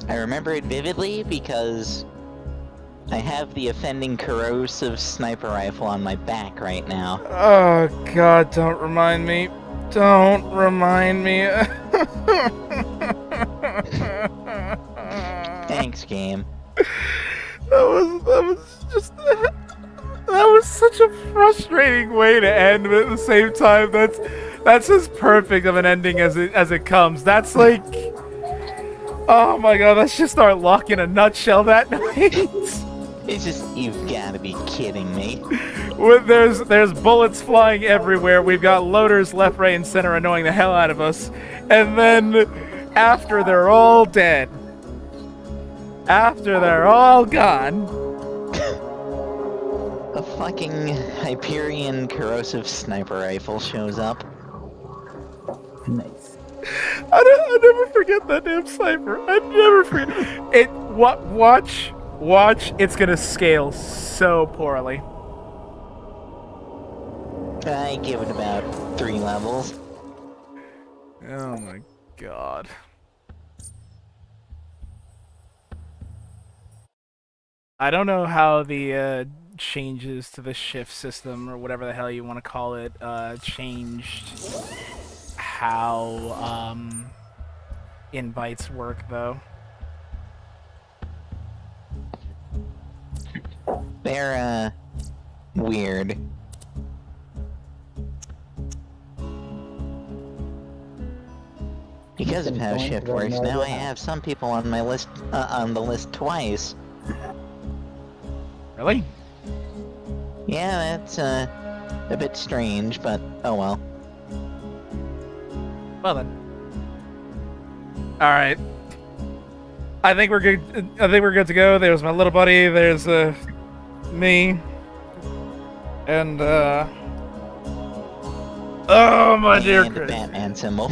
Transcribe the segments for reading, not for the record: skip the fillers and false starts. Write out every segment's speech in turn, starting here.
I remember it vividly because I have the offending corrosive sniper rifle on my back right now. Oh god, don't remind me. Don't remind me. Thanks, game. That was such a frustrating way to end, but at the same time, that's as perfect of an ending as it comes. That's like, oh my god, that's just our luck in a nutshell that night. It's just, you've gotta be kidding me. There's bullets flying everywhere. We've got loaders left, right, and center annoying the hell out of us. And then, after they're all dead, after they're all gone, a fucking Hyperion corrosive sniper rifle shows up. Nice. I never forget that damn sniper. I never forget it. Watch, it's gonna scale so poorly. I give it about 3 levels. Oh my god. I don't know how the changes to the shift system, or whatever the hell you want to call it, changed how invites work, though. They're, weird. Because of how shift works, now I have some people on my list, on the list twice. Really? Yeah, that's, a bit strange, but oh well. Well then. Alright. I think we're good. I think we're good to go. There's my little buddy, there's, me. And, oh my dear And the Chris. Batman symbol.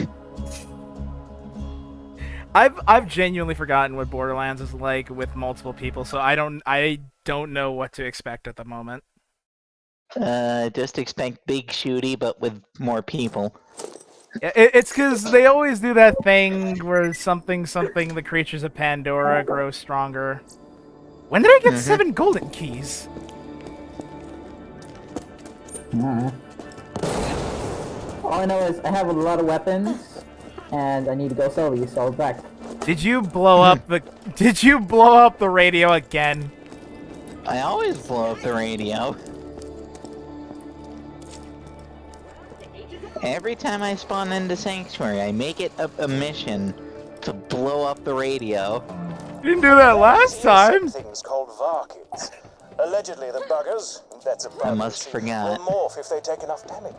I've genuinely forgotten what Borderlands is like with multiple people, so I don't know what to expect at the moment. Just expect big shooty, but with more people. It's because they always do that thing where something, the creatures of Pandora grow stronger. When did I get 7 golden keys? All I know is I have a lot of weapons, and I need to go sell these, so I'll be back. Did you blow up the radio again? I always blow up the radio. Every time I spawn into Sanctuary, I make it a mission to blow up the radio. You didn't do that last time. Things called Varkids. Allegedly, the buggers, that's a I must forgot. will morph if they take enough damage.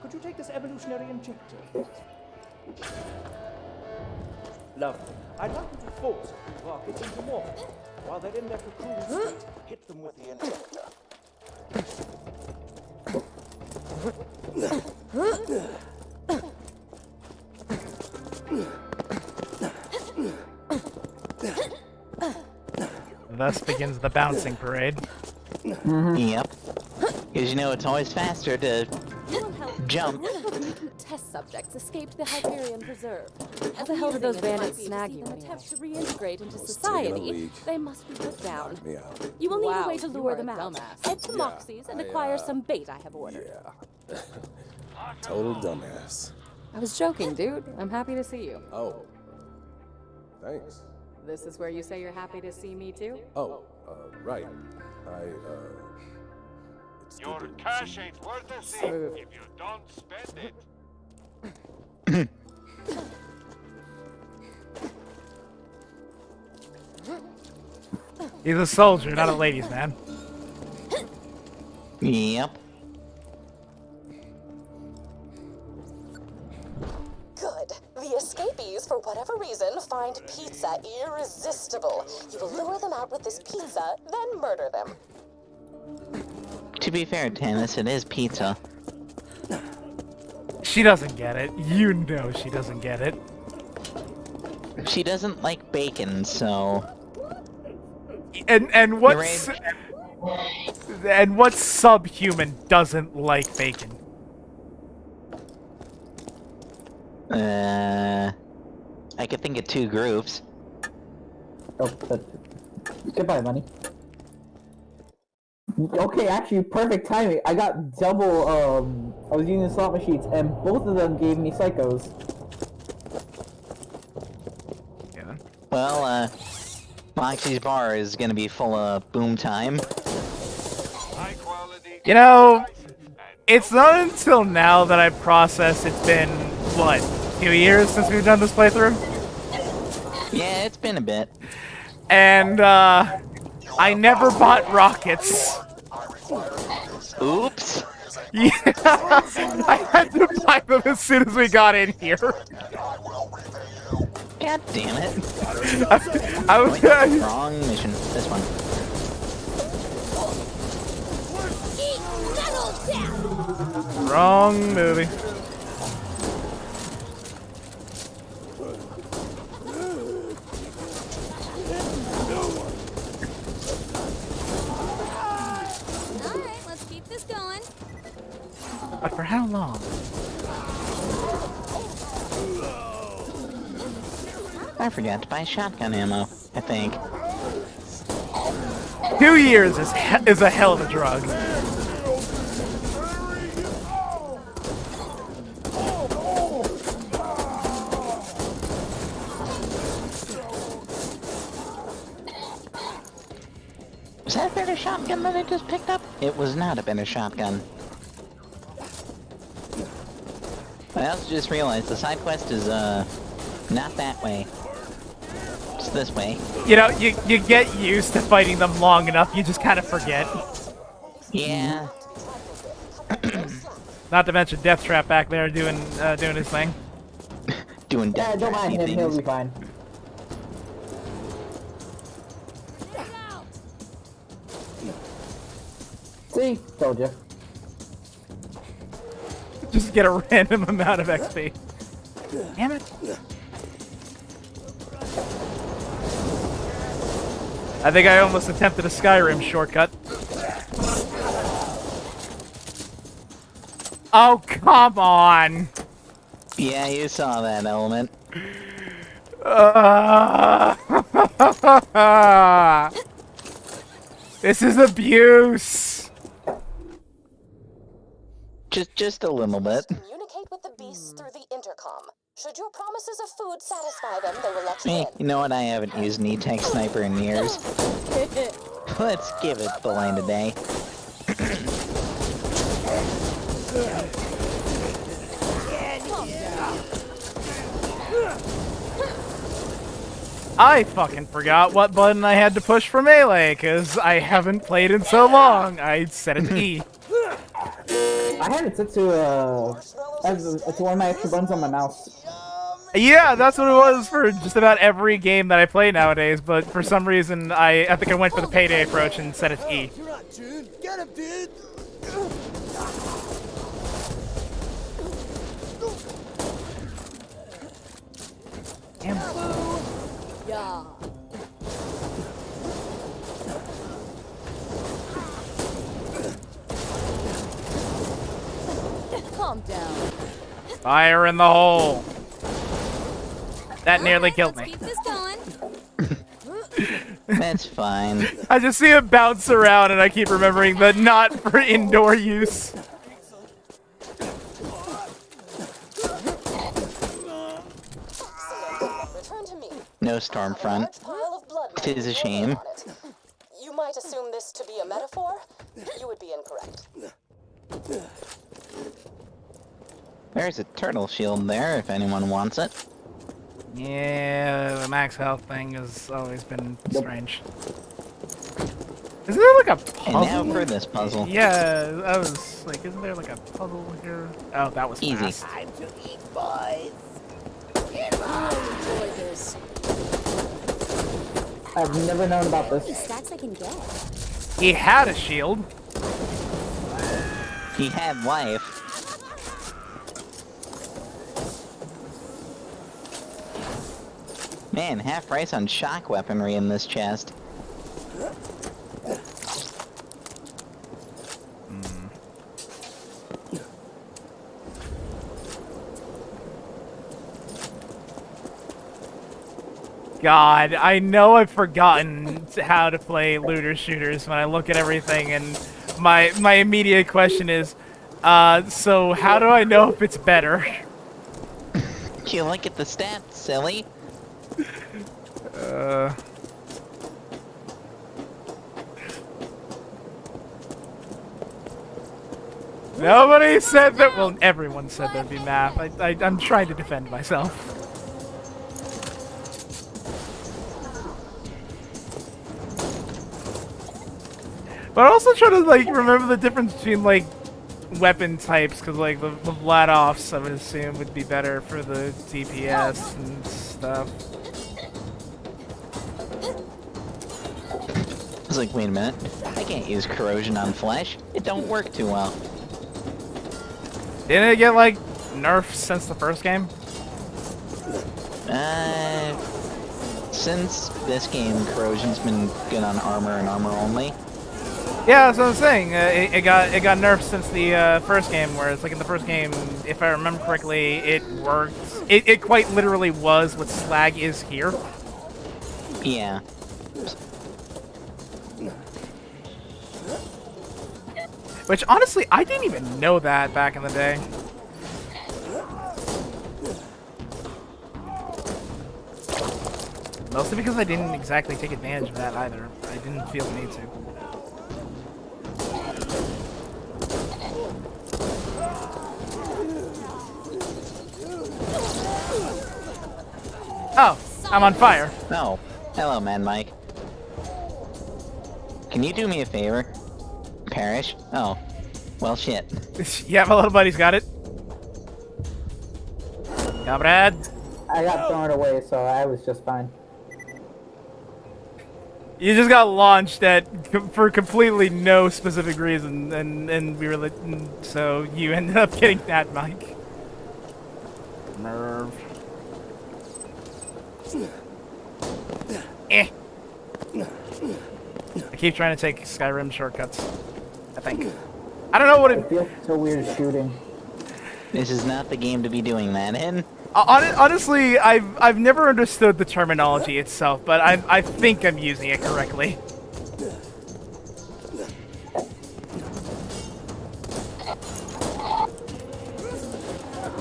Could you take this evolutionary injector, please? Lovely. I'd like you to force the Varkids into morph. While they're in their cocoon state, hit them with the injector. Thus begins the bouncing parade. Yep. Because you know it's always faster to jump. Test subjects escaped the Hyperion Preserve. How the hell did those bandits snag you? Attempt to reintegrate into society. They must be put down. You will need a way to lure them out. Head to Moxie's and acquire some bait I have ordered. Yeah. Total dumbass. I was joking, dude. I'm happy to see you. Oh. Thanks. This is where you say you're happy to see me too? Oh, right. It's Your good to cash see you. ain't worth a thing if you don't spend it. He's a soldier, not a ladies' man. Yep. Good. The escapees, for whatever reason, find pizza irresistible. You will lure them out with this pizza, then murder them. To be fair, Tannis, it is pizza. She doesn't get it. You know she doesn't get it. She doesn't like bacon, so... And what subhuman doesn't like bacon? I could think of 2 groups. Oh, goodbye, money. Okay, actually, perfect timing. I got double, I was using slot machines, and both of them gave me psychos. Yeah. Well, Moxie's bar is gonna be full of boom time. High quality. You know, it's not until now that I process it's been, what, 2 years since we've done this playthrough? Yeah, it's been a bit. And, I never bought rockets. Oops. Yeah, I had to buy them as soon as we got in here. God damn it. I was Wrong mission. This one. Wrong movie. Alright, let's keep this going. But for how long? I forgot to buy shotgun ammo, I think. 2 years is a hell of a drug. Was that a better shotgun that I just picked up? It was not a better shotgun. I also just realized the side quest is, not that way. It's this way. You know, you get used to fighting them long enough, you just kind of forget. Yeah. Not to mention Death Trap back there doing his thing. Doing Yeah, death don't mind him, he'll things. be fine. See? Told you. Just get a random amount of XP. Damn it. I think I almost attempted a Skyrim shortcut. Oh, come on! Yeah, you saw that element. This is abuse! Just a little bit. Communicate with the beasts through the intercom. Should your promises of food satisfy them, they will let you Eh, in. you know what? I haven't used an E-Tech sniper in years. Let's give it the light of day. I fucking forgot what button I had to push for melee, because I haven't played in so long. I set it to E. I had it set to, it's one of my extra buttons on my mouse. Yeah, that's what it was for just about every game that I play nowadays, but for some reason, I think I went for the payday approach and set it to E. You're right, June. Get him, dude. Damn. Yeah. Calm down. Fire in the hole. That nearly killed Let's me. keep this going. That's fine. I just see it bounce around and I keep remembering that not for indoor use. Return to me. No storm front. Large pile of blood It is a shame. on it. You might assume this to be a metaphor. You would be incorrect. There's a turtle shield there if anyone wants it. Yeah, the max health thing has always been strange. Isn't there like a And now puzzle? for this puzzle. Yeah, I was like, isn't there like a puzzle here? Oh, that was Easy. fast. Time to eat, boys. Enjoy this. I've never known about How many this. stacks I can get? He had a shield. He had life. Man, half price on shock weaponry in this chest. God, I know I've forgotten how to play looter shooters when I look at everything, and my immediate question is, so how do I know if it's better? You look at the stats, silly. Nobody said that. Well, everyone said there'd be math. I'm trying to defend myself. But I also try to like remember the difference between like weapon types, because like the Vlad-offs, I would assume, would be better for the DPS and stuff. I was like, wait a minute, I can't use corrosion on flesh. It don't work too well. Didn't it get like nerfed since the first game? Since this game, corrosion's been good on armor and armor only. Yeah, that's what I'm saying. It got nerfed since the first game, whereas like in the first game, if I remember correctly, it worked. It quite literally was what slag is here. Yeah. Which honestly, I didn't even know that back in the day. Mostly because I didn't exactly take advantage of that either. I didn't feel the need to. Oh, I'm on fire. Oh, hello, Man Mike. Can you do me a favor? Perish? Oh, well, shit. Yeah, my little buddy's got it. Yeah, Brad. I got thrown away, so I was just fine. You just got launched for completely no specific reason, and we were so you ended up getting that, Mike. Merv. Eh. I keep trying to take Skyrim shortcuts. I think. I don't know what It feels so weird shooting. This is not the game to be doing that in. Honestly, I've never understood the terminology itself, but I think I'm using it correctly.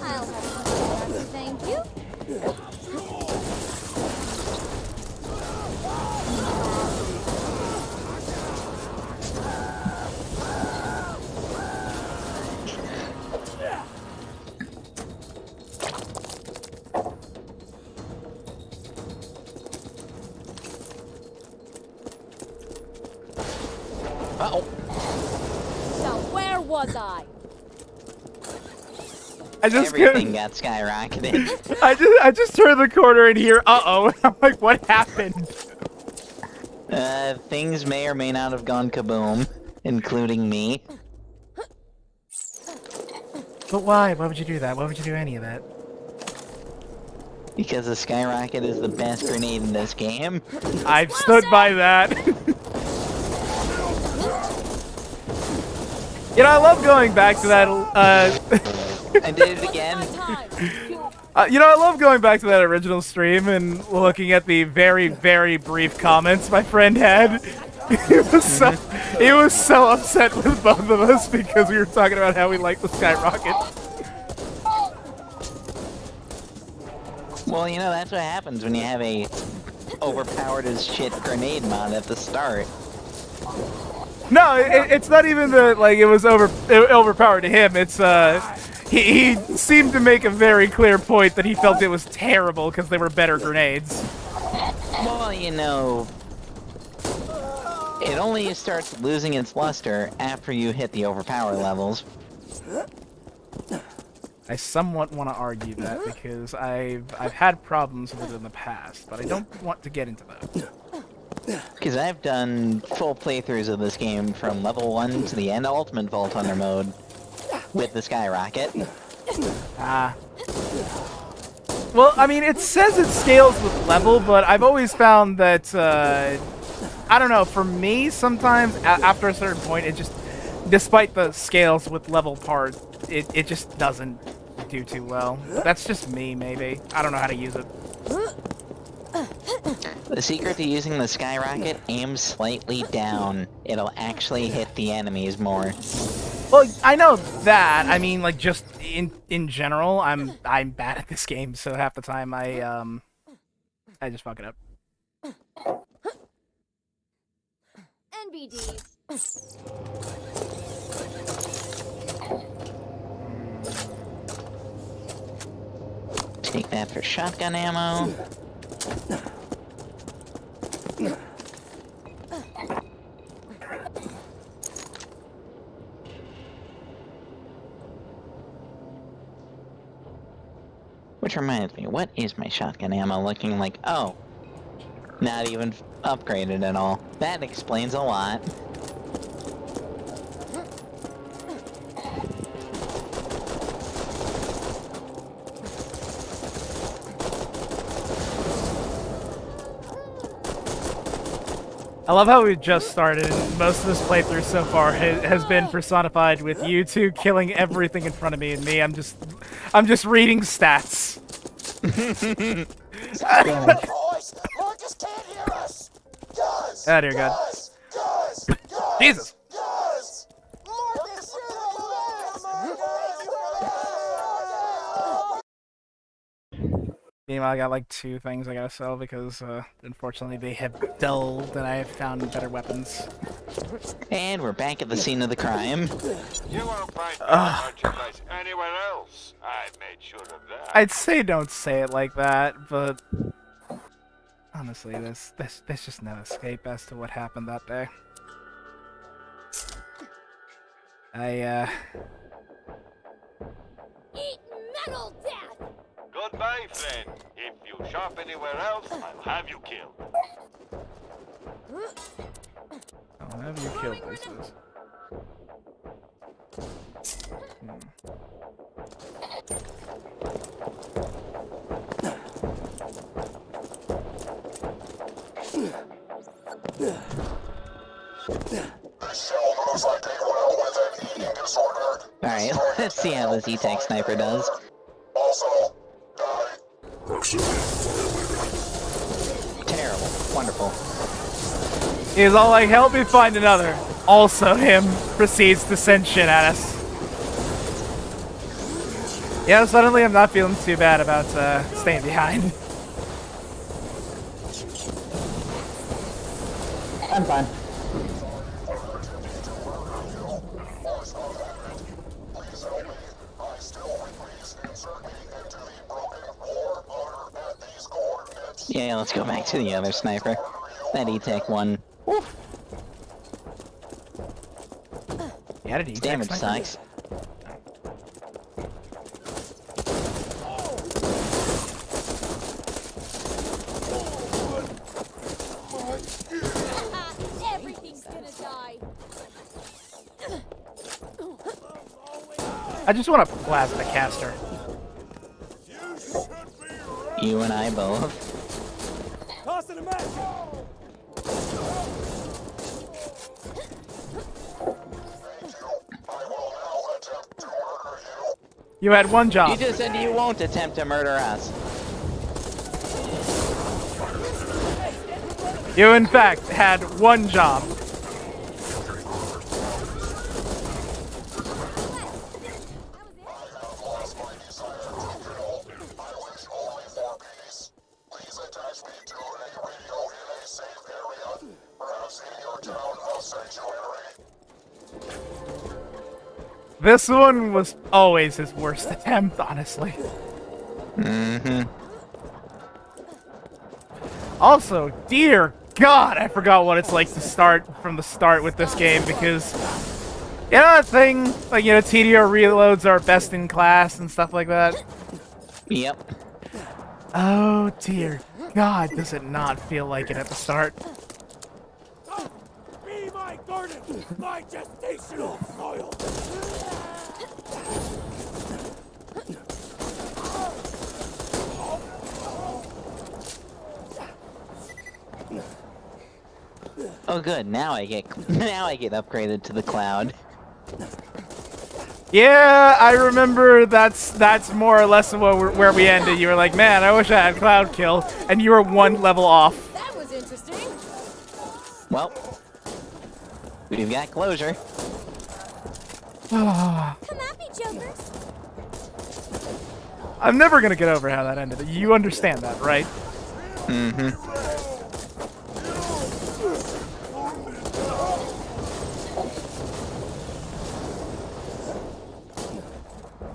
I'll have some, thank you. Uh-oh. Now, where was I? Everything got skyrocketed. I just turned the corner and hear uh-oh. I'm like, what happened? Things may or may not have gone kaboom, including me. But why? Why would you do that? Why would you do any of that? Because the skyrocket is the best grenade in this game. I've stood by that. You know, I love going back to that, I did it again. you know, I love going back to that original stream and looking at the very, very brief comments my friend had. He was so upset with both of us because we were talking about how we like the skyrocket. Well, you know, that's what happens when you have a overpowered as shit grenade mod at the start. No, it's not even that, like, it was overpowered to him. It's, he seemed to make a very clear point that he felt it was terrible because they were better grenades. Well, you know, it only starts losing its luster after you hit the overpower levels. I somewhat want to argue that because I've had problems with it in the past, but I don't want to get into that. Because I've done full playthroughs of this game from level 1 to the end Ultimate Vault Hunter mode with the skyrocket. Well, I mean, it says it scales with level, but I've always found that, I don't know, for me, sometimes after a certain point, it just, despite the scales with level part, it just doesn't do too well. That's just me, maybe. I don't know how to use it. The secret to using the skyrocket, aim slightly down. It'll actually hit the enemies more. Well, I know that. I mean, like, just in general, I'm bad at this game, so half the time I just fuck it up. NBD. Take that for shotgun ammo. Which reminds me, what is my shotgun ammo looking like? Oh, not even upgraded at all. That explains a lot. I love how we just started, and most of this playthrough so far has been personified with you two killing everything in front of me, and me, I'm just reading stats. Boys, Marcus can't hear us. Guys. Oh dear God. Guys. Jesus. Guys. Marcus, Meanwhile, I got like 2 things I gotta sell because, unfortunately, they have dulled and I have found better weapons. And we're back at the scene of the crime. You won't find merchandise anywhere else. I made sure of that. I'd say don't say it like that, but honestly, there's just no escape as to what happened that day. Eat metal death! Goodbye, friend. If you shop anywhere else, I'll have you killed. I'll have you killed, this is. Alright, let's see how this E-Tech sniper does. Terrible. Wonderful. He's all like, help me find another. Also him proceeds to send shit at us. Yeah, suddenly I'm not feeling too bad about staying behind. I'm fine. Yeah, let's go back to the other sniper. That E-Tech one. Oof. Yeah, did Damage sucks. Everything's gonna die. I just want a plasma caster. You and I both. Toss it a match. You had one You job. just said you won't attempt to murder us. You, in fact, had one job. This one was always his worst attempt, honestly. Mm-hmm. Also, dear God, I forgot what it's like to start from the start with this game because, you know that thing, like, you know, Tediore reloads are best in class and stuff like that? Yep. Oh, dear God, does it not feel like it at the start? Be my garden, my gestational soil. Oh good, now I get upgraded to the cloud. Yeah, I remember that's more or less where we ended. You were like, man, I wish I had Cloud Kill, and you were one level off. That was interesting. Well, we've got closure. Come at me, jokers. I'm never gonna get over how that ended. You understand that, right? Mm-hmm.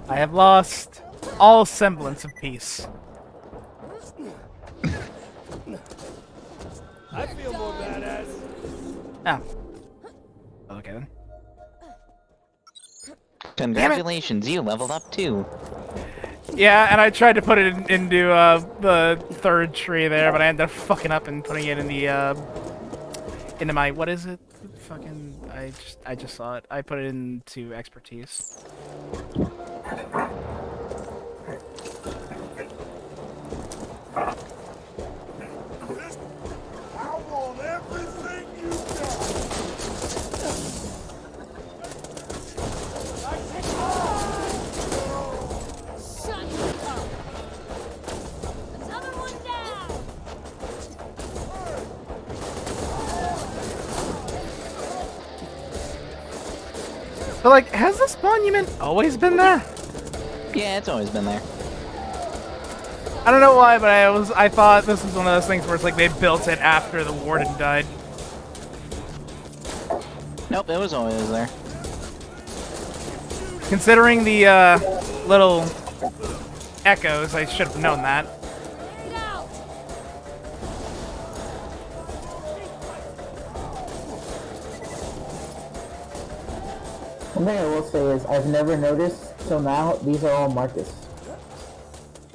I have lost all semblance of peace. I feel more badass. Oh. Okay then. Congratulations, you leveled up too. Yeah, and I tried to put it into the third tree there, but I ended up fucking up and putting it in the into my, what is it? Fucking, I just saw it. I put it into expertise. I want everything you got. Shut up. Another one down. But like, has this monument always been there? Yeah, it's always been there. I don't know why, but I thought this was one of those things where it's like they built it after the warden died. Nope, it was always there. Considering the little echoes, I should have known that. Get out. One thing I will say is I've never noticed till now these are all Marcus.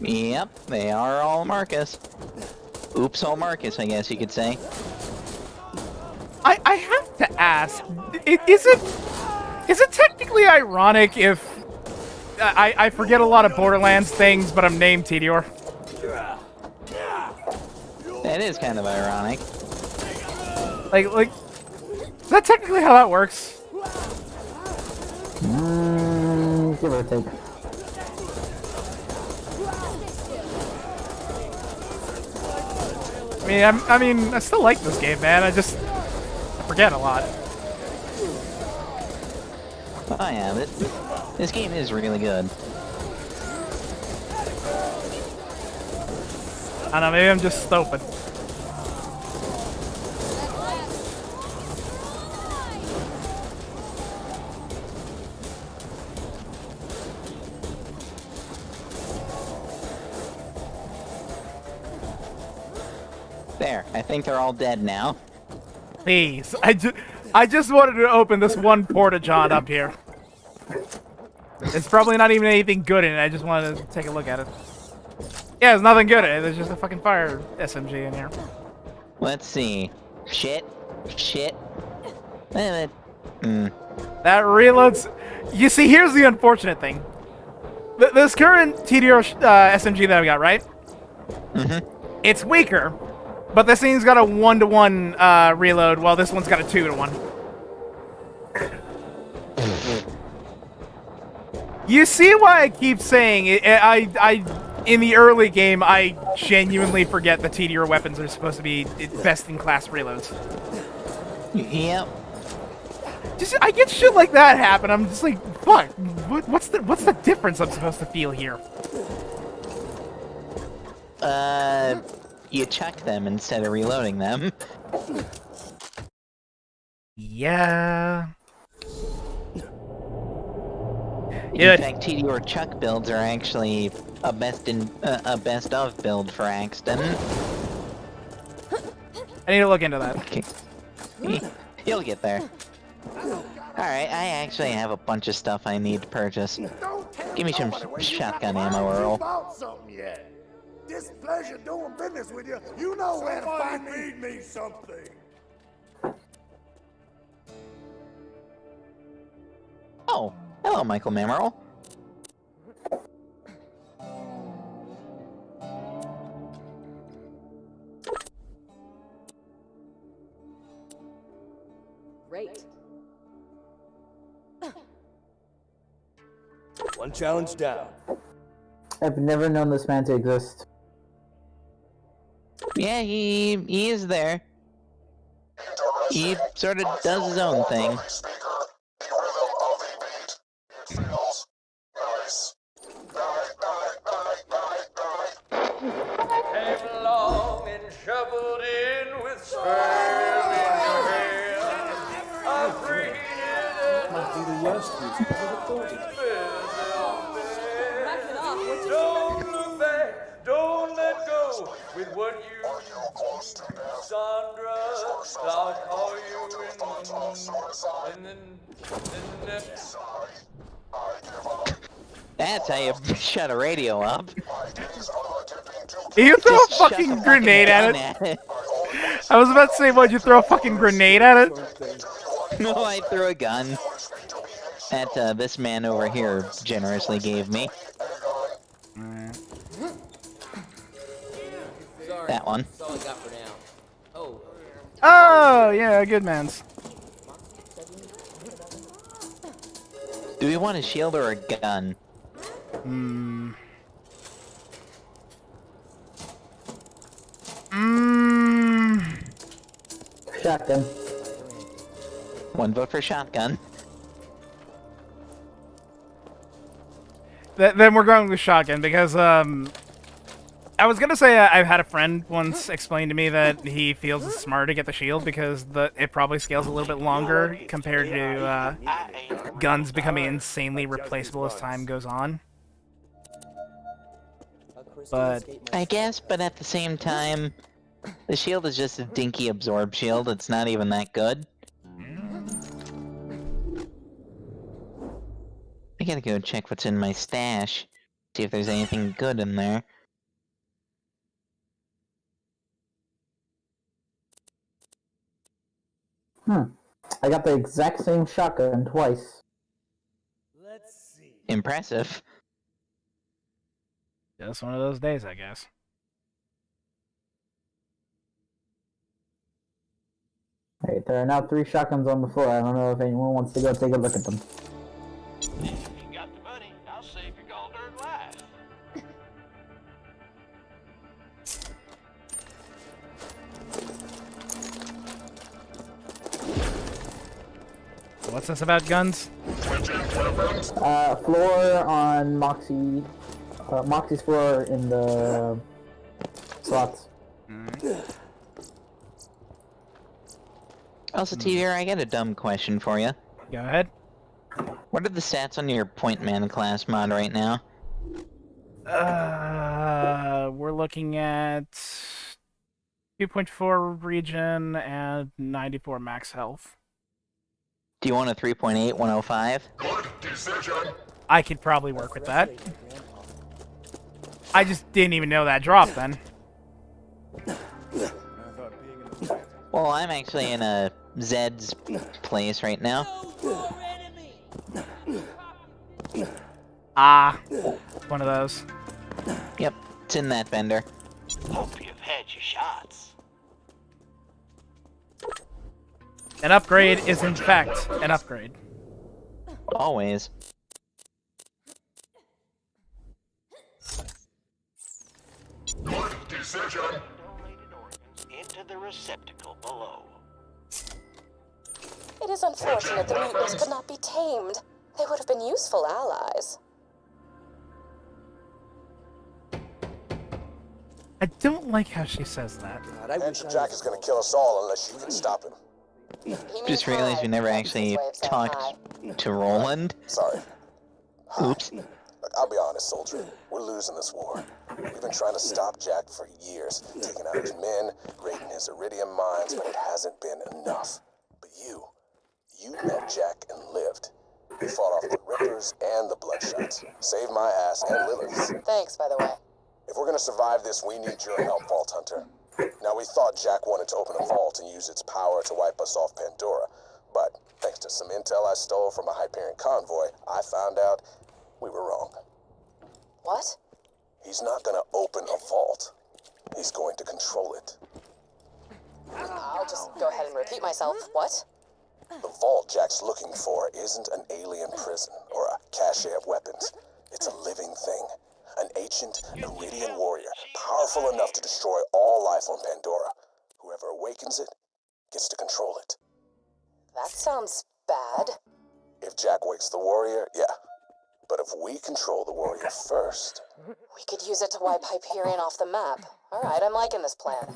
Yep, they are all Marcus. Oops, all Marcus, I guess you could say. I have to ask, is it technically ironic if I forget a lot of Borderlands things, but I'm named Tediore? That is kind of ironic. Like, is that technically how that works? Give or take. I mean, I still like this game, man. I just forget a lot. Oh yeah, this game is really good. I don't know, maybe I'm just stupid. There, I think they're all dead now. Please, I just wanted to open this one porta-john up here. It's probably not even anything good in it. I just wanted to take a look at it. Yeah, there's nothing good in it. There's just a fucking fire SMG in here. Let's see. Shit. That reloads. You see, here's the unfortunate thing. This current Tediore SMG that I've got, right? Mm-hmm. It's weaker, but this thing's got a 1-to-1 reload, while this one's got a 2-to-1. You see why I keep saying it? In the early game, I genuinely forget the Tediore weapons are supposed to be best-in-class reloads. Yep. I get shit like that happen. I'm just like, fuck. What's the difference I'm supposed to feel here? You chuck them instead of reloading them. Yeah. In fact, Tediore chuck builds are actually a best of build for Axton. I need to look into that. Okay. You'll get there. Alright, I actually have a bunch of stuff I need to purchase. Give me some shotgun ammo, Earl. Bought something yet? Displeasure doing business with you. You know where to find me. Read me something. Oh, hello, Michael Mamerle. Great. One challenge down. I've never known this man to exist. Yeah, he is there. He sort of does his own thing. Came along and shoveled in with spurs in your hand. I breathed it Might be the worst music I've ever thought of. Don't look back, don't let go with what you Sandra, I'll call you in the next. That's how you shut a radio up. You throw a Just chuck fucking grenade gun at it? I was about to say, what, you throw a fucking grenade at it? No, I threw a gun that this man over here generously gave me. That one. That's all I got for now. Oh. Oh, yeah, good man's. Do we want a shield or a gun? Shotgun. One vote for shotgun. Then we're going with shotgun because, I was gonna say I've had a friend once explain to me that he feels it's smarter to get the shield because it probably scales a little bit longer compared to guns becoming insanely replaceable as time goes on. But I guess, but at the same time, the shield is just a dinky absorb shield. It's not even that good. I gotta go check what's in my stash. See if there's anything good in there. I got the exact same shotgun twice. Let's see. Impressive. just one of those days, I guess. Alright, there are now 3 shotguns on the floor. I don't know if anyone wants to go take a look at them. If you got the money, I'll save your gold-earned life. What's this about guns? Floor on Moxie. Moxie's floor in the slots. Also, Tediore, I got a dumb question for you. Go ahead. What are the stats on your point man class mod right now? We're looking at 2.4 regen and 94 max health. Do you want a 3.8, 105? Good decision. I could probably work with that. I just didn't even know that dropped then. Well, I'm actually in a Zed's place right now. Ah, one of those. Yep, it's in that vendor. Hope you've had your shots. An upgrade is in fact an upgrade. Always. Good decision. Donated organs into the receptacle below. It is unfortunate the mutants could not be tamed. They would have been useful allies. I don't like how she says that. God, I wish I Jack is gonna kill us all unless you can stop him. Just realized we never actually talked to Roland. Sorry. Oops. Look, I'll be honest, soldier. We're losing this war. We've been trying to stop Jack for years, taking out his men, raiding his iridium mines, but it hasn't been enough. But you met Jack and lived. You fought off the Rippers and the Bloodshots. Saved my ass and Lilith's. Thanks, by the way. If we're gonna survive this, we need your help, Vault Hunter. Now, we thought Jack wanted to open a vault and use its power to wipe us off Pandora. But thanks to some intel I stole from a Hyperion convoy, I found out we were wrong. What? He's not gonna open a vault. He's going to control it. I'll just go ahead and repeat myself. What? The vault Jack's looking for isn't an alien prison or a cache of weapons. It's a living thing. An ancient Iridian warrior, powerful enough to destroy all life on Pandora. Whoever awakens it gets to control it. That sounds bad. If Jack wakes the warrior, yeah. But if we control the warrior first... We could use it to wipe Hyperion off the map. Alright, I'm liking this plan.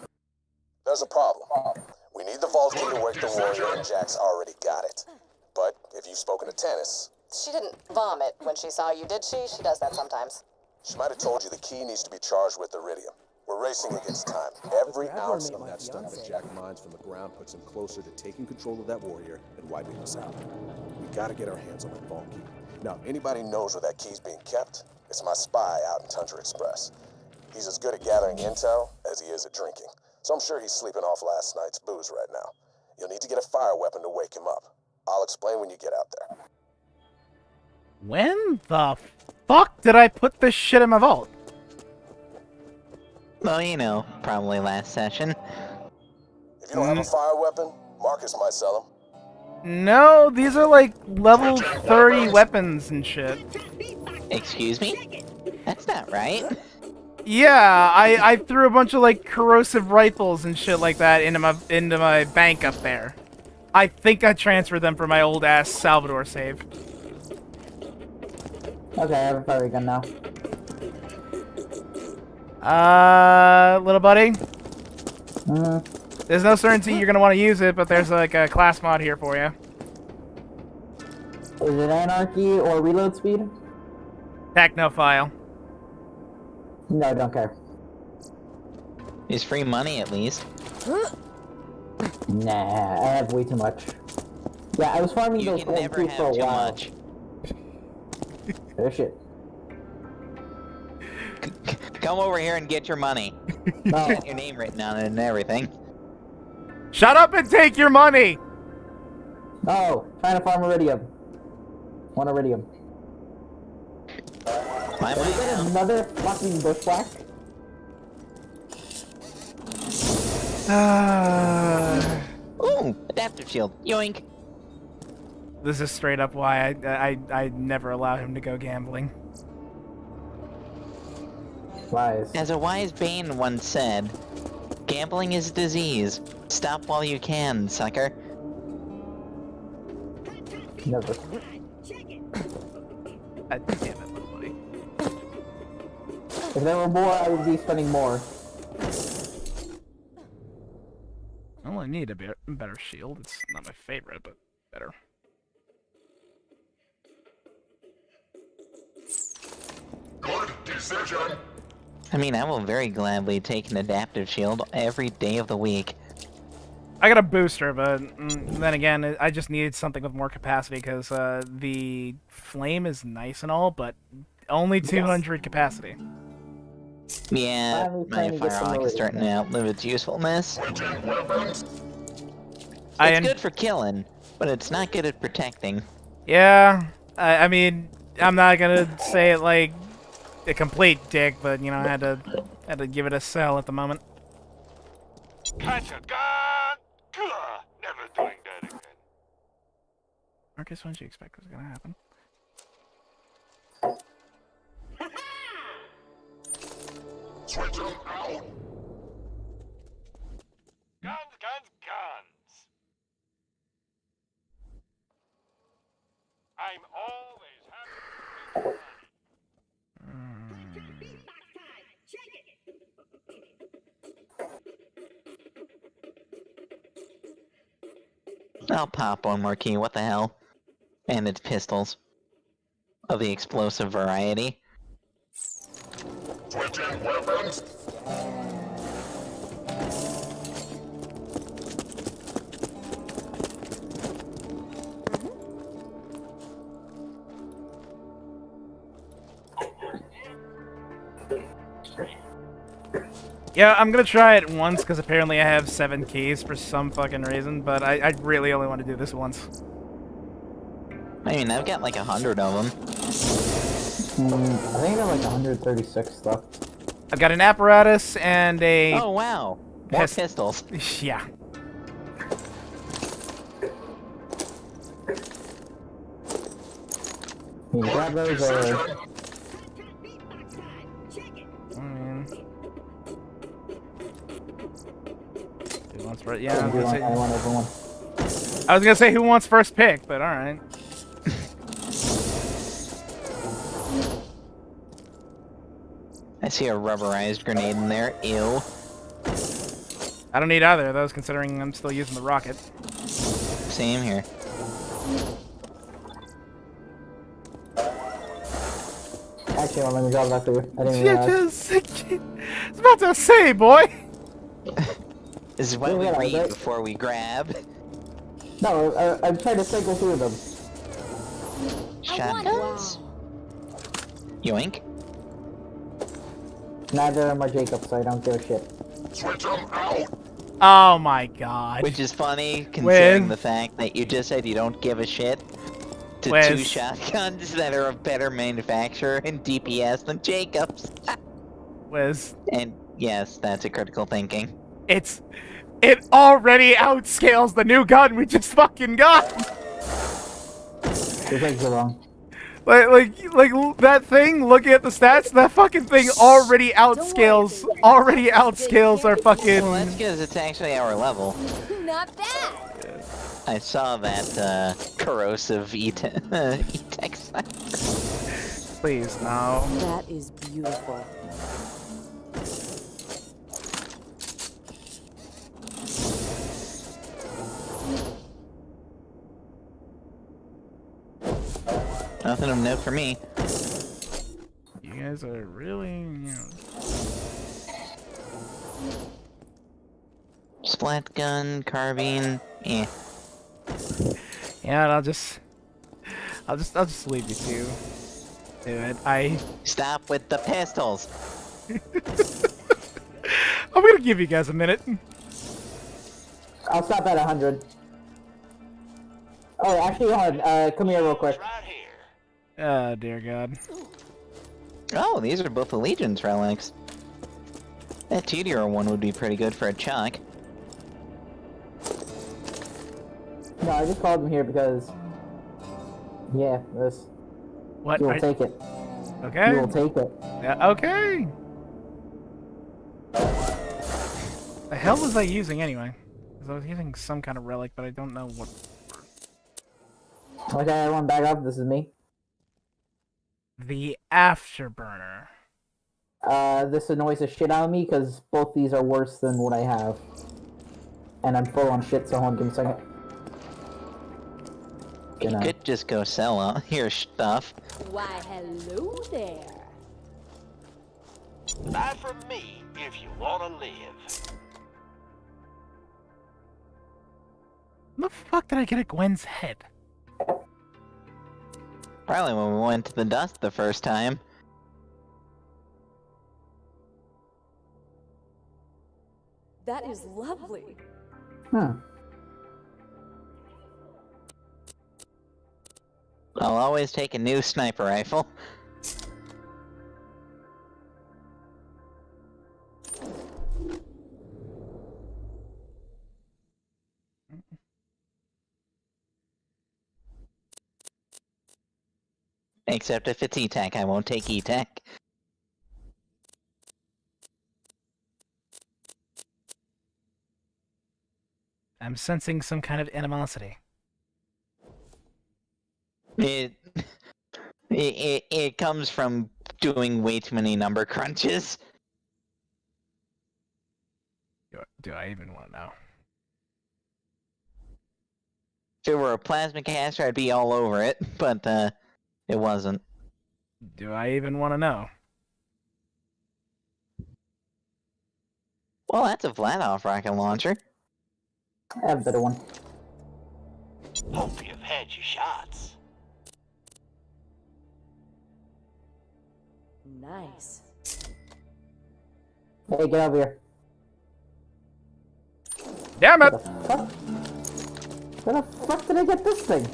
There's a problem. We need the vault key to wake the warrior, and Jack's already got it. But if you've spoken to Tennis... She didn't vomit when she saw you, did she? She does that sometimes. She might have told you the key needs to be charged with iridium. We're racing against time. Every ounce of that stuff that Jack mines from the ground puts him closer to taking control of that warrior and wiping us out. We gotta get our hands on that vault key. Now, if anybody knows where that key's being kept, it's my spy out in Tundra Express. He's as good at gathering intel as he is at drinking, so I'm sure he's sleeping off last night's booze right now. You'll need to get a fire weapon to wake him up. I'll explain when you get out there. When the fuck did I put this shit in my vault? Well, you know, probably last session. If you don't have a fire weapon, Marcus might sell them. No, these are like level 30 weapons and shit. Excuse me? That's not right. Yeah, I threw a bunch of like corrosive rifles and shit like that into my bank up there. I think I transferred them from my old ass Salvador save. Okay, I have a fire gun now. Little buddy. There's no certainty you're gonna want to use it, but there's like a class mod here for you. Is it anarchy or reload speed? Technophile. No, I don't care. It's free money at least. Nah, I have way too much. Yeah, I was farming You those can gold never tooth for a have too while. much. Oh shit. Come over here and get your money. No. Got your name written on it and everything. Shut up and take your money! No, trying to farm iridium. One iridium. My money now. Another fucking bushwhack? Ooh, adaptive shield. Yoink. This is straight up why I never allow him to go gambling. Wise. As a wise Bane once said, gambling is disease. Stop while you can, sucker. Never. God damn it, little buddy. If there were more, I would be spending more. I only need a better shield. It's not my favorite, but better. Good decision. I mean, I will very gladly take an adaptive shield every day of the week. I got a booster, but then again, I just needed something with more capacity because the flame is nice and all, but only 200 capacity. Yeah, Finally my trying to get some firehawk more is starting to outlive its usefulness. It's good for killing, but it's not good at protecting. Yeah, I mean, I'm not gonna say it like a complete dick, but you know, I had to give it a sell at the moment. Catch a gun! Never doing that again. Marcus, when did you expect this was gonna happen? Switch them out! Guns, guns, guns! I'm always happy to I'll pop one more key, what the hell? And it's pistols. Of the explosive variety. switching weapons. Yeah, I'm gonna try it once because apparently I have 7 keys for some fucking reason, but I really only want to do this once. I mean, I've got like 100 of them. I think I got like 136 stuff. I've got an apparatus and a... Oh wow, more pistols. Yeah. You grab those or... Yeah, I was I want everyone. gonna say who wants first pick, but all right. I see a rubberized grenade in there. Ew. I don't need either of those, considering I'm still using the rocket. Same here. Actually, let me grab that for you. I didn't Yeah, realize. I was about to say, boy. This is why we read before we grab. No, I'm trying to cycle through them. Shotguns. Yoink. Neither of them are Jacob, so I don't give a shit. Switch them out. Oh my god. Which is funny, considering When- the fact that you just said you don't give a shit to When- 2 shotguns that are of better manufacturer and DPS than Jacob's. Wiz. And yes, that's a critical thinking. It already outscales the new gun we just fucking got. Your things are wrong. Like that thing. Looking at the stats, that fucking thing already outscales our fucking. Well, that's because it's actually our level. Not bad. I saw that corrosive E-Tech sniper. Please, no. That is beautiful. Nothing of note for me. You guys are really. Splat gun, carbine, eh. Yeah, and I'll just leave you to do it. Stop with the pistols. I'm gonna give you guys a minute. I'll stop at 100. Oh, actually, hold on. Come here real quick. Oh, dear God. Oh, these are both the Legion's relics. That Tediore one would be pretty good for a chuck. No, I just called him here because... Yeah, this... What? You will take it. Okay. You will take it. Yeah, okay. The hell was I using anyway? Because I was using some kind of relic, but I don't know what. Okay, everyone back up. This is me. The afterburner. This annoys the shit out of me because both these are worse than what I have. And I'm full on shit, so hold on, give me a second. You could just go sell all your stuff. Why, hello there. Buy from me if you want to live. When the fuck did I get at Gwen's head? Probably when we went to the dust the first time. That is lovely. I'll always take a new sniper rifle. Except if it's E-Tech, I won't take E-Tech. I'm sensing some kind of animosity. It comes from doing way too many number crunches. Do I even want to know? If it were a plasma caster, I'd be all over it, but it wasn't. Do I even want to know? Well, that's a Vladoff rocket launcher. I have a better one. Hope you've had your shots. Nice. Hey, get over here. Damn it! Where the fuck did I get this thing?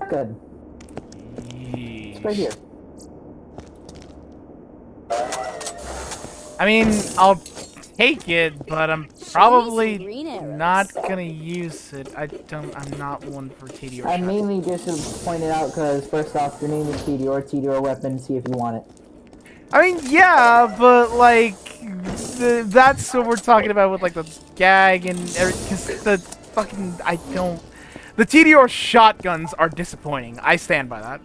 Good. It's right here. I mean, I'll take it, but I'm probably not gonna use it. I'm not one for Tediore. I mainly just to point it out because first off, your name is Tediore, Tediore weapon, see if you want it. I mean, yeah, but like, that's what we're talking about with like the gag and everything. Because the fucking, the Tediore shotguns are disappointing. I stand by that.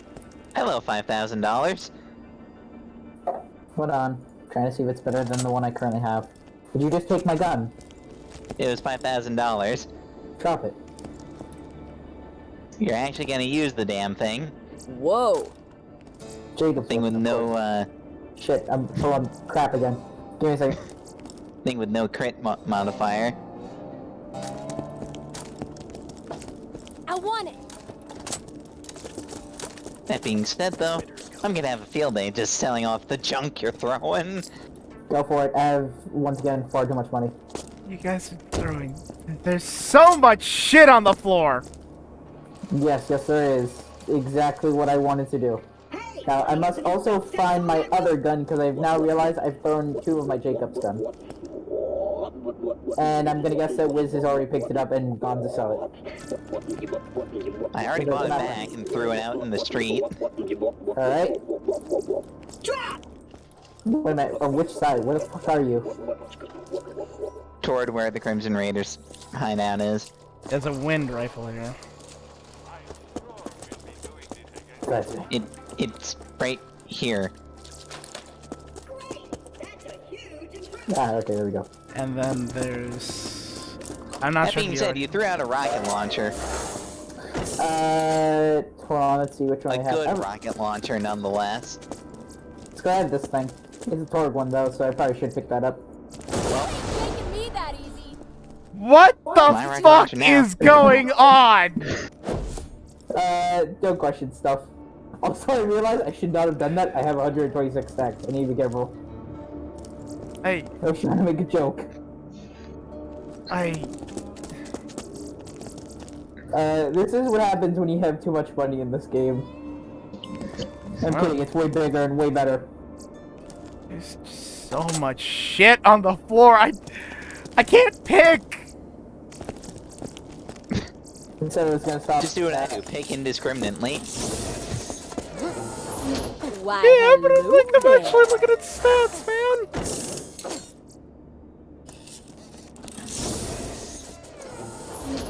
Hello, $5,000. Hold on. Trying to see if it's better than the one I currently have. Did you just take my gun? It was $5,000. Drop it. You're actually gonna use the damn thing. Whoa. Jacob. Thing with no, Shit, I'm full on crap again. Give me a second. Thing with no crit modifier. I want it. That being said, though, I'm gonna have a field day just selling off the junk you're throwing. Go for it. I have, once again, far too much money. You guys are throwing... There's so much shit on the floor! Yes, there is. Exactly what I wanted to do. Now, I must also find my other gun, because I've now realized I've thrown 2 of my Jacob's gun. And I'm gonna guess that Wiz has already picked it up and gone to sell it. I already bought it back and threw it out in the street. Alright. Wait a minute, on which side? Where the fuck are you? Toward where the Crimson Raiders hideout is. There's a wind rifle here. Gotcha. It's right here. Ah, okay, there we go. And then there's... I'm not That sure being said, you threw out a rocket launcher. Hold on, let's see which one I A have. good rocket launcher, nonetheless. Let's go ahead with this thing. It's a Torg one, though, so I probably should pick that up. Making me that easy. What the fuck is going on? Don't question stuff. Also, I realized I should not have done that. I have 126 stacks. I need to be careful. Hey. I was trying to make a joke. This is what happens when you have too much money in this game. I'm kidding, it's way bigger and way better. There's so much shit on the floor. I can't pick. Instead of it's gonna stop. Just do what I do. Pick indiscriminately. Why, Yeah, but I'm actually looking at stats, man.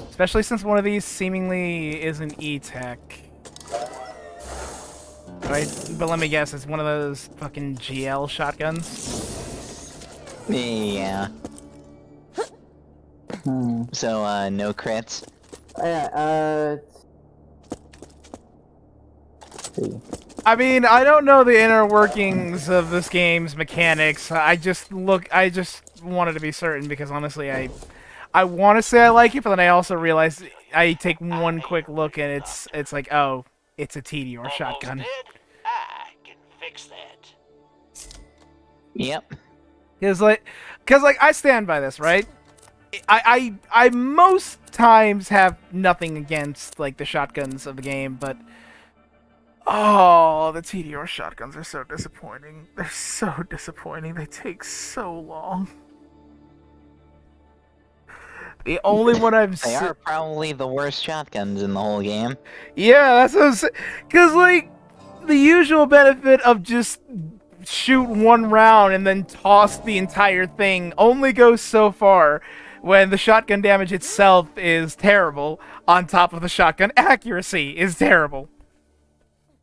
Especially since one of these seemingly is an E-Tech. Right? But let me guess, it's one of those fucking GL shotguns? Yeah. So, no crits? See. I mean, I don't know the inner workings of this game's mechanics. I just wanted to be certain because honestly, I want to say I like it, but then I also realize I take one quick look and it's like, oh, it's a Tediore shotgun. Dead? I can fix that. Yep. Cause like I stand by this, right? I most times have nothing against like the shotguns of the game, but oh, the Tediore shotguns are so disappointing. They're so disappointing. They take so long. The only one I've They are probably the worst shotguns in the whole game. Yeah, that's what I'm saying. Because, like, the usual benefit of just shoot one round and then toss the entire thing only goes so far when the shotgun damage itself is terrible, on top of the shotgun accuracy is terrible.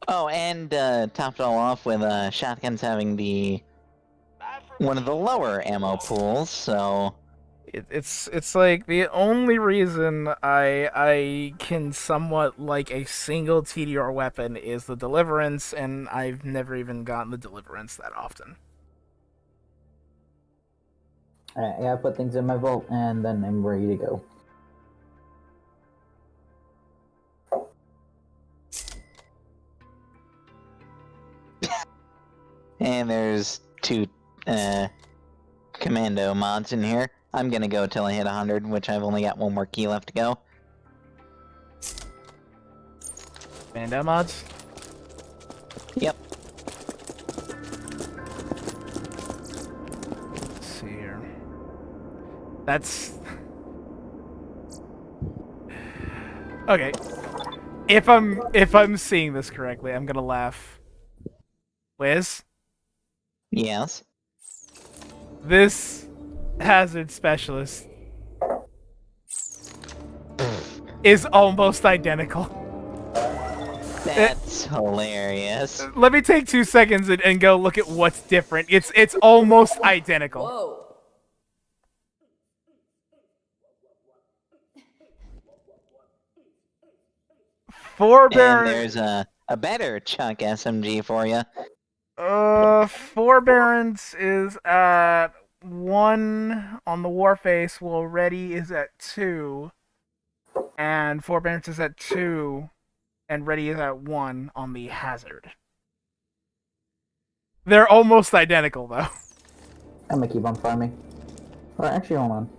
Oh, and topped it all off with shotguns having one of the lower ammo pools, so... It's like the only reason I can somewhat like a single Tediore weapon is the Deliverance, and I've never even gotten the Deliverance that often. Alright, I gotta put things in my vault, and then I'm ready to go. And there's 2 commando mods in here. I'm gonna go till I hit 100, which I've only got 1 more key left to go. Commando mods? Yep. Let's see here. That's... Okay. If I'm seeing this correctly, I'm gonna laugh. Wiz? Yes. This hazard specialist is almost identical. That's hilarious. Let me take 2 seconds and go look at what's different. It's almost identical. Whoa. And there's a better chunk SMG for you. Forbearance is at 1 on the Warface, while Ready is at 2. And Forbearance is at 2, and Ready is at 1 on the Hazard. They're almost identical, though. I'm gonna keep on farming. Or actually, hold on.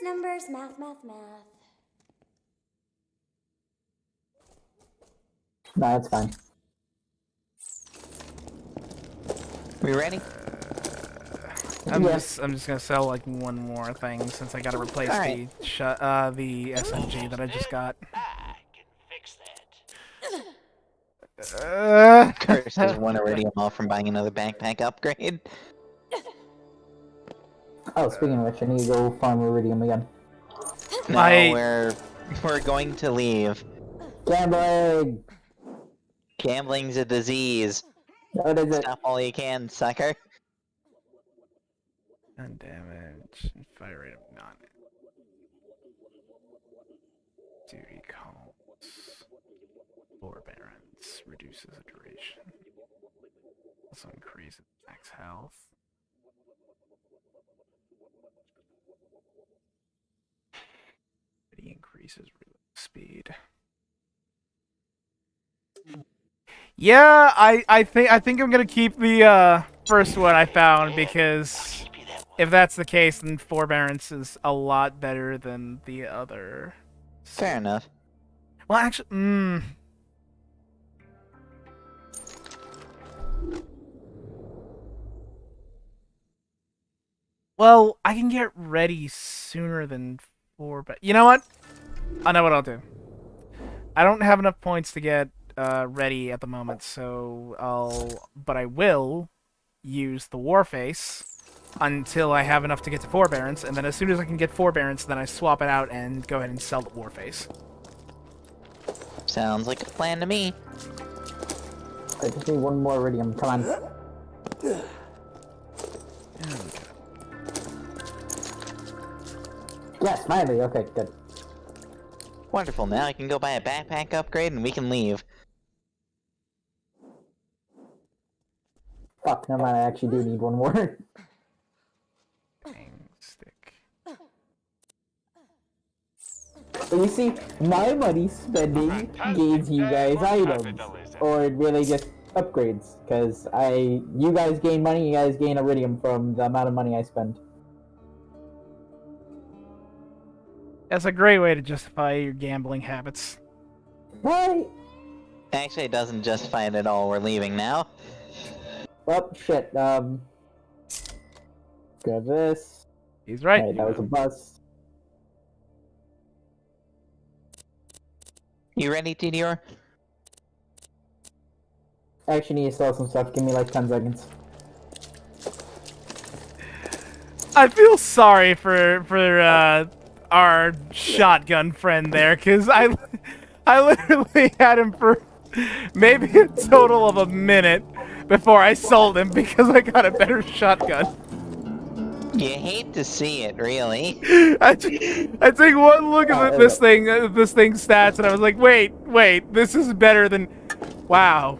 Numbers, math. No, that's fine. We ready? I'm just gonna sell like one more thing since I gotta replace the SMG that I just got. I can fix that. Curse has one iridium off from buying another backpack upgrade. Oh, speaking of which, I need to go farm Iridium again. No, we're going to leave. Gambling! Gambling's a disease. What is it? Stop all you can, sucker. And damage and fire rate of none. Duty calls. Forbearance reduces the duration. Also increases max health. It increases reload speed. Yeah, I think I'm gonna keep the first one I found, because if that's the case, then Forbearance is a lot better than the other. Fair enough. Well, actually, well, I can get Ready sooner than but you know what? I know what I'll do. I don't have enough points to get Ready at the moment, so but I will use the Warface until I have enough to get to Forbearance, and then as soon as I can get Forbearance, then I swap it out and go ahead and sell the Warface. Sounds like a plan to me. I just need one more Iridium. Come on. Yes, finally. Okay, good. Wonderful. Now I can go buy a backpack upgrade and we can leave. Fuck, never mind. I actually do need one more. Stick. But you see, my money spending gains you guys items, or really just upgrades. Because you guys gain money, you guys gain Iridium from the amount of money I spend. That's a great way to justify your gambling habits. Right? Actually, it doesn't justify it at all. We're leaving now. Oh, shit. Grab this. He's right. Hey, that was a bust. You ready, Tediore? I actually need to sell some stuff. Give me like 10 seconds. I feel sorry for our shotgun friend there, because I literally had him for maybe a total of a minute before I sold him because I got a better shotgun. You hate to see it, really. I take one look at this thing's stats, and I was like, wait, this is better than. Wow.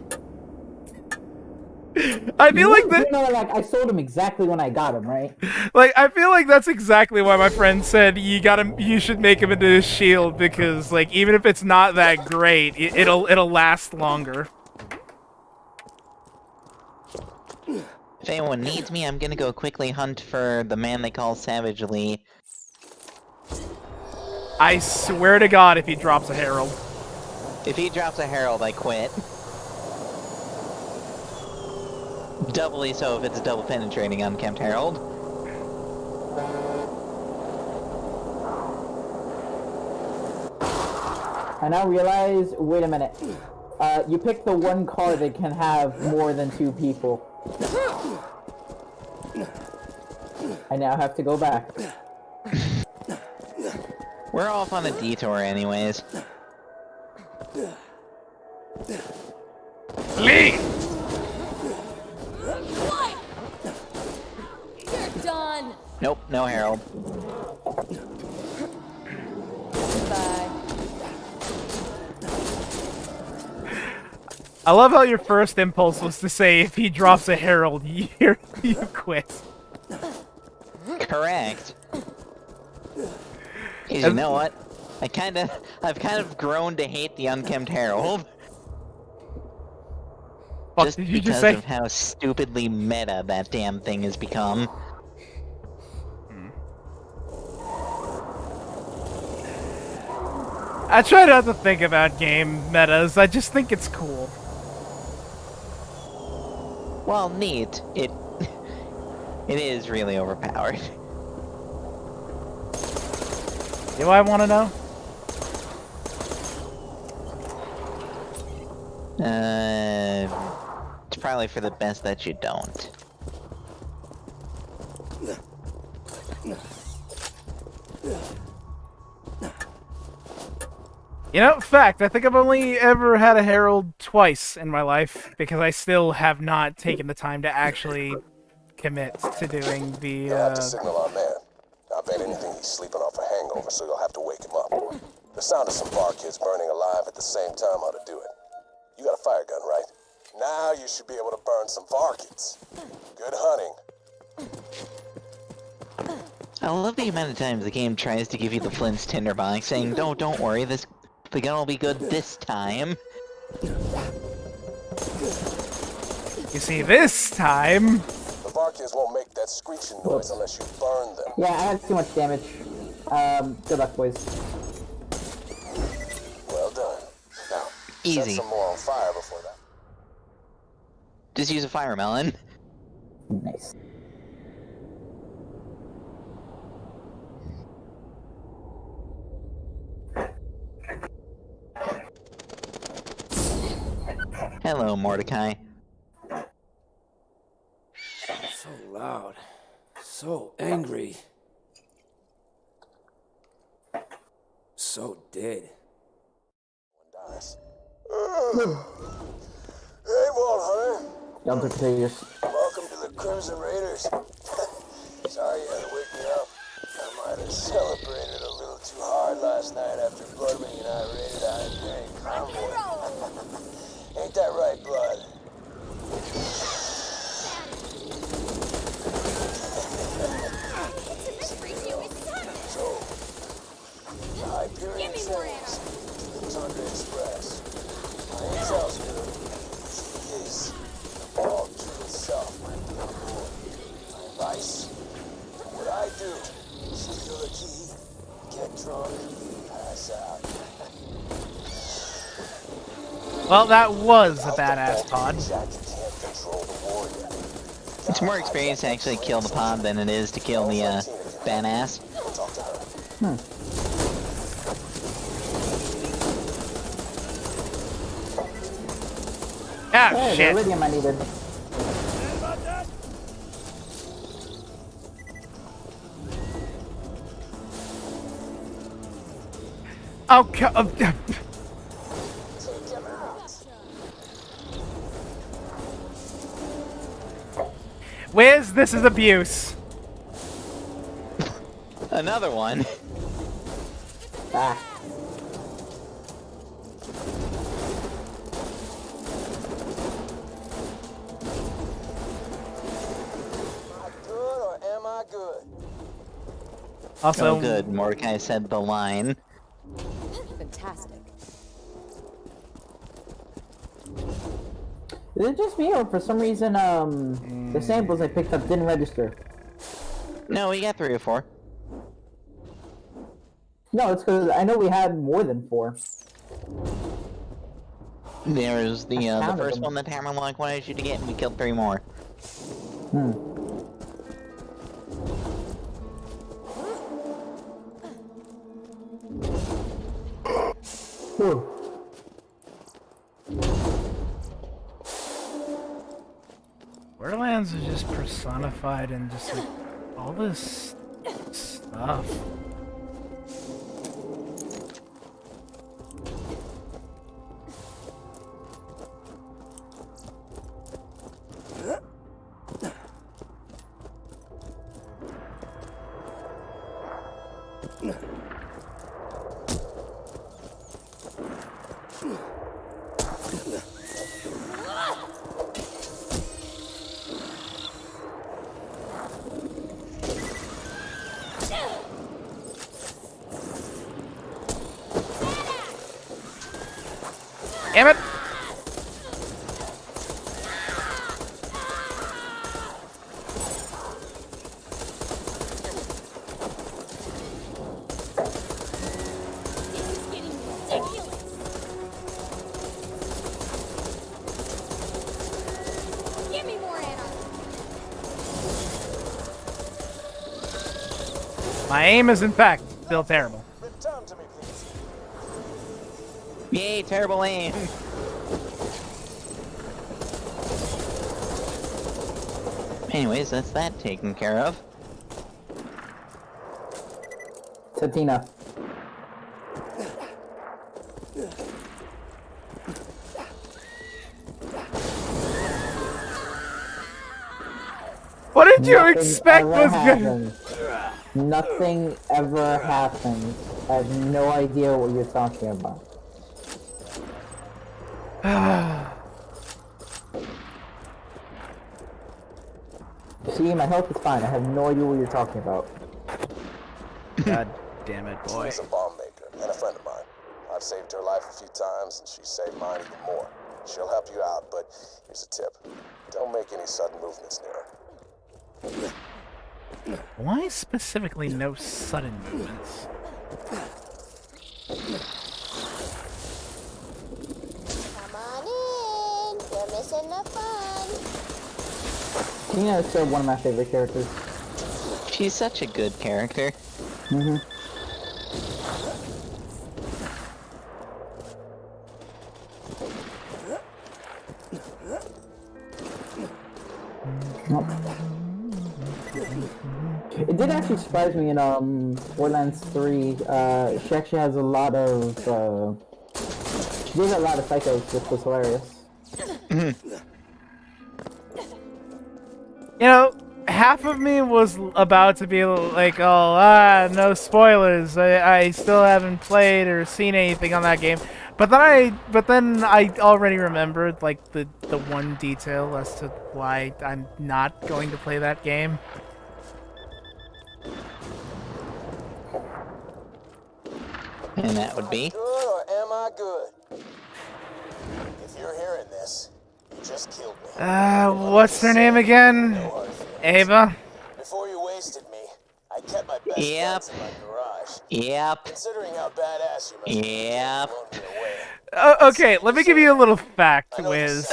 I feel like that. You know, like I sold him exactly when I got him, right? Like I feel like that's exactly why my friend said you should make him into a shield, because like even if it's not that great, it'll last longer. If anyone needs me, I'm gonna go quickly hunt for the man they call Savage Lee. I swear to God, if he drops a Herald. If he drops a Herald, I quit. Doubly so if it's double penetrating unkempt Herald. I now realize, wait a minute. You picked the one car that can have more than 2 people. I now have to go back. We're off on a detour anyways. Lee! What? You're done. Nope, no Harold. Bye. I love how your first impulse was to say if he drops a Herald, you quit. Correct. 'Cause you know what? I've kind of grown to hate the unkempt Herald. What Just did you because just say? of how stupidly meta that damn thing has become. I try not to think about game metas, I just think it's cool. Well, neat. It is really overpowered. Do I want to know? It's probably for the best that you don't. You know, fact, I think I've only ever had a Herald twice in my life, because I still have not taken the time to actually commit to doing the, You'll have to signal our man. I bet anything he's sleeping off a hangover, so you'll have to wake him up. The sound of some bar kids burning alive at the same time ought to do it. You got a fire gun, right? Now you should be able to burn some varkins. Good hunting. I love the amount of times the game tries to give you the Flint's tinderbox, saying, don't worry, the gun will be good this time. You see, this time... The varkins won't make that screeching noise unless you burn them. Yeah, I had too much damage. Good luck, boys. Well done. Now, Easy. set some more on fire before that. Just use a fire melon. Nice. Hello, Mordecai. So loud. So angry. So dead. One dies. Hey, Walt Hunter. Delta Potatoes. Welcome to the Crimson Raiders. Sorry you had to wake me up. I might have celebrated a little too hard last night after Bloodman and I raided Iron Gang Convoy. Ain't that right, Blood? So, the Hyperion says, Thunder Express. My intel's good. She is all to itself, my dear boy. My advice, what I do, steal the key, get drunk, pass out. Well, that was a badass pod. Jack can't control the warrior. It's more experience to actually kill the pod than it is to kill the, badass. Talk to her. Ah, Hey, the shit. iridium I needed. Oh, Wiz, this is abuse. Another one. Ah. Am I good or am I good? Also, Oh, good. Mordecai said the line. Fantastic. Is it just me, or for some reason, the samples I picked up didn't register? No, we got 3 or 4. No, it's because I know we had more than 4. There's the counted first them. one that Hammerlock wanted you to get, and we killed 3 more. Whew. Borderlands is just personified in just like all this stuff. Damn it! My aim is, in fact, still terrible. Return to me, please. Yay, terrible aim. Anyways, that's that taken care of. Tatina. What did you Nothing expect ever was gonna... happens. Nothing ever happens. I have no idea what you're talking about. See, my health is fine. I have no idea what you're talking about. God damn it, boy. She's a bomb maker and a friend of mine. I've saved her life a few times, and she's saved mine even more. She'll help you out, but here's a tip. Don't make any sudden movements near her. Why specifically no sudden movements? Come on in. You're missing the fun. Tina is still one of my favorite characters. She's such a good character. Mm-hmm. It did actually surprise me in Borderlands 3. She actually has a lot of she did a lot of psychos, which was hilarious. You know, half of me was about to be like, oh, no spoilers. I still haven't played or seen anything on that game. But then I already remembered like the one detail as to why I'm not going to play that game. And that would be? Good or am I good? If you're hearing this, you just killed me. What's her name again? Ava? Before you wasted me, I kept my best Yep. friends in my garage. Yep. Considering how badass you must be, Yep. blown me away. Okay, let me give you a little fact, Wiz.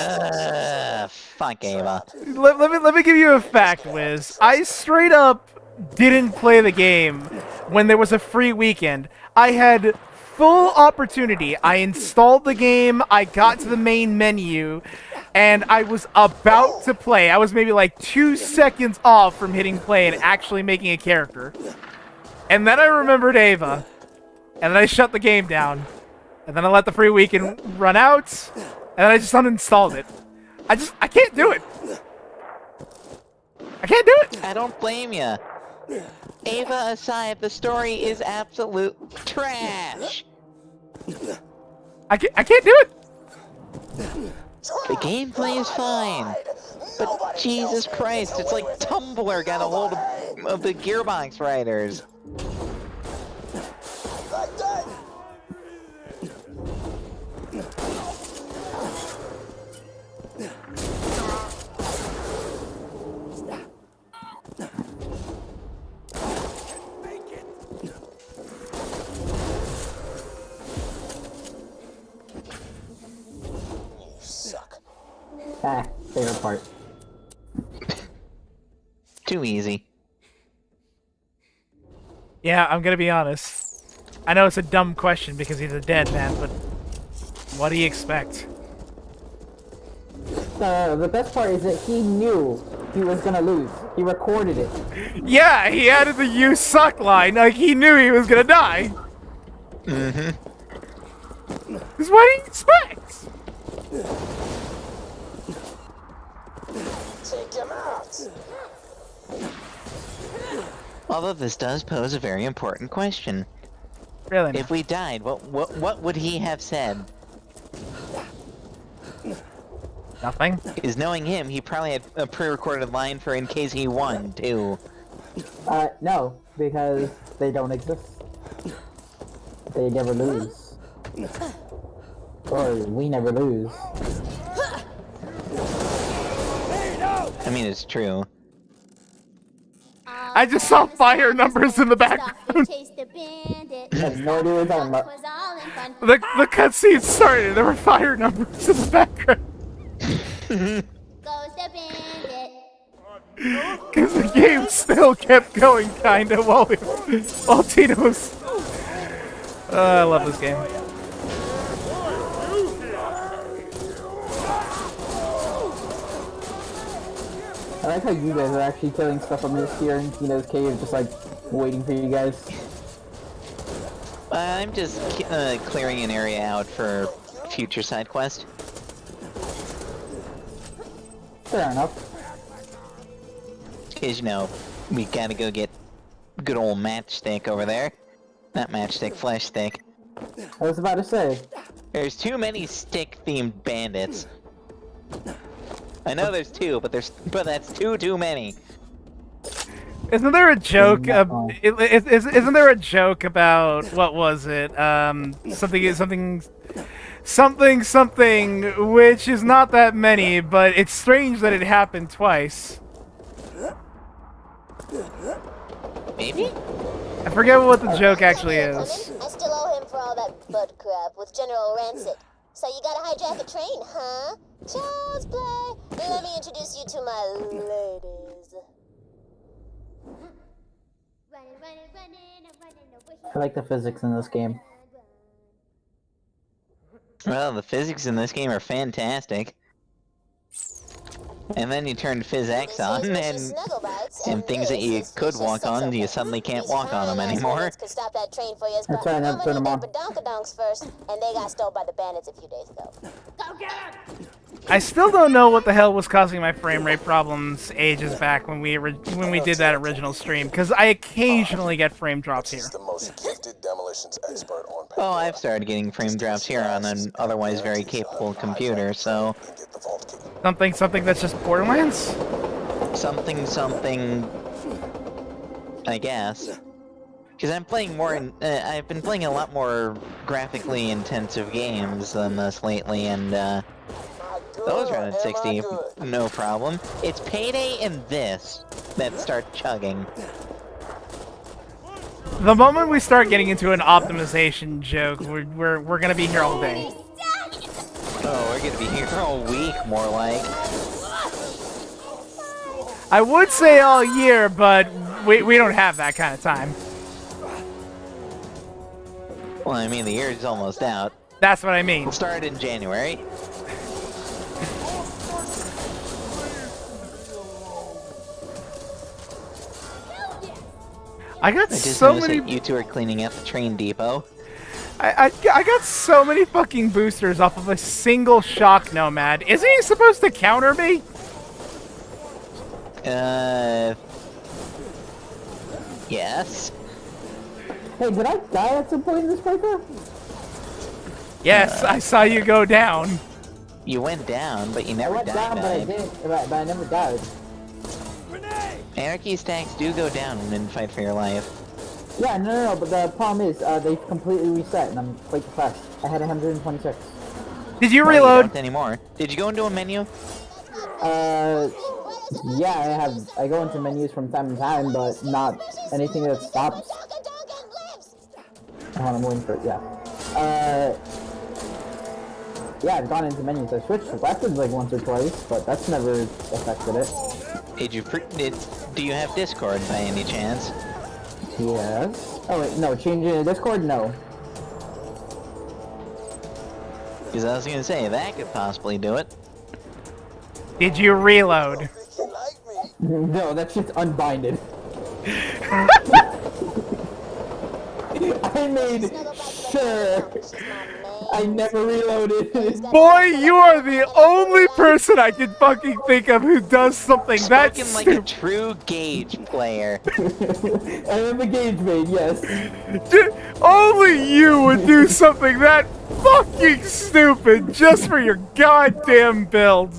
Fuck Ava. Let me give you a fact, Wiz. I straight up didn't play the game when there was a free weekend. I had full opportunity. I installed the game, I got to the main menu, and I was about to play. I was maybe like 2 seconds off from hitting play and actually making a character. And then I remembered Ava, and then I shut the game down. And then I let the free weekend run out, and then I just uninstalled it. I can't do it. I can't do it. I don't blame ya. Ava aside, the story is absolute trash. I can't do it. The gameplay is fine, but Jesus Christ, it's like Tumblr got a hold of the Gearbox writers. Like that. Favorite part. Too easy. Yeah, I'm gonna be honest. I know it's a dumb question because he's a dead man, but what do you expect? the best part is that he knew he was gonna lose. He recorded it. Yeah, he added the "you suck" line. Like he knew he was gonna die. Mm-hmm. This is what he expects. Take him out. Although this does pose a very important question. Really? If we died, what would he have said? Nothing. Because knowing him, he probably had a pre-recorded line for in case he won, too. No, because they don't exist. They never lose. Or we never lose. I mean, it's true. I just saw fire numbers in the background. Have no idea what you're talking about. The cutscene started. There were fire numbers in the background. Because the game still kept going, kinda, while Tito was... I love this game. I like how you guys are actually killing stuff on this here in Tino's cave, just like waiting for you guys. I'm just clearing an area out for future side quest. Fair enough. Because, you know, we gotta go get good old matchstick over there. Not matchstick, flesh stick. I was about to say. There's too many stick-themed bandits. I know there's two, but that's too many. Isn't there a joke? Isn't there a joke about what was it? Something, which is not that many, but it's strange that it happened twice. Maybe? I forget what the joke actually is. I still owe him for all that butt crap with General Rancid. So you gotta hijack a train, huh? Child's play. Let me introduce you to my ladies. I like the physics in this game. Well, the physics in this game are fantastic. And then you turn PhysX on, and things that you could walk on, you suddenly can't walk on them anymore. That's why I never turn them on. First, and they got stolen by the bandits a few days ago. Go get them! I still don't know what the hell was causing my frame rate problems ages back when we did that original stream, because I occasionally get frame drops here. The most gifted demolitions expert on Oh, I've started getting frame drops here on an otherwise very capable computer, so... Something that's just Borderlands? Something... I guess. Because I'm playing more I've been playing a lot more graphically intensive games than this lately, and, those run at 60, no problem. It's Payday and this that start chugging. The moment we start getting into an optimization joke, we're gonna be here all day. Oh, we're gonna be here all week, more like. I would say all year, but we don't have that kind of time. Well, I mean, the year's almost out. That's what I mean. We'll start in January. I got just so noticed many. That you two are cleaning up the train depot. I got so many fucking boosters off of a single shock nomad. Isn't he supposed to counter me? Yes. Hey, did I die at some point in this playthrough? Yes, I saw you go down. You went down, but you never I went down, died. but I never died. Anarchy stacks do go down in Fight for Your Life. Yeah, no, but the problem is, they completely reset, and I'm quite depressed. I had 126. Did you No, reload? You don't anymore. Did you go into a menu? Yeah, I go into menus from time to time, but not anything that stops. Hold on, I'm waiting for it, yeah. Yeah, I've gone into menus. I switched weapons like once or twice, but that's never affected it. Do you have Discord by any chance? Yes. Oh wait, no, changing to Discord? No. Because I was gonna say, that could possibly do it. Did you reload? No, that shit's unbinded. I made sure I never reloaded. Boy, you are the only person I can fucking think of who does something that Spoken like a true Gage player. I am a Gage main, yes. Only you would do something that fucking stupid just for your goddamn build.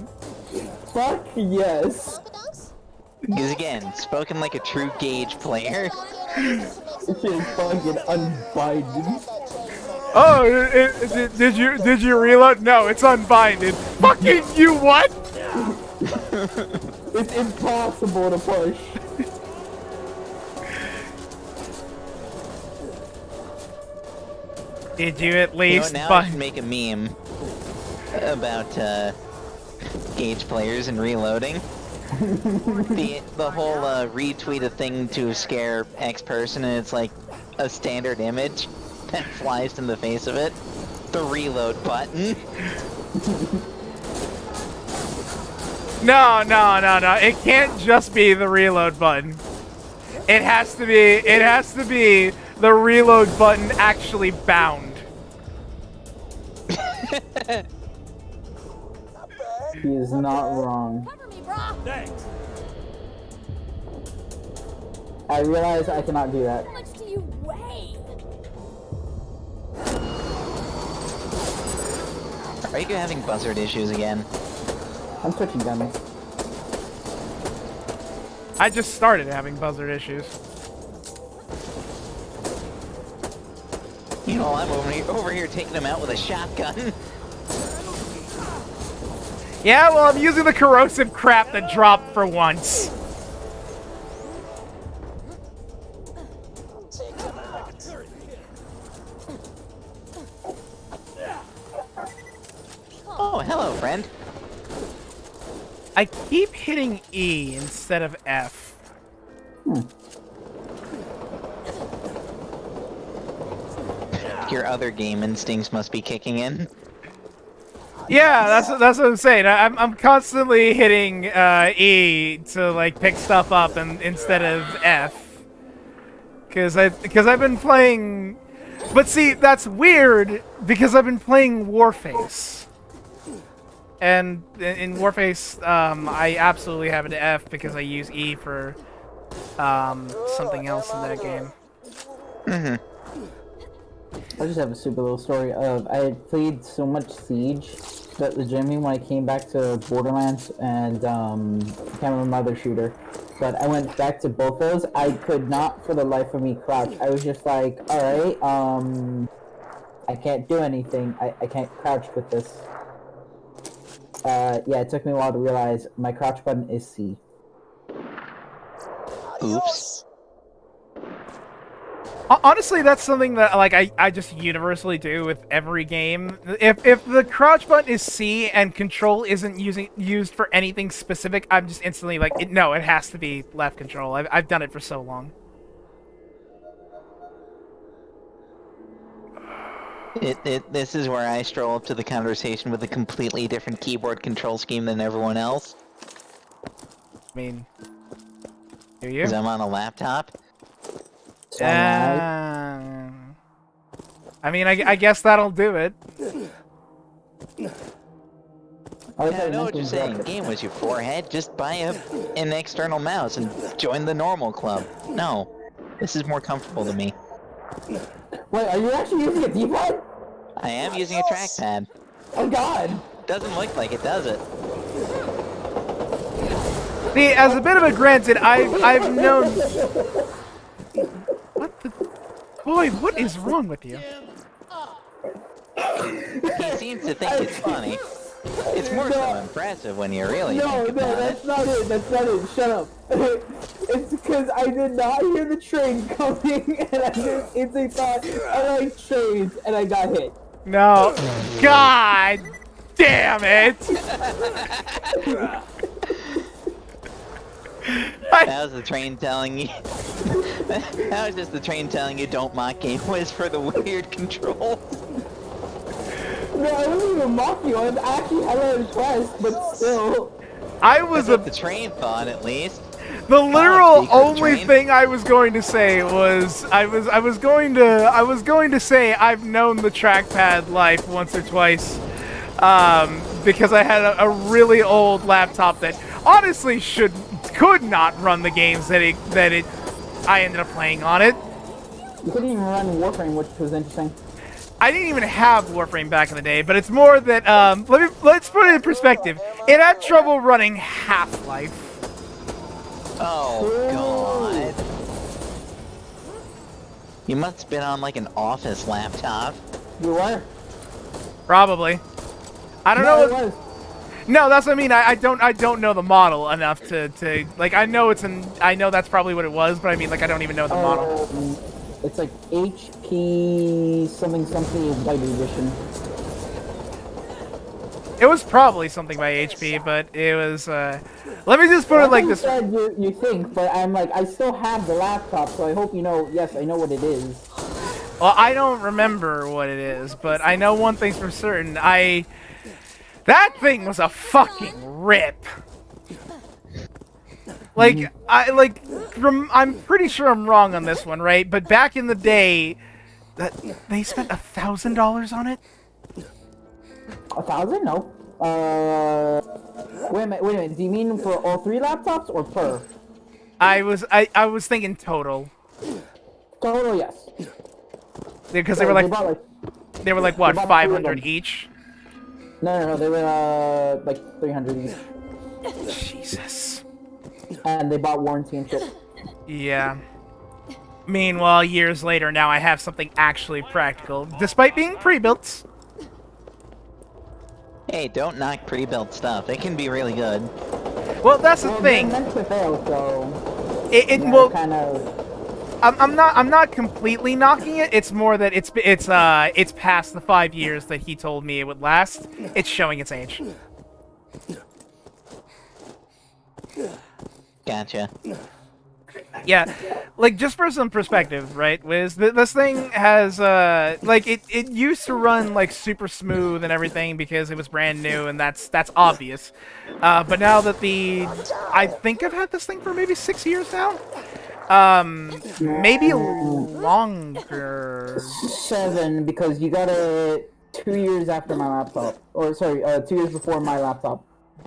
Fuck yes. Because again, spoken like a true Gage player. This shit is fucking unbinded. Oh, did you reload? No, it's unbinded. Fucking you what? It's impossible to push. Did you at least now I should make a meme about Gage players and reloading. the whole retweet a thing to scare X person, and it's like a standard image that flies in the face of it. The reload button. No. It can't just be the reload button. It has to be the reload button actually bound. He is not wrong. Thanks. I realize I cannot do that. How much do you weigh? Are you having buzzard issues again? I'm switching guns. I just started having buzzard issues. You know, I'm over here taking him out with a shotgun. Yeah, well, I'm using the corrosive crap that dropped for once. Oh, hello, friend. I keep hitting E instead of F. Your other game instincts must be kicking in. Yeah, that's what I'm saying. I'm constantly hitting E to like pick stuff up and instead of F. Because I've been playing, but see that's weird because I've been playing Warface. And in Warface, I absolutely have an F because I use E for something else in that game. Mm-hmm. I just have a super little story of I had played so much Siege that legitimately when I came back to Borderlands and I can't remember my other shooter, but I went back to both those. I could not for the life of me crouch. I was just like, alright, I can't do anything. I can't crouch with this. Yeah, it took me a while to realize my crouch button is C. Oops. Honestly, that's something that like I just universally do with every game. If the crouch button is C and control isn't used for anything specific, I'm just instantly like, no, it has to be left control. I've done it for so long. This is where I stroll up to the conversation with a completely different keyboard control scheme than everyone else. I mean, do you? Because I'm on a laptop. I mean, I guess that'll do it. Yeah, I know what you're saying. Game was your forehead. Just buy an external mouse and join the normal club. No, this is more comfortable to me. Wait, are you actually using a D-pad? I am using a trackpad. Oh god! Doesn't look like it, does it? See, as a bit of a granted, I've known. What the? Boy, what is wrong with you? He seems to think it's funny. It's more so impressive when you really think about it. That's not it. That's not it. Shut up. It's because I did not hear the train coming, and I just instantly thought, I like trains, and I got hit. No. God damn it! That was the train telling you. That was just the train telling you don't mock Game Wiz for the weird controls. I wasn't even mocking you. I'm actually hella impressed, but still. I was That's what the train thought, at least. The literal speak for the only train. thing I was going to say was I was going to say I've known the trackpad life once or twice, because I had a really old laptop that honestly could not run the games that I ended up playing on it. You couldn't even run Warframe, which was interesting. I didn't even have Warframe back in the day, but it's more that let's put it in perspective. It had trouble running Half-Life. Oh, God. You must have been on, like, an office laptop. You were? Probably. I don't No, know. it was. No, that's what I mean. I don't know the model enough to like I know I know that's probably what it was, but I mean like I don't even know the model. It's like HP something light edition. It was probably something by HP, but it was. Let me just put it like this. Said you think, but I'm like I still have the laptop, so I hope you know. Yes, I know what it is. Well, I don't remember what it is, but I know one thing's for certain. That thing was a fucking rip. Like, I'm pretty sure I'm wrong on this one, right? But back in the day, they spent $1,000 on it? 1,000? No. Wait a minute. Do you mean for all 3 laptops or per? I was thinking total. Total, yes. Because they were like what, 500 each? No, they were like 300 each. Jesus. And they bought warranty and shit. Yeah. Meanwhile, years later, now I have something actually practical, despite being pre-built. Hey, don't knock pre-built stuff. It can be really good. Well, that's the thing. They're meant to fail, so well, kind of. I'm not completely knocking it. It's more that it's past the 5 years that he told me it would last. It's showing its age. Gotcha. Yeah, like just for some perspective, right? Wiz, this thing has like it used to run like super smooth and everything because it was brand new, and that's obvious. But now that I think I've had this thing for maybe 6 years now. Maybe longer. 7, because you got it 2 years after my laptop, or sorry, 2 years before my laptop.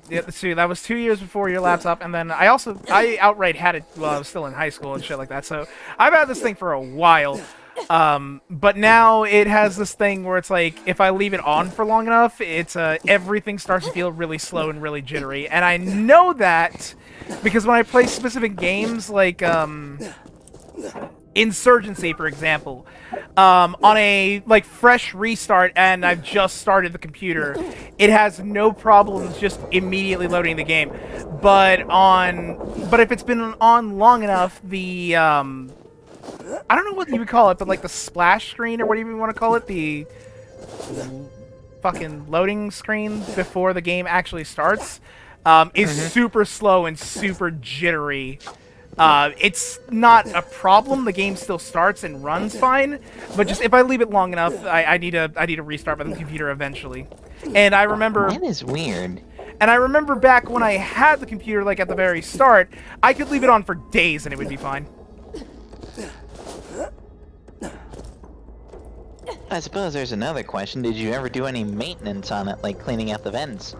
Yeah, see, that was 2 years before your laptop, and then I outright had it while I was still in high school and shit like that. So I've had this thing for a while, but now it has this thing where it's like if I leave it on for long enough, it's everything starts to feel really slow and really jittery, and I know that because when I play specific games like Insurgency, for example, on a like fresh restart, and I've just started the computer, it has no problems just immediately loading the game. But if it's been on long enough, the I don't know what you would call it, but like the splash screen or whatever you want to call it, the fucking loading screen before the game actually starts, is super slow and super jittery. It's not a problem. The game still starts and runs fine, but just if I leave it long enough, I need to restart my computer eventually. And I remember That is weird. And I remember back when I had the computer, like at the very start, I could leave it on for days and it would be fine. I suppose there's another question. Did you ever do any maintenance on it, like cleaning out the vents?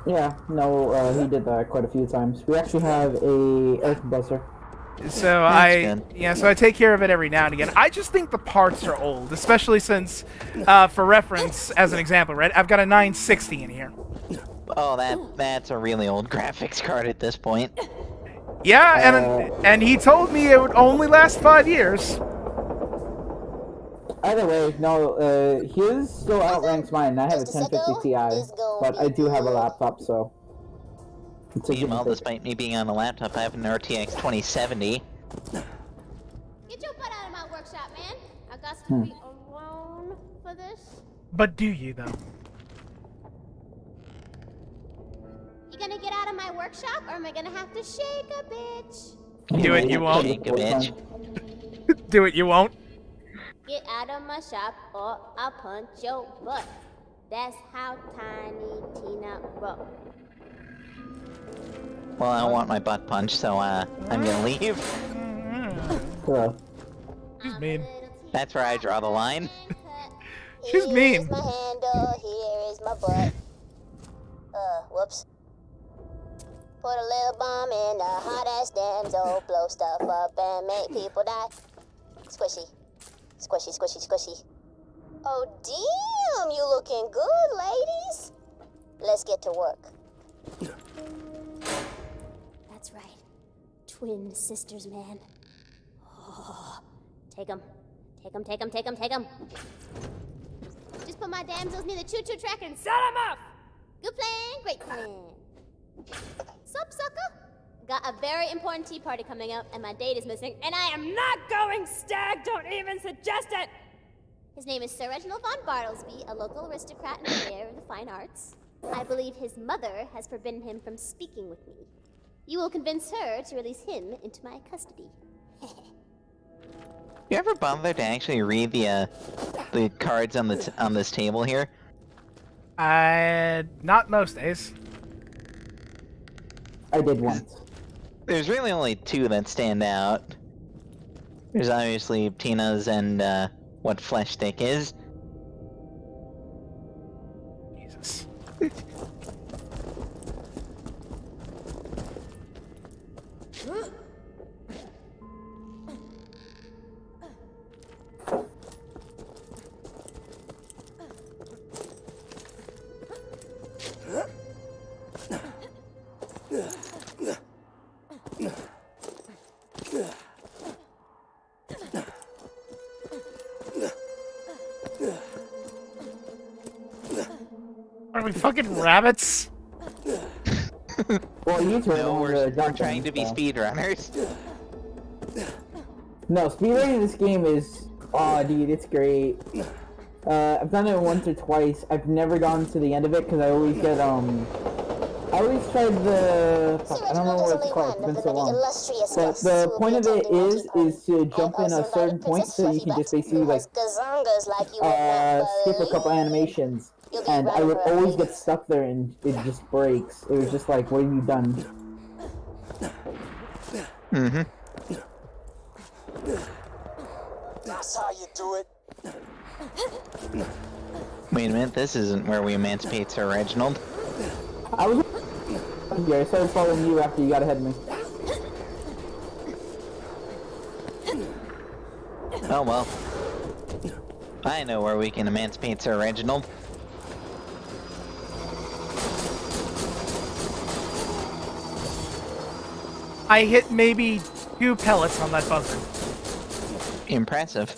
Yeah, no, he did that quite a few times. We actually have a air compressor. So so I take care of it every now and again. I just think the parts are old, especially since, for reference, as an example, right? I've got a 960 in here. Oh, that's a really old graphics card at this point. Yeah, and he told me it would only last 5 years. Either way, no, his still outranks mine. I have a 1050 Ti, but I do have a laptop, so... Meanwhile, despite me being on a laptop, I have an RTX 2070. Get your butt out of my workshop, man. I got to be alone for this. But do you, though? You gonna get out of my workshop, or am I gonna have to shake a bitch? Do it, you won't. Shake a bitch. Do it, you won't. Get out of my shop, or I'll punch your butt. That's how Tiny Tina rolls. Well, I don't want my butt punched, so I'm gonna leave. She's mean. That's where I draw the line. She's mean. Here's my handle, here is my butt. Whoops. Put a little bomb in a hot ass damsel, blow stuff up and make people die. Squishy. Squishy, squishy, squishy. Oh damn, you looking good, ladies. Let's get to work. That's right. Twin sisters, man. Oh, take 'em. Take 'em, take 'em, take 'em, take 'em. Just put my damsels near the choo-choo track and set 'em up! Good plan, great plan. Sup, sucker? Got a very important tea party coming up, and my date is missing, and I am not going stag! Don't even suggest it! His name is Sir Reginald von Bartlesby, a local aristocrat and purveyor of the fine arts. I believe his mother has forbidden him from speaking with me. You will convince her to release him into my custody. You ever bother to actually read the cards on this table here? Not most days. I did once. There's really only two that stand out. There's obviously Tina's and what Flesh Stick is. Jesus. Are we fucking rabbits? Well, you two No, we're jumping, trying to be so. speedrunners. No, speedrunning this game is, oh dude, it's great. I've done it once or twice. I've never gotten to the end of it because I always get I always tried the. I don't know what it's called. It's been so long. But the point of it is to jump in a certain point so you can just basically like skip a couple animations. And I would always get stuck there and it just breaks. It was just like, what have you done? Mm-hmm. That's how you do it. Wait a minute, this isn't where we emancipate Sir Reginald. I was here. I started following you after you got ahead of me. Oh well. I know where we can emancipate Sir Reginald. I hit maybe 2 pellets on that buzzer. Impressive.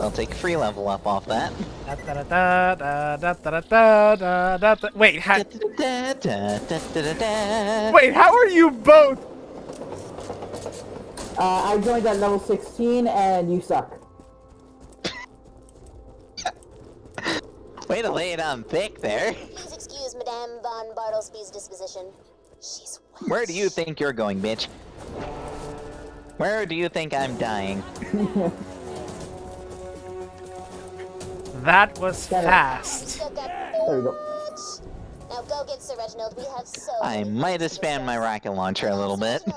I'll take a free level up off that. Wait, wait, how are you both? I joined at level 16 and you suck. Way to lay it on thick there. Please excuse Madame von Bartlesby's disposition. She's wet. Where do you think you're going, bitch? Where do you think I'm dying? That was fast. There we go. Now go get Sir Reginald. We have so I might have spammed my rocket launcher a little bit. Now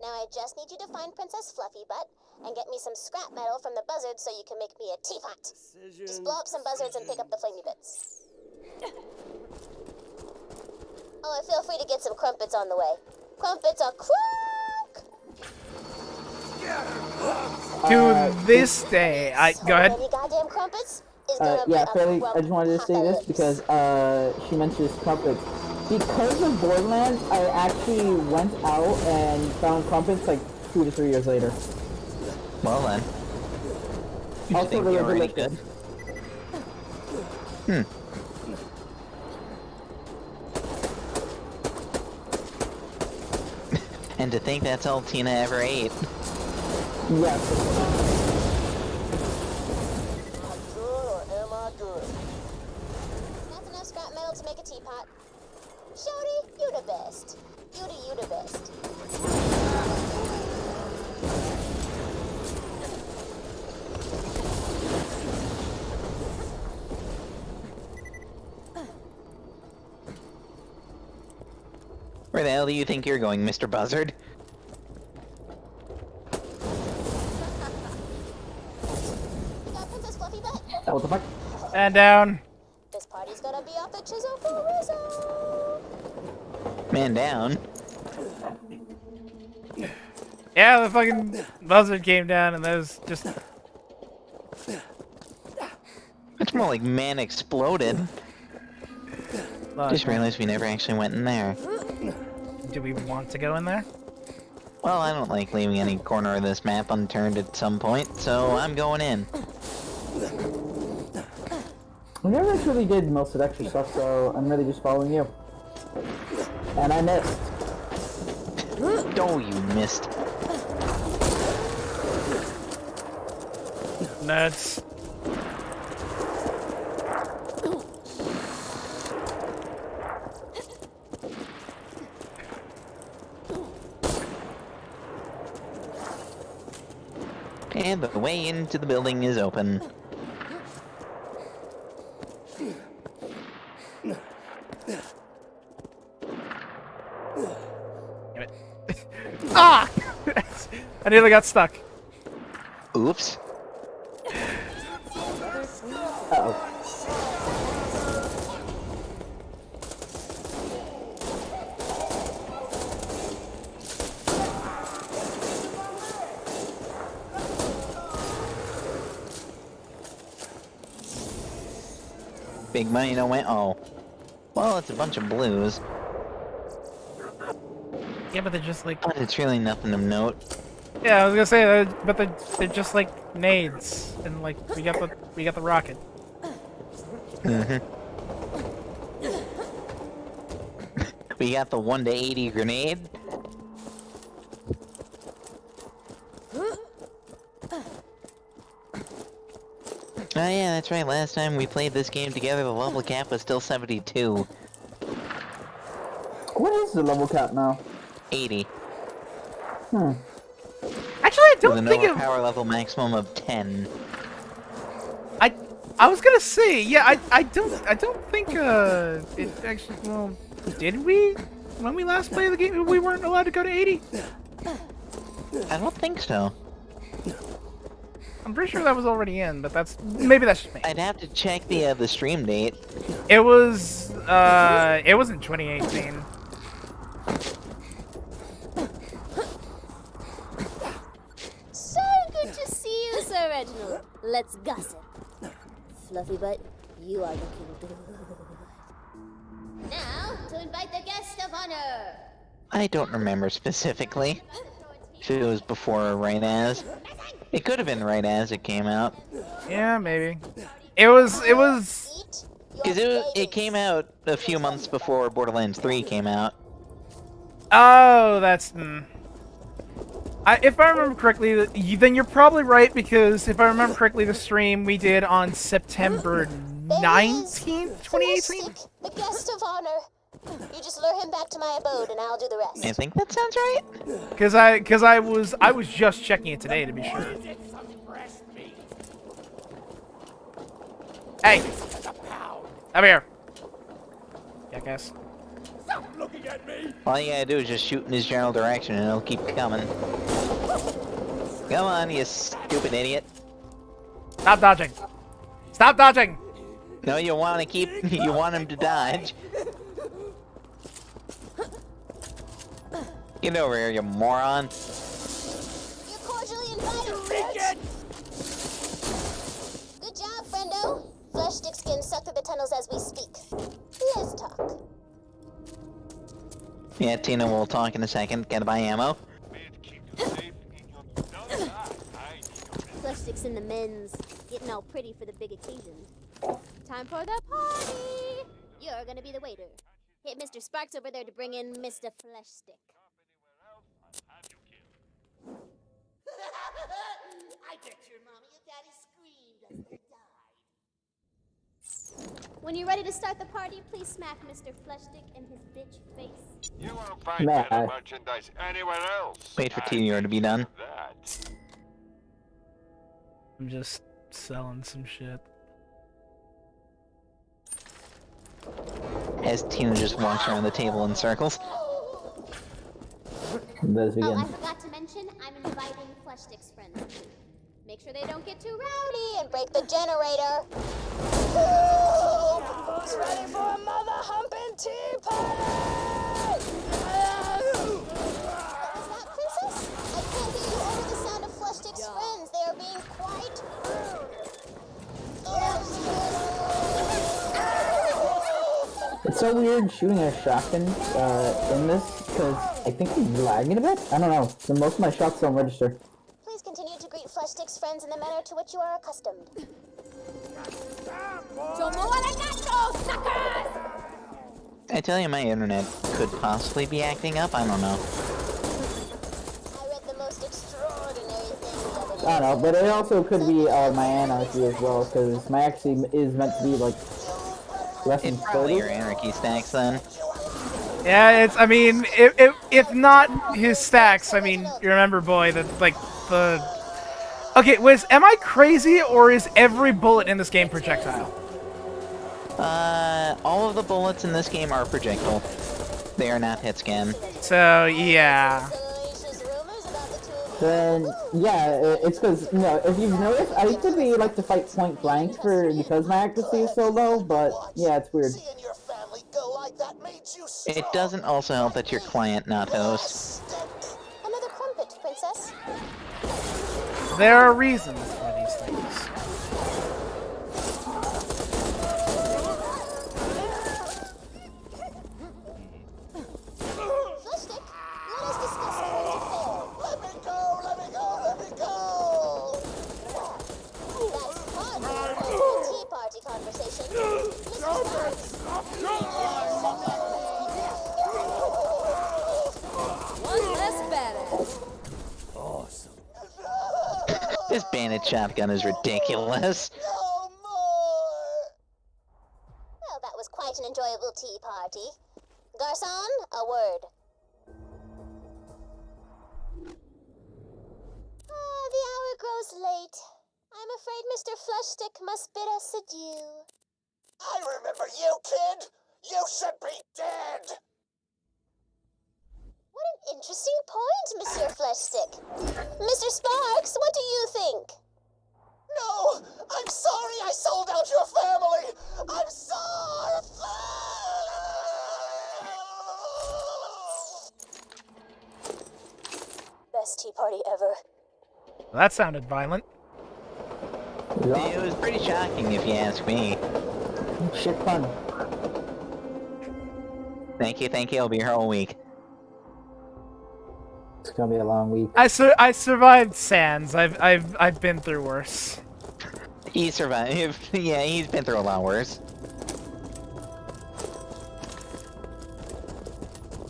I just need you to find Princess Fluffy Butt and get me some scrap metal from the buzzards so you can make me a teapot. Just blow up some buzzards and pick up the flamey bits. Oh, and feel free to get some crumpets on the way. Crumpets are crunk! To this day, go ahead. Any goddamn crumpets? Yeah, Fairly, I just wanted to say this because she mentions crumpets. Because of Borderlands, I actually went out and found crumpets like 2 to 3 years later. Well then. You Also think really you're already delicious. good? And to think that's all Tina ever ate. Yes. Not enough scrap metal to make a teapot. Shorty, you the best. You the best. Where the hell do you think you're going, Mr. Buzzard? What the fuck? And down. This party's gonna be off the chisel for Rizzo. Man down. Yeah, the fucking buzzard came down and that was just... It's more like man exploded. Just realized we never actually went in there. Do we want to go in there? Well, I don't like leaving any corner of this map unturned at some point, so I'm going in. We never actually did most of the extra stuff, so I'm really just following you. And I missed. Oh, you missed. Nuts. And the way into the building is open. Damn it. Ah! I nearly got stuck. Oops. Uh-oh. Big money no win. Oh. Well, it's a bunch of blues. Yeah, but they're just like... But it's really nothing of note. Yeah, I was gonna say, but they're just like nades, and like we got the rocket. We got the 1 to 80 grenade. Oh yeah, that's right. Last time we played this game together, the level cap was still 72. What is the level cap now? 80. Hmm. Actually, I With don't an think it... power level maximum of 10. I was gonna say, yeah, I don't think it actually, well, did we? When we last played the game, we weren't allowed to go to 80? I don't think so. I'm pretty sure that was already in, but maybe that's just me. I'd have to check the stream date. It was in 2018. So good to see you, Sir Reginald. Let's gossip. Fluffy butt, you are looking good. Now, to invite the guest of honor. I don't remember specifically. If it was before or right as. It could have been right as it came out. Yeah, maybe. It was... Because it came out a few months before Borderlands 3 came out. Oh, that's... if I remember correctly, then you're probably right, because if I remember correctly, the stream we did on September 19th, 2018? The guest of honor. You just lure him back to my abode and I'll do the rest. I think that sounds right. Because I was just checking it today to be sure. Hey! Over here. Yeah, guess. Stop looking at me! All you gotta do is just shoot in his general direction and it'll keep coming. Come on, you stupid idiot. Stop dodging. Stop dodging! No, you want to keep... You want him to dodge. Get over here, you moron. You're cordially invited. Good job, friendo. Flesh stick skin sucked through the tunnels as we speak. Let's talk. Yeah, Tina will talk in a second. Gotta buy ammo. Flesh sticks in the men's, getting all pretty for the big occasion. Time for the party. You're gonna be the waiter. Hit Mr. Sparks over there to bring in Mr. Flesh Stick. I bet your mommy and daddy screamed as they died. When you're ready to start the party, please smack Mr. Flesh Stick in his bitch face. You won't find better merchandise anywhere else. Wait for Tediore to be done. I'm just selling some shit. As Tina just walks around the table in circles. Let's begin. Oh, I forgot to mention, I'm inviting Flesh Stick's friends. Make sure they don't get too rowdy and break the generator. Who's ready for a mother humping tea party? Is that Princess? I can't hear you over the sound of Flesh Stick's friends. They are being quite rude. It's so weird shooting a shotgun in this, because I think I'm lagging a bit. I don't know. So most of my shots don't register. Please continue to greet Flesh Stick's friends in the manner to which you are accustomed. I tell you, my internet could possibly be acting up. I don't know. I read the most extraordinary thing the other day. I don't know, but it also could be my anarchy as well, because my anarchy is meant to be like less than It's probably 30. your anarchy stacks then. Yeah, it's. I mean, if not his stacks, I mean, you remember, boy, that like the. Okay, Wiz, am I crazy or is every bullet in this game projectile? All of the bullets in this game are projectile. They are not hit scan. So yeah. Then yeah, it's because if you've noticed, I typically like to fight point blank because my accuracy is so low. But yeah, it's weird. It doesn't also help that your client, not host. Another crumpet, Princess. There are reasons for these things. Fleshstick, let us discuss our affair. Let me go! That's part of the tea party conversation. Mr. One less badass. Awesome. This bandit shotgun is ridiculous. Well, that was quite an enjoyable tea party. Garçon, a word. The hour grows late. I'm afraid Mr. Flushstick must bid us adieu. I remember you, kid! You should be dead! What an interesting point, Monsieur Fleshstick. Mr. Sparks, what do you think? No! I'm sorry I sold out your family! I'm sorry! Best tea party ever. That sounded violent. It was pretty shocking if you ask me. Shit fun. Thank you, I'll be here all week. It's gonna be a long week. I survived Sans. I've been through worse. He survived. Yeah, he's been through a lot worse.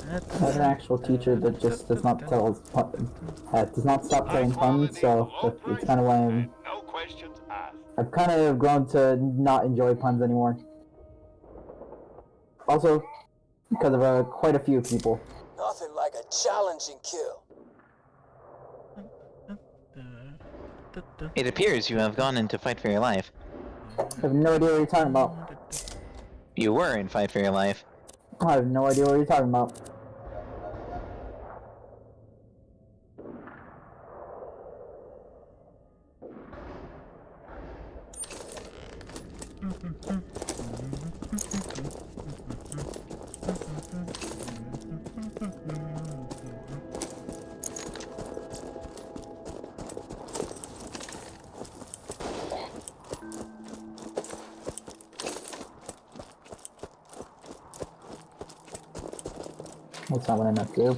I have an actual teacher that just does not tell does not stop telling puns, so it's kind of why I've kind of grown to not enjoy puns anymore. Also, because of quite a few people. Nothing like a challenging kill. It appears you have gone into Fight for Your Life. I have no idea what you're talking about. You were in Fight for Your Life. I have no idea what you're talking about. That's not what I'm up to.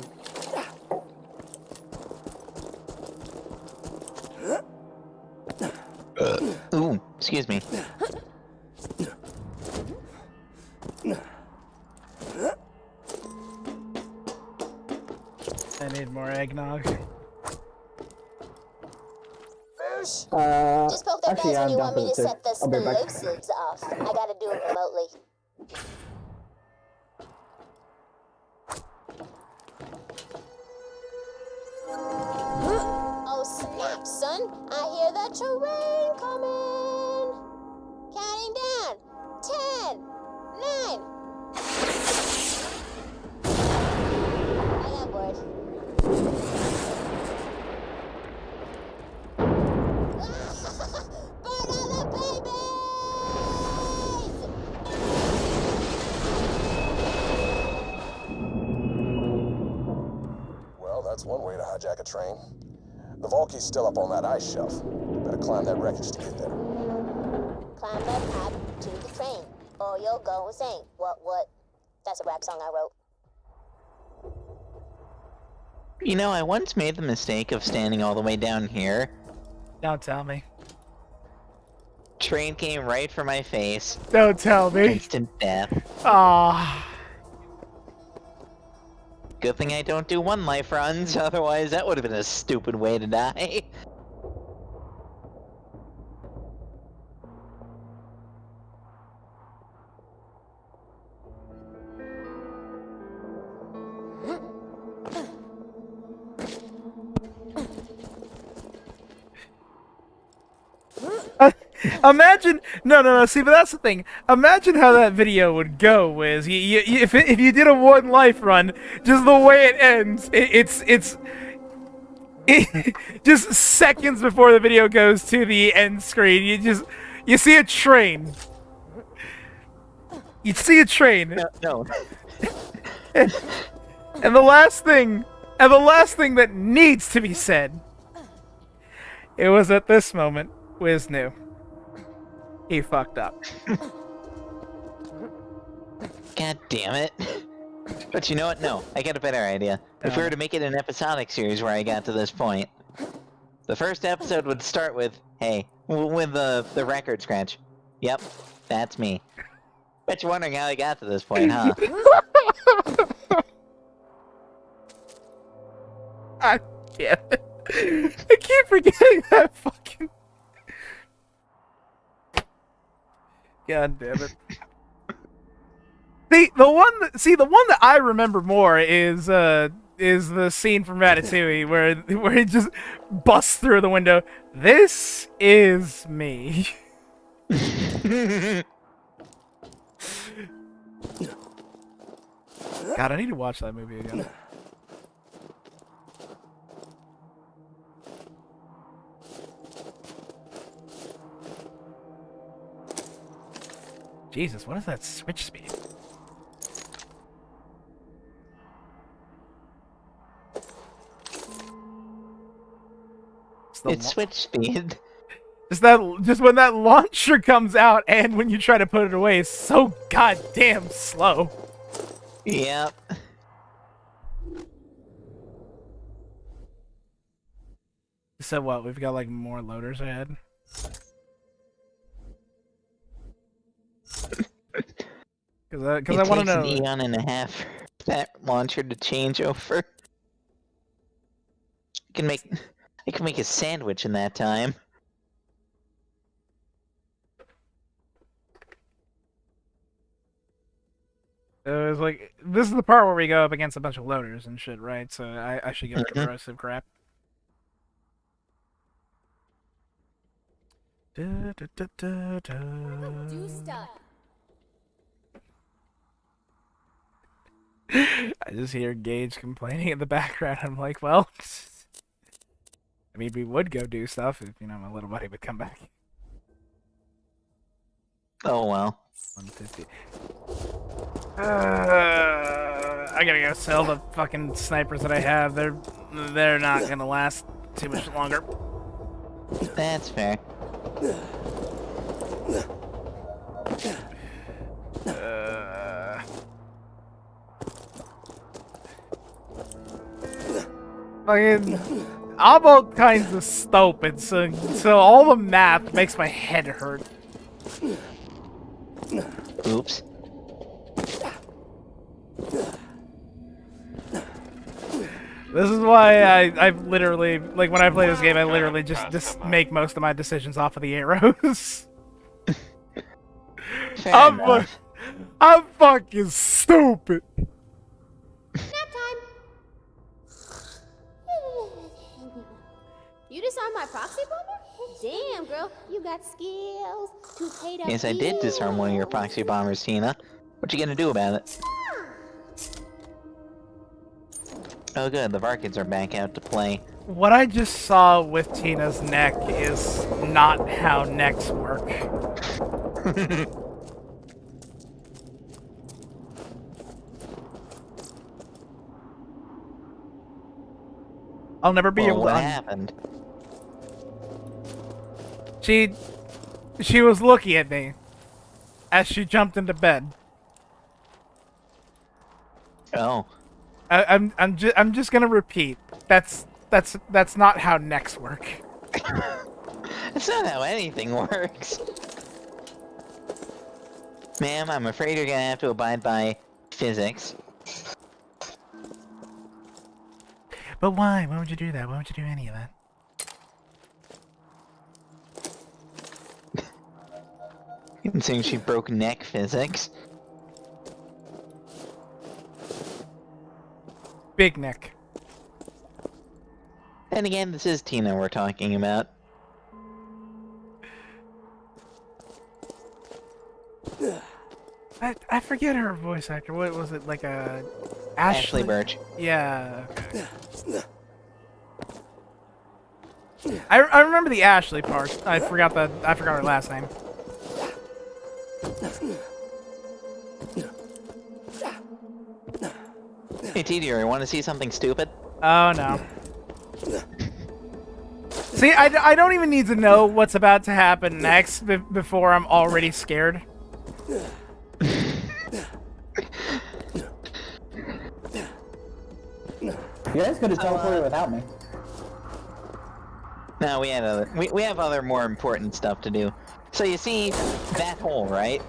Ooh, excuse me. I need more eggnog. Just poke their bells when you want me to set the explosives off. I gotta do it remotely. Oh snap, son! I hear the terrain coming! Counting down. 10, 9. I am bored. That's one way to hijack a train. The Volkie's still up on that ice shelf. Better climb that wreckage to get there. Climb that pipe to the train, or you'll go insane. What? That's a rap song I wrote. You know, I once made the mistake of standing all the way down here. Don't tell me. Train came right for my face. Don't tell me. Instant death. Ah. Good thing I don't do one life runs, otherwise that would have been a stupid way to die. Imagine, no. See, but that's the thing. Imagine how that video would go, Wiz. If you did a one life run, just the way it ends, it's just seconds before the video goes to the end screen. You see a train. You see a train. No. And the last thing that needs to be said. It was at this moment Wiz knew. He fucked up. God damn it. But you know what? No, I got a better idea. If we were to make it an episodic series where I got to this point, the first episode would start with, hey, with the record scratch. Yep, that's me. Bet you're wondering how I got to this point, huh? God damn it. I keep forgetting that fucking... God damn it. The one that I remember more is the scene from Ratatouille where he just busts through the window. This is me. God, I need to watch that movie again. Jesus, what is that switch speed? It's switch speed. Just when that launcher comes out and when you try to put it away, it's so goddamn slow. Yep. So what? We've got like more loaders ahead. Because I want to know. It takes an eon and a half for that launcher to change over. I can make a sandwich in that time. It was like, this is the part where we go up against a bunch of loaders and shit, right? So I should give it corrosive crap. Do stuff. I just hear Gage complaining in the background. I'm like, well, I mean, we would go do stuff if, you know, my little buddy would come back. Oh, well. 150. I gotta go sell the fucking snipers that I have. They're not gonna last too much longer. That's fair. I'm all kinds of stupid, so all the math makes my head hurt. Oops. This is why I literally, like, when I play this game, I literally just make most of my decisions off of the arrows. I'm fucking stupid. Nap time. You disarmed my proxy bomber? Damn, girl, you got skills to pay the Yes, I did disarm one of your proxy bombers, Tina. What you gonna do about it? Oh good, the Varkids are back out to play. What I just saw with Tina's neck is not how necks work. I'll never be able to. What happened? She was looking at me as she jumped into bed. Oh. I'm just gonna repeat. That's not how necks work. That's not how anything works. Ma'am, I'm afraid you're gonna have to abide by physics. But why? Why would you do that? Why would you do any of that? Considering she broke neck physics. Big neck. And again, this is Tina we're talking about. I forget her voice actor. What was it, like a... Ashley Birch. Yeah. I remember the Ashley part. I forgot her last name. Hey Tediore, want to see something stupid? Oh no. See, I don't even need to know what's about to happen next before I'm already scared. You guys could have teleported without me. No, we have other more important stuff to do. So you see that hole, right?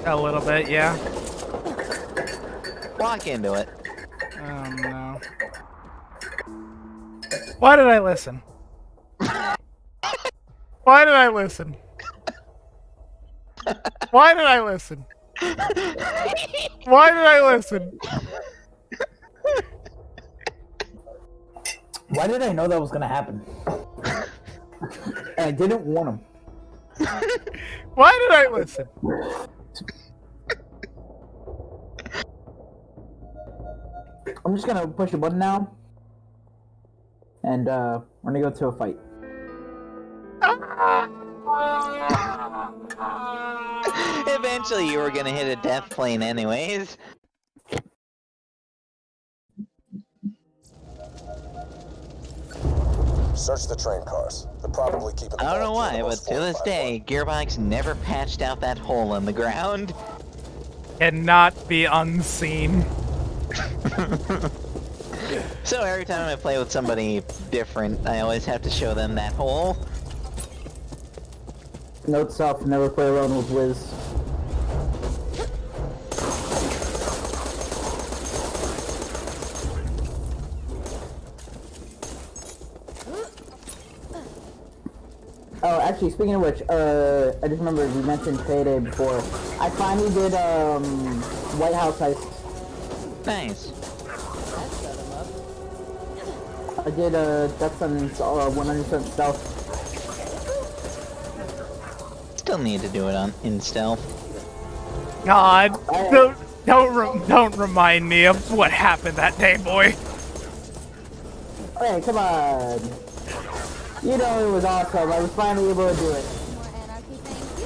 A little bit, yeah. Walk into it. Oh no. Why did I listen? Why did I listen? Why did I listen? Why did I listen? Why did I know that was gonna happen? And I didn't warn him. Why did I listen? I'm just gonna push a button now. And we're gonna go to a fight. Eventually you were gonna hit a death plane anyways. Search the train cars. They're probably keeping the I don't know vault why, key but to this day, Gearbox never patched out that hole in the ground. Cannot be unseen. So every time I play with somebody different, I always have to show them that hole. Note self, never play alone with Wiz. Oh, actually, speaking of which, I just remembered we mentioned Payday before. I finally did, White House Heist. Nice. I did, Death Sentence, 100% stealth. Still need to do it in stealth. God, don't remind me of what happened that day, boy. Hey, come on. You know it was awesome. I was finally able to do it. More anarchy, thank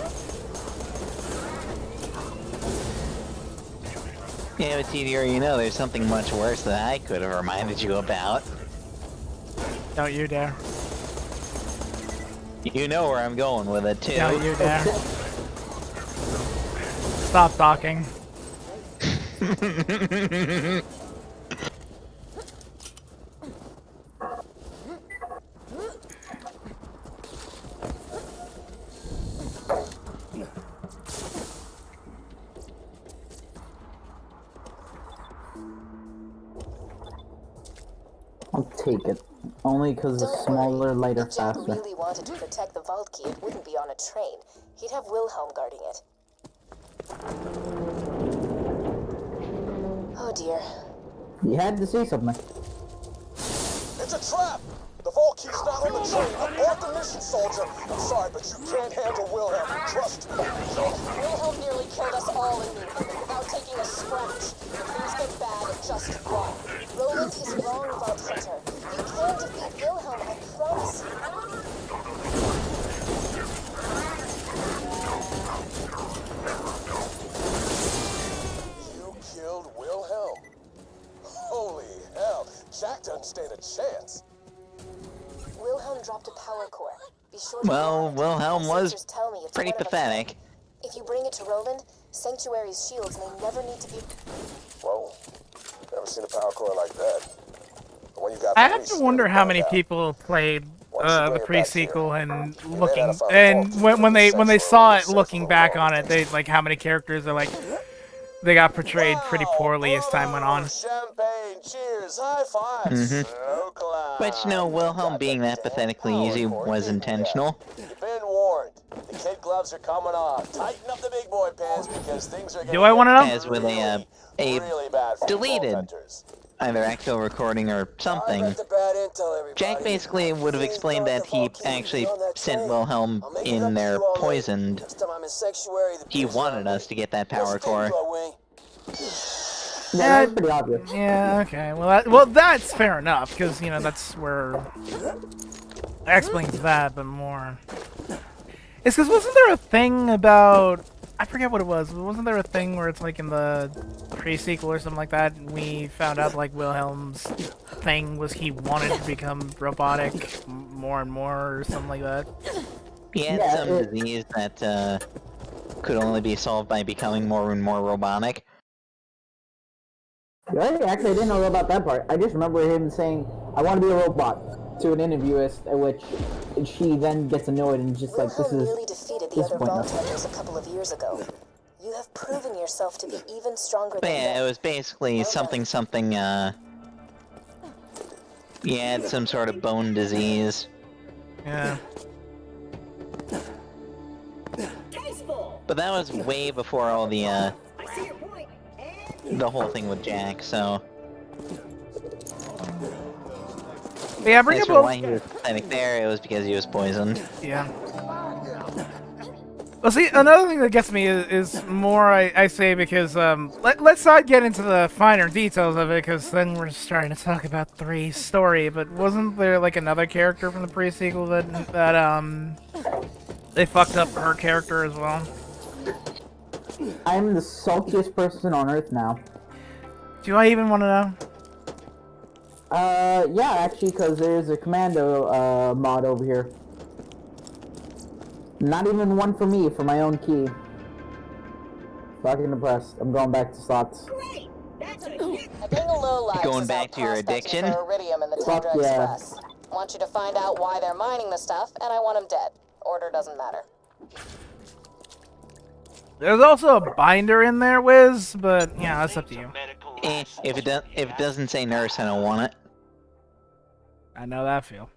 you. Yeah, but Tediore, you know there's something much worse that I could have reminded you about. Don't you dare. You know where I'm going with it, too. Don't you dare. Stop talking. I'll take it. Only because the smaller, lighter, If Jack faster. really wanted to protect the vault key, it wouldn't be on a train. He'd have Wilhelm guarding it. Oh dear. You had to say something. It's a trap! The vault key's not on the train. Abort the mission, soldier. I'm sorry, but you can't handle Wilhelm. Trust me. Wilhelm nearly killed us all in Newhaven without taking a scratch. If things get bad, just run. Roland is wrong about Hunter. You can defeat Wilhelm, I promise you. You killed Wilhelm? Holy hell. Jack doesn't stand a chance. Be sure to Well, guard it. Wilhelm My was sensors tell me it's pretty one of a kind. pathetic. If you bring it to Roland, Sanctuary's shields may never need to be... Whoa. Never seen a power core like that. But when you got I have police, to wonder they'll how find many out. people played Once you bring the it back pre-sequel here, and you may looking, not have found and fault, when but they the when they sexual saw will it set looking from back wrong. on it, they like how many characters are like they got portrayed pretty poorly as time went on. Champagne, cheers, high fives. Slow climb. But you know, Wilhelm being that pathetically easy was intentional. You've been warned. The kid gloves are coming off. Tighten up the big boy pants because things are Do I want to know? As with a really bad for deleted hunters. either actual recording or something. I got the bad intel, everybody. Jack basically would have explained that he actually sent Wilhelm I'll make it up in to there you all later. poisoned. Next time I'm in Sanctuary, the He beer's wanted on us me. to get that power What's core. the deal, Wing? Yeah, that's pretty obvious. Yeah, okay. Well, that's fair enough because you know that's where that explains that, but more. It's because wasn't there a thing about I forget what it was. Wasn't there a thing where it's like in the pre-sequel or something like that? We found out like Wilhelm's thing was he wanted to become robotic more and more or something like that. He had some disease that could only be solved by becoming more and more robotic. Really? Actually, I didn't know about that part. I just remember him saying, "I want to be a robot," to an interviewist, at which she then gets annoyed and just like, "This is nearly defeated the other Vault Hunters a couple of years ago. You have proven yourself to be even stronger But than yeah, them. it was basically something, he had some sort of bone disease. Yeah. But that was way before all the whole thing with Jack, so... Yeah, bring As up for why he was pathetic there, it was because he was poisoned. Yeah. Well, see, another thing that gets me is more, I say, because, let's not get into the finer details of it, because then we're starting to talk about 3's story, but wasn't there, like, another character from the pre-sequel that they fucked up her character as well? I'm the saltiest person on Earth now. Do I even want to know? Yeah, actually, because there's a commando, mod over here. Not even one for me, for my own key. Fucking depressed. I'm going back to slots. Going back to your addiction? Iridium in the Fuck Tundra yeah. Express. Want you to find out why they're mining the stuff, and I want them dead. Order doesn't matter. There's also a binder in there, Wiz, but yeah, that's up to you. If it doesn't say nurse, I don't want it. I know that feel.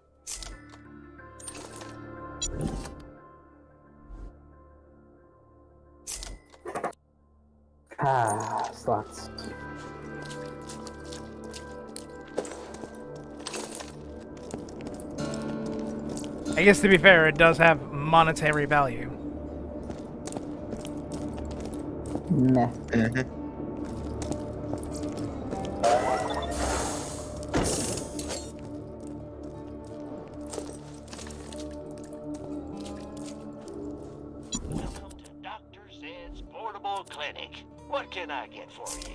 Ah, slots. I guess to be fair, it does have monetary value. Meh. Welcome to Dr. Zed's Portable Clinic. What can I get for you?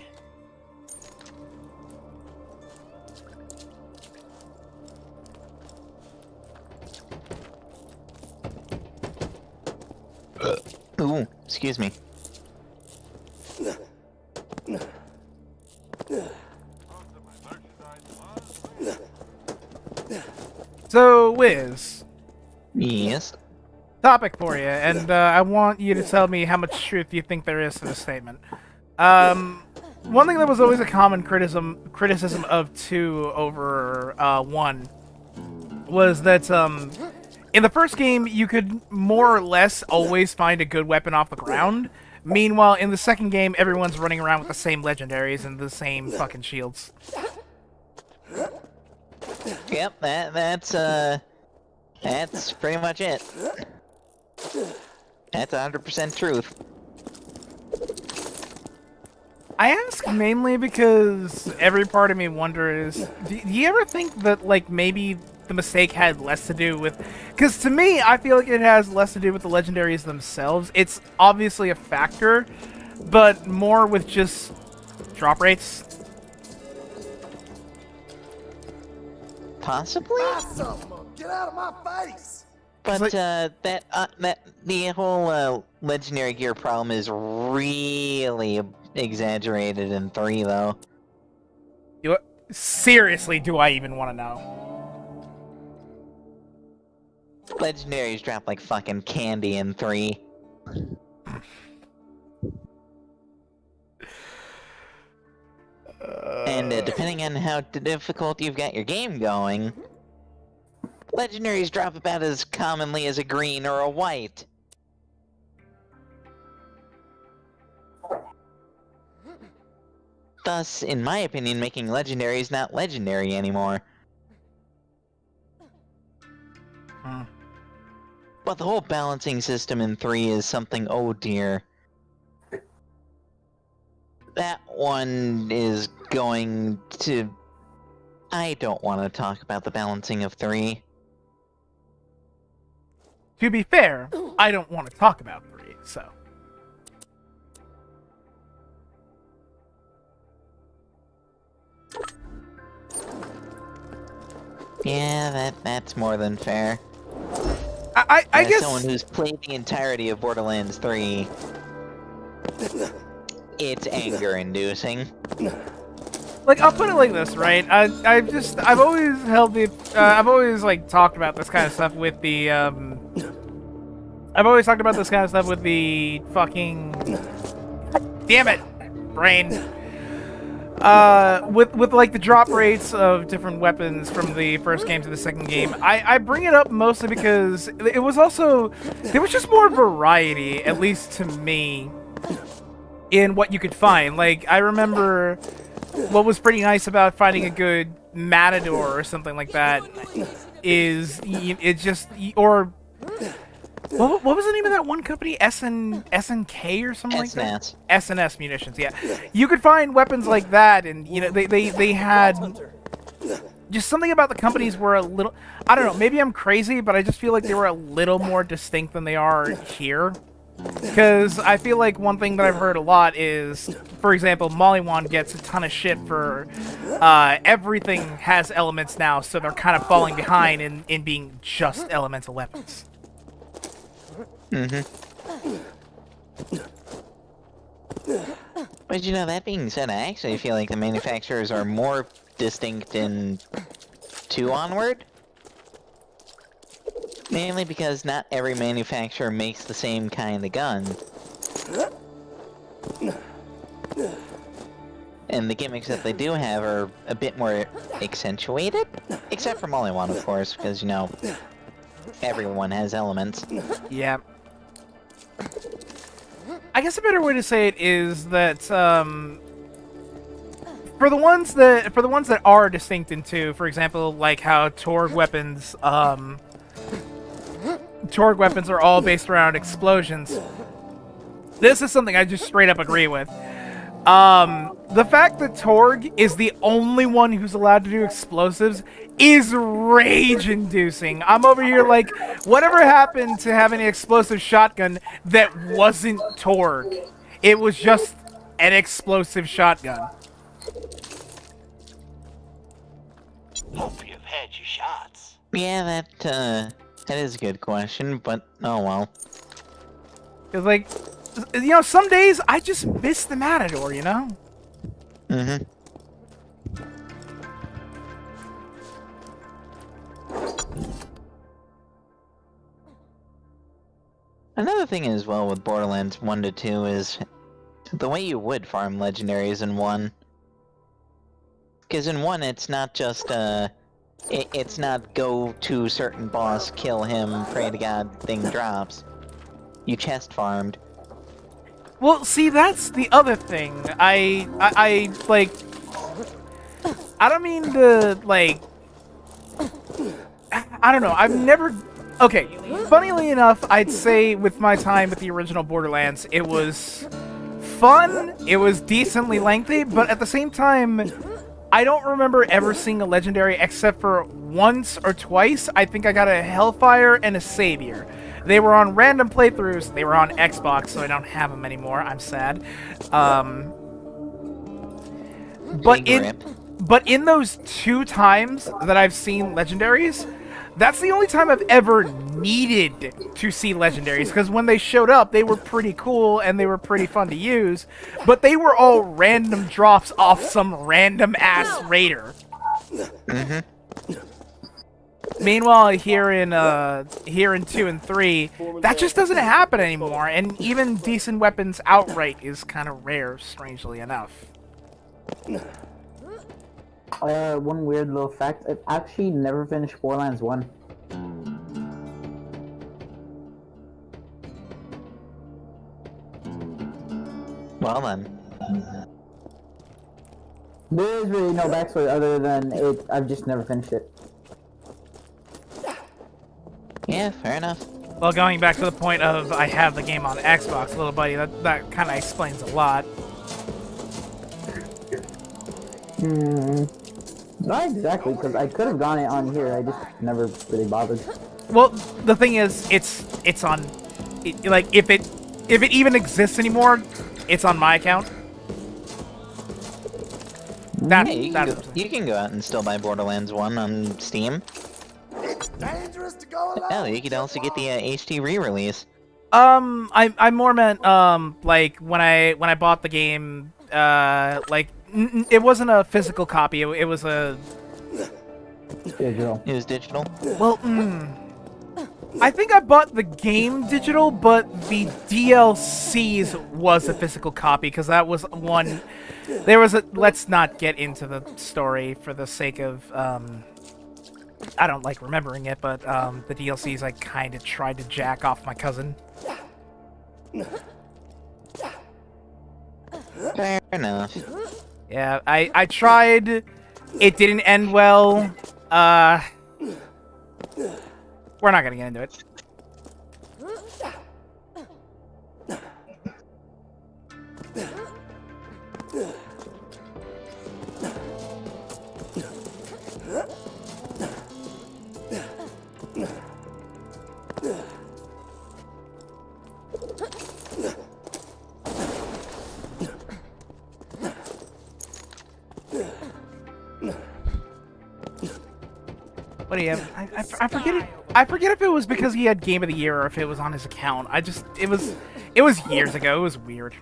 Ooh, excuse me. So, Wiz, Yes. topic for you, and I want you to tell me how much truth you think there is to this statement. One thing that was always a common criticism of 2 over 1 was that in the first game you could more or less always find a good weapon off the ground. Meanwhile, in the second game, everyone's running around with the same legendaries and the same fucking shields. Yep, that's pretty much it. That's 100% truth. I ask mainly because every part of me wonders, do you ever think that, like, maybe the mistake had less to do with... Because to me, I feel like it has less to do with the legendaries themselves. It's obviously a factor, but more with just drop rates. Possibly? Get out of my face! But the whole legendary gear problem is really exaggerated in 3, though. Seriously, do I even want to know? Legendaries drop like fucking candy in 3. And depending on how difficult you've got your game going, legendaries drop about as commonly as a green or a white. Thus, in my opinion, making legendaries not legendary anymore. But the whole balancing system in 3 is something, oh dear. That one is going to... I don't want to talk about the balancing of 3. To be fair, I don't want to talk about 3, so... Yeah, that's more than fair. I guess... As someone who's played the entirety of Borderlands 3, it's anger-inducing. Like, I'll put it like this, right? I've always held the... I've always, like, talked about this kind of stuff with the, I've always talked about this kind of stuff with the fucking... Damn it! Brain. With like the drop rates of different weapons from the first game to the second game, I bring it up mostly because it was also, there was just more variety, at least to me, in what you could find. Like, I remember what was pretty nice about finding a good Matador or something like that is, it just, or... What was the name of that one company? SNK or something like that? SNS Munitions, yeah. You could find weapons like that, and you know they had just something about the companies were a little, I don't know, maybe I'm crazy, but I just feel like they were a little more distinct than they are here. Because I feel like one thing that I've heard a lot is, for example, Mollywan gets a ton of shit for everything has elements now, so they're kind of falling behind in being just elemental weapons. But you know, that being said, I actually feel like the manufacturers are more distinct in 2 onward. Mainly because not every manufacturer makes the same kind of gun. And the gimmicks that they do have are a bit more accentuated. Except for Mollywan, of course, because, you know, everyone has elements. Yeah. I guess a better way to say it is that for the ones that are distinct in 2, for example, like how Torg weapons are all based around explosions. This is something I just straight up agree with. The fact that Torg is the only one who's allowed to do explosives is rage-inducing. I'm over here like, whatever happened to having an explosive shotgun that wasn't Torg? It was just an explosive shotgun. Hope you've had your shots. Yeah, that is a good question, but oh well. Cause like, you know, some days I just miss the Matador, you know? Another thing as well with Borderlands 1 to 2 is the way you would farm legendaries in 1. Because in 1, it's not just, it's not go to certain boss, kill him, pray to God, thing drops. You chest farmed. Well, see, that's the other thing. I like, I don't mean to, like, I don't know, I've never, okay, funnily enough, I'd say with my time with the original Borderlands, it was fun, it was decently lengthy, but at the same time, I don't remember ever seeing a legendary except for once or twice. I think I got a Hellfire and a Savior. They were on random playthroughs. They were on Xbox, so I don't have them anymore. I'm sad. But in those 2 times that I've seen legendaries, That's the only time I've ever needed to see legendaries, because when they showed up, they were pretty cool and they were pretty fun to use, but they were all random drops off some random-ass raider. Meanwhile, here in 2 and 3, that just doesn't happen anymore, and even decent weapons outright is kind of rare, strangely enough. One weird little fact, I've actually never finished Borderlands 1. Well then. There is really no backstory other than it. I've just never finished it. Yeah, fair enough. Well, going back to the point of I have the game on Xbox, little buddy, that kind of explains a lot. Not exactly, because I could have gone it on here. I just never really bothered. Well, the thing is, it's on, like, if it even exists anymore, it's on my account. You can go out and still buy Borderlands 1 on Steam. Dangerous to go alone. Hell, you could also get the HD re-release. I more meant like when I bought the game, like it wasn't a physical copy. It was a digital. It was digital. Well, I think I bought the game digital, but the DLCs was a physical copy because that was one. There was a. Let's not get into the story for the sake of I don't like remembering it, but the DLCs I kind of tried to jack off my cousin. Fair enough. Yeah, I tried. It didn't end well. We're not gonna get into it. What do you have? I forget it. I forget if it was because he had Game of the Year or if it was on his account. It was years ago. It was weird.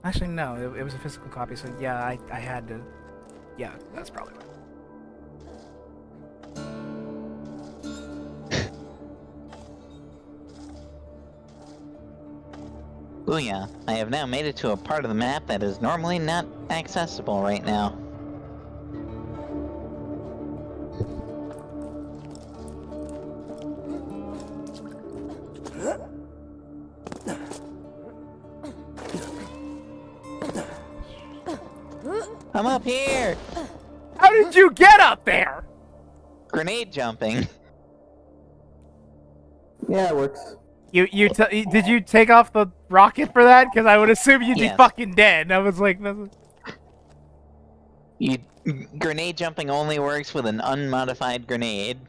Actually, no. It was a physical copy, so yeah, I had to. Yeah, that's probably right. Booyah, I have now made it to a part of the map that is normally not accessible right now. I'm up here! How did you get up there? Grenade jumping. Yeah, it works. Did you take off the rocket for that? Because I would assume you'd be fucking dead. And I was like, grenade jumping only works with an unmodified grenade.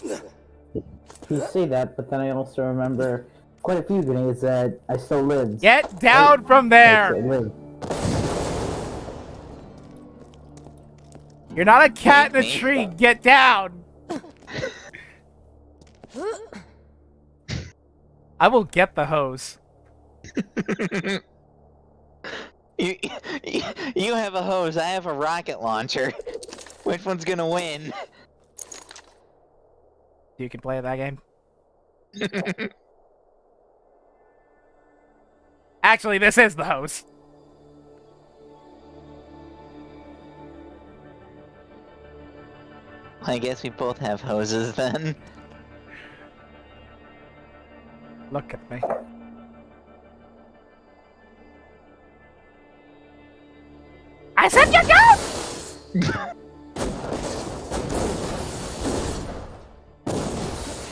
You say that, but then I also remember quite a few grenades that I still lived. Get down from there! You're not a cat in a tree. Get down! I will get the hose. You have a hose, I have a rocket launcher. Which one's gonna win? You can play that game. Actually, this is the hose. I guess we both have hoses then. Look at me. I said you don't!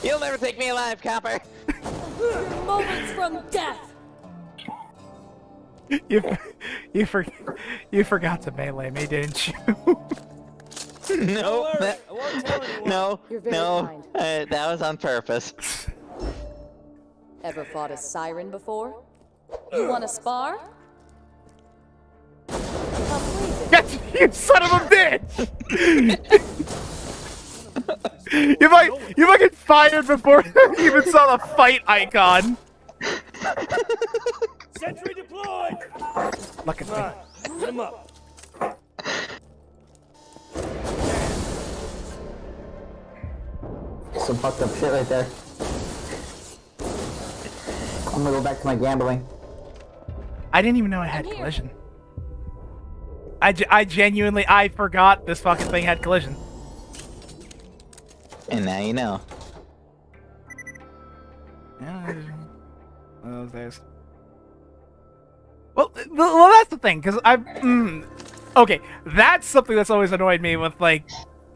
You'll never take me alive, Copper! Moments from death! You forgot to melee me, didn't you? No, no, kind. that was on purpose. Ever fought a siren before? You want to spar? Come play this. You son of a bitch! You might get fired before you even saw the fight icon. Sentry deployed! Look at me. Get him up. Some fucked up shit right there. I'm gonna go back to my gambling. I didn't even know I had collision. I genuinely, I forgot this fucking thing had collision. And now you know. Yeah, one of those days. Well, that's the thing, because okay, that's something that's always annoyed me with, like,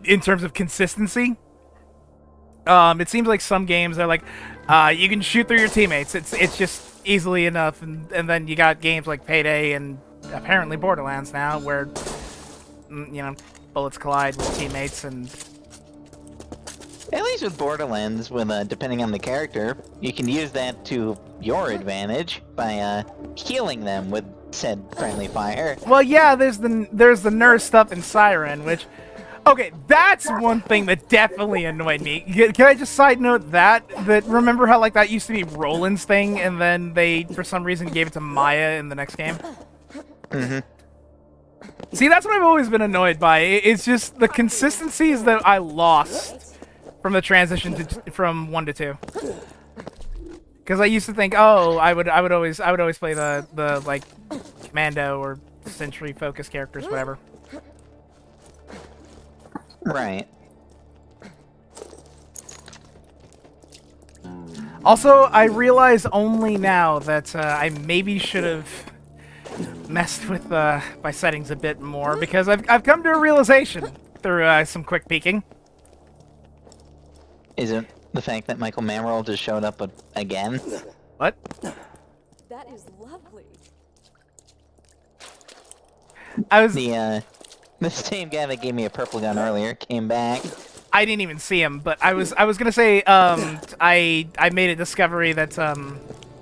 in terms of consistency. It seems like some games are like, you can shoot through your teammates. It's just easily enough, and then you got games like Payday and apparently Borderlands now, where you know, bullets collide with teammates, and at least with Borderlands, with depending on the character, you can use that to your advantage by healing them with said friendly fire. well, yeah, there's the nurse stuff in Siren, which. Okay, that's one thing that definitely annoyed me. Can I just side note that remember how like that used to be Roland's thing, and then they for some reason gave it to Maya in the next game? Mm-hmm. See, that's what I've always been annoyed by. It's just the consistencies that I lost from the transition from 1 to 2. Because I used to think, oh, I would always play the like commando or sentry focused characters, whatever. Right. Also, I realize only now that I maybe should have messed with my settings a bit more, because I've come to a realization through some quick peeking. Is it the fact that Michael Mamerle just showed up again? What? That is lovely. I was the same guy that gave me a purple gun earlier came back. I didn't even see him, but I was gonna say I made a discovery that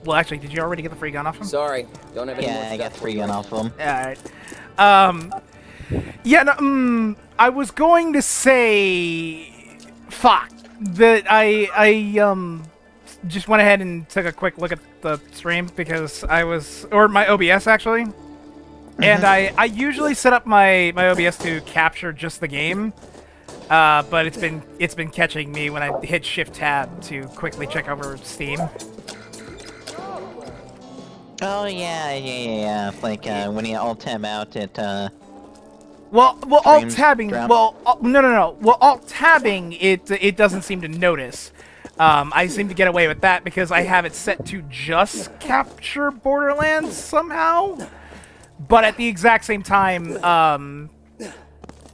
well, actually, did you already get the free gun off him? Sorry, don't have any more Yeah, I got the free gun off of him. Alright. Yeah, no, I was going to say, fuck, that I just went ahead and took a quick look at the stream because or my OBS actually, and I usually set up my OBS to capture just the game, but it's been catching me when I hit Shift Tab to quickly check over Steam. Oh yeah. Like when you alt tab out, it Well, alt tabbing. drop. Well, no. Well, alt tabbing, it doesn't seem to notice. I seem to get away with that because I have it set to just capture Borderlands somehow. But at the exact same time,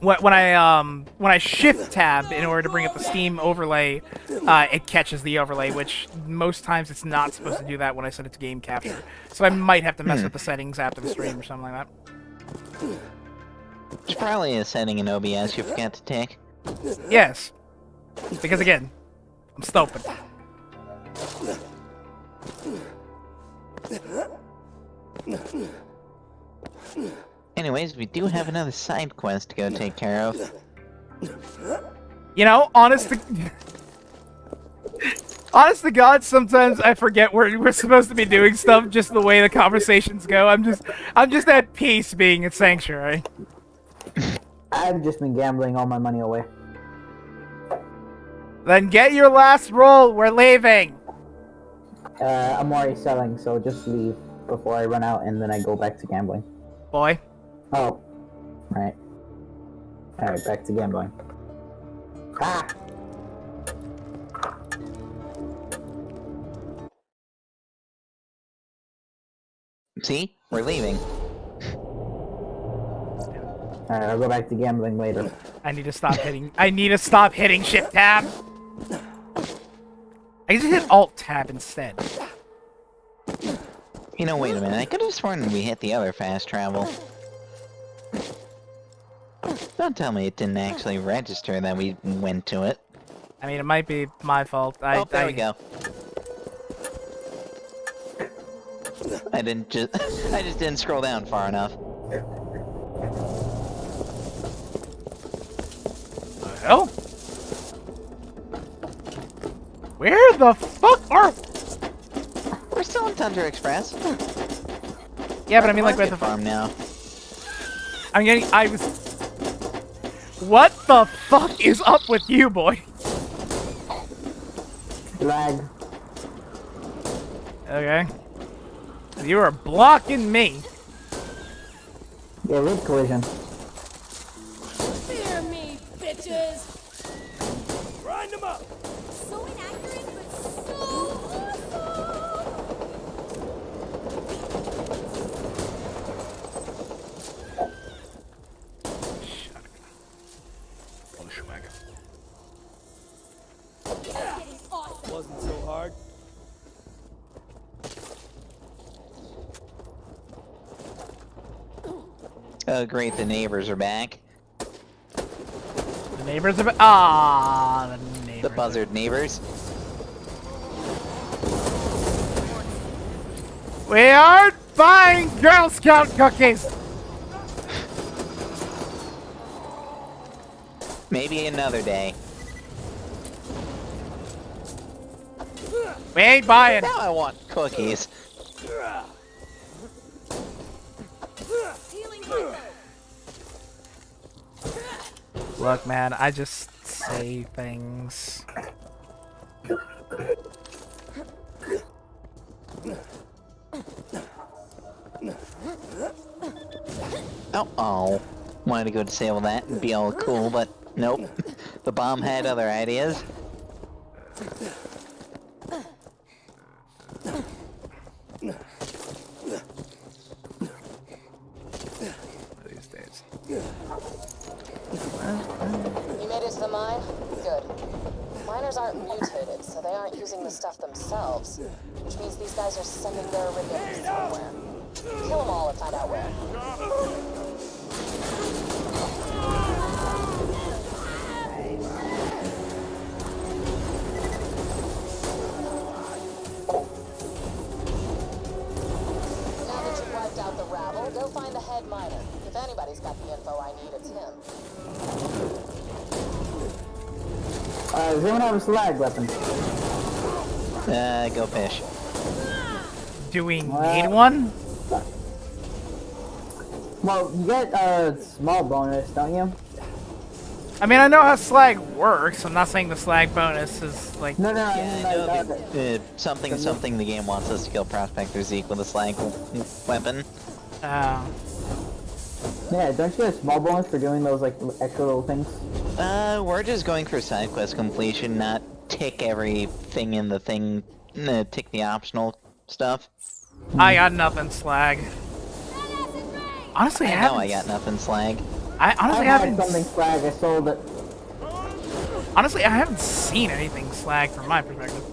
when I shift tab in order to bring up the Steam overlay, it catches the overlay, which most times it's not supposed to do that when I set it to game capture. So I might have to mess with the settings after the stream or something like that. There's probably a setting in OBS you forgot to take. Yes, because again, I'm stupid. Anyways, we do have another side quest to go take care of. You know, honest to God, sometimes I forget we're supposed to be doing stuff just the way the conversations go. I'm just at peace being at Sanctuary. I've just been gambling all my money away. Then get your last roll. We're leaving. I'm already selling, so just leave before I run out, and then I go back to gambling. Boy. Oh. Right. Alright, back to gambling. Ah! See? We're leaving. Alright, I'll go back to gambling later. I need to stop hitting Shift Tab. I can just hit Alt Tab instead. You know, wait a minute. I could have sworn we hit the other fast travel. Don't tell me it didn't actually register that we went to it. I mean, it might be my fault. There we go. I just didn't scroll down far enough. Where the fuck are? We're still in Tundra Express. Yeah, but I mean, like, with the farm now. I was. What the fuck is up with you, boy? Lag. Okay. You are blocking me. Yeah, with collision. Fear me, bitches! Grind them up! So inaccurate, but so awesome! Wasn't so hard. Oh, great, the neighbors are back. The neighbors are. The neighbors. The buzzard neighbors. We are buying Girl Scout cookies. Maybe another day. We ain't buying. Now I want cookies. Look, man, I just say things. Oh. Wanted to go disable that and be all cool, but nope. The bomb had other ideas. These days. You made it to the mine? Good. Miners aren't mutated, so they aren't using the stuff themselves, which means these guys are sending their iridium somewhere. Kill them all and find out where. Now that you've wiped out the rabble, go find the head miner. If anybody's got the info I need, it's him. Does anyone have a slag weapon? Go fish. Do we need one? Well, you get a small bonus, don't you? I mean, I know how slag works. I'm not saying the slag bonus is like. No, Something the game wants us to kill prospectors equal the slag weapon. Yeah, don't you get a small bonus for doing those like extra little things? We're just going for side quest completion, not tick everything in the thing, tick the optional stuff. I got nothing slag. Honestly, I haven't. I got nothing slag. I honestly haven't. Something slag. I sold it. Honestly, I haven't seen anything slag from my perspective.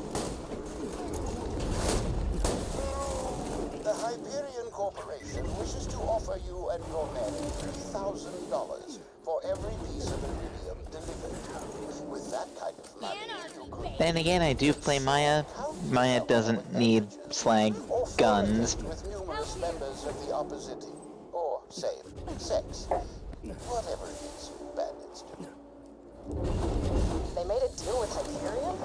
The Hyperion Corporation wishes to offer you and your men $3,000 for every piece of iridium delivered. With that kind of money, you could... Then again, I do play Maya. Maya doesn't need slag guns. With numerous members of the opposite, or say, sex. Whatever it is, bandits do. They made a deal with Hyperion?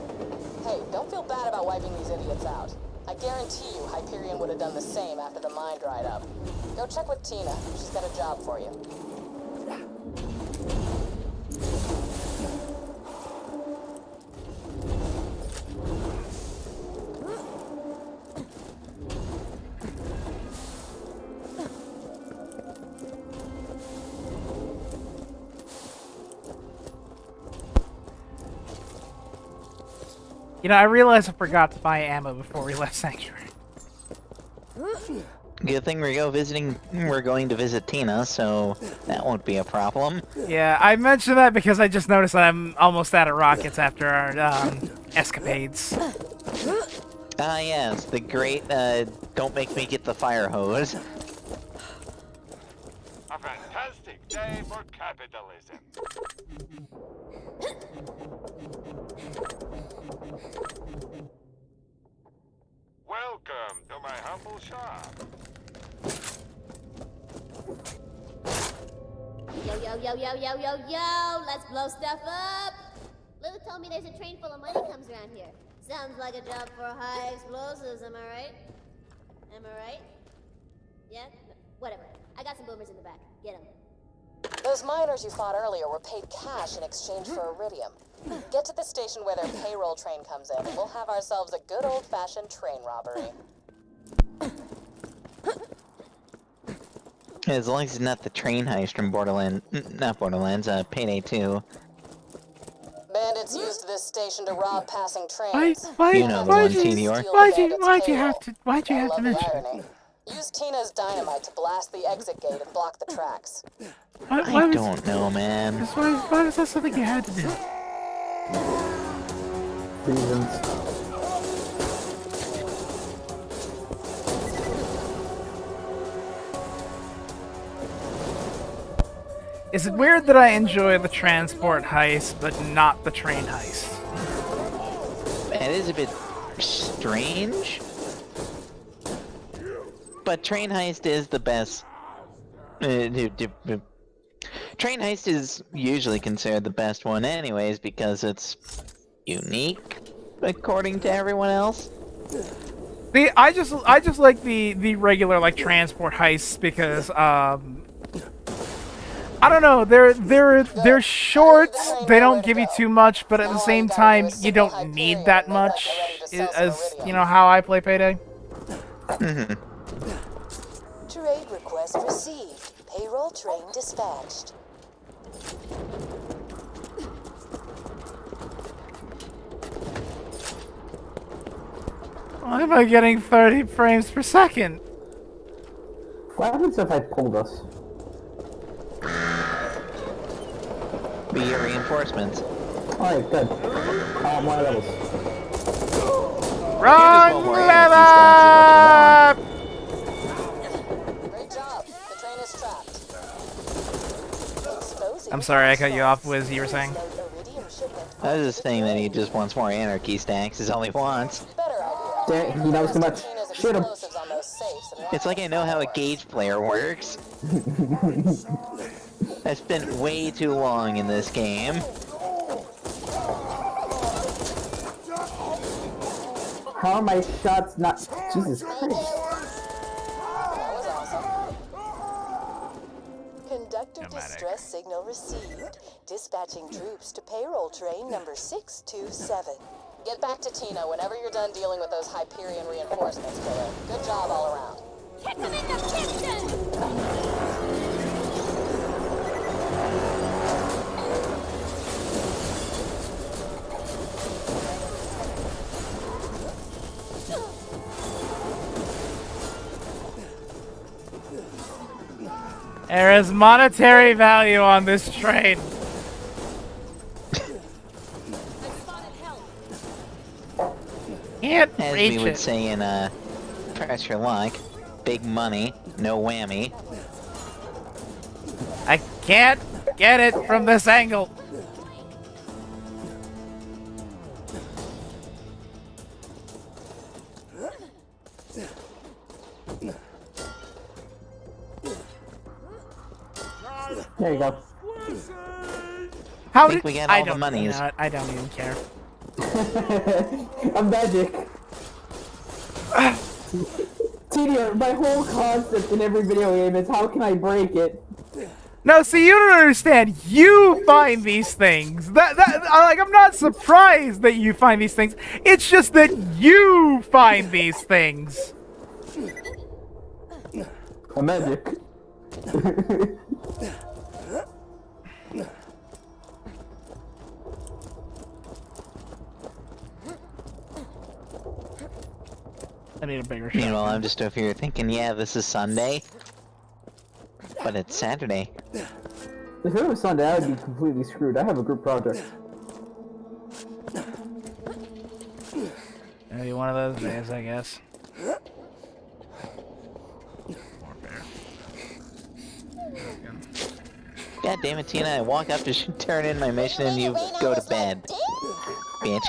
Hey, don't feel bad about wiping these idiots out. I guarantee you Hyperion would have done the same after the mine dried up. Go check with Tina. She's got a job for you. You know, I realized I forgot to buy ammo before we left Sanctuary. Good thing we're going to visit Tina, so that won't be a problem. Yeah, I mentioned that because I just noticed that I'm almost out of rockets after our escapades. Ah, yes, the great, don't make me get the fire hose. A fantastic day for capitalism. Welcome to my humble shop. Yo, let's blow stuff up. Lou told me there's a train full of money comes around here. Sounds like a job for high explosives, am I right? Am I right? Yeah? Whatever. I got some boomers in the back. Get them. Those miners you fought earlier were paid cash in exchange for iridium. Get to the station where their payroll train comes in, and we'll have ourselves a good old-fashioned train robbery. As long as it's not the train heist from Borderlands, not Borderlands, Payday 2. Bandits used this station to rob passing trains. You know the one, Tediore. Why'd you have to mention it? Use Tina's dynamite to blast the exit gate and block the tracks. I don't know, man. Why was that something you had to do? Reasons. Is it weird that I enjoy the transport heist, but not the train heist? It is a bit strange. But train heist is the best. Train heist is usually considered the best one anyways because it's unique according to everyone else. I just like the regular like transport heists because I don't know, they're short, they don't give you too much, but at the same time you don't need that much, as you know how I play Payday. Trade request received. Payroll train dispatched. Why am I getting 30 frames per second? What happens if I pulled us? Be your reinforcements. Alright, good. More levels. Wrong level! Great job. The train is trapped. I'm sorry, I cut you off, Wiz, you were saying? I was just saying that he just wants more anarchy stacks, is all he wants. He knows too much. Shoot him. It's like I know how a gauge player works. I spent way too long in this game. How are my shots not... Jesus Christ. That was awesome. Conductor distress signal received. Dispatching troops to payroll train number 627. Get back to Tina whenever you're done dealing with those Hyperion reinforcements, killer. Good job all around. Hit them in the piston! There is monetary value on this train. Can't As reach we would it. say in Press Your Luck, big money, no whammy. I can't get it from this angle. There you go. How I think did we got I all the don't monies. you know what? I don't even care. I'm magic. Tediore, my whole concept in every video game is how can I break it? No, see, you don't understand. You find these things. I'm not surprised that you find these things. It's just that you find these things. I'm magic. I need a bigger shot. Meanwhile, I'm just over here thinking, yeah, this is Sunday. But it's Saturday. If it was Sunday, I would be completely screwed. I have a group project. Maybe one of those days, I guess. God damn it, Tina, I walk up to turn in my mission and you go to bed. Bitch.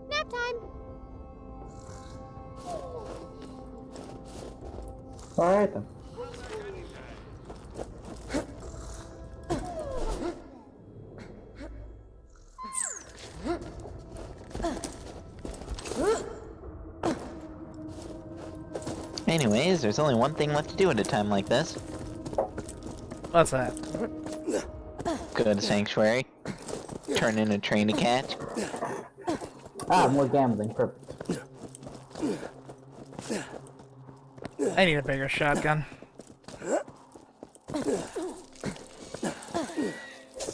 Nap time. Alright then. Anyways, there's only one thing left to do at a time like this. What's that? Go to Sanctuary. Turn in a train to catch. Ah, more gambling. Perfect. I need a bigger shotgun.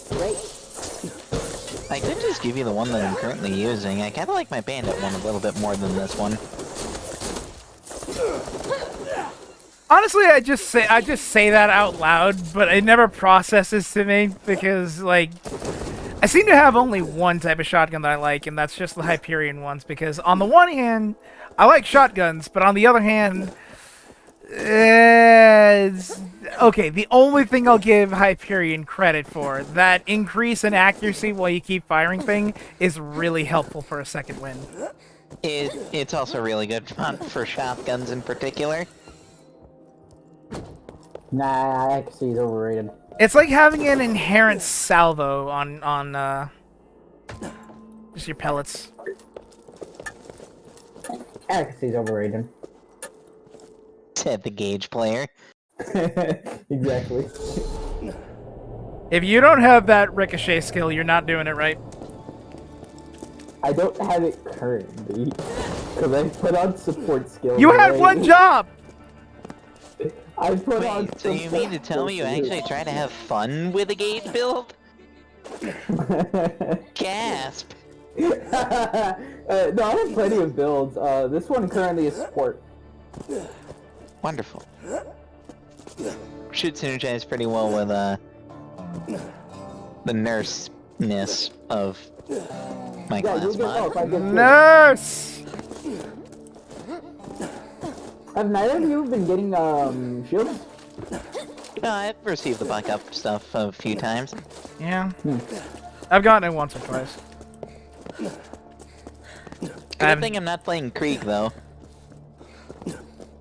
Great. I could just give you the one that I'm currently using. I kinda like my bandit one a little bit more than this one. Honestly, I just say that out loud, but it never processes to me because, like, I seem to have only one type of shotgun that I like, and that's just the Hyperion ones. Because on the one hand, I like shotguns, but on the other hand, okay, the only thing I'll give Hyperion credit for, that increase in accuracy while you keep firing thing, is really helpful for a second win. It's also really good for shotguns in particular. Nah, accuracy is overrated. It's like having an inherent salvo on just your pellets. Accuracy is overrated. Said the gauge player. Exactly. If you don't have that ricochet skill, you're not doing it right. I don't have it currently, because I put on support skills. You had one job! I put on Wait, so you mean to tell me you actually try to have fun with a gauge build? Gasp! No, I have plenty of builds. This one currently is support. Wonderful. Should synergize pretty well with the nurse-ness of my class mod. Nurse! Have neither of you been getting shields? No, I've received the backup stuff a few times. Yeah. I've gotten it once or twice. Good thing I'm not playing Krieg, though.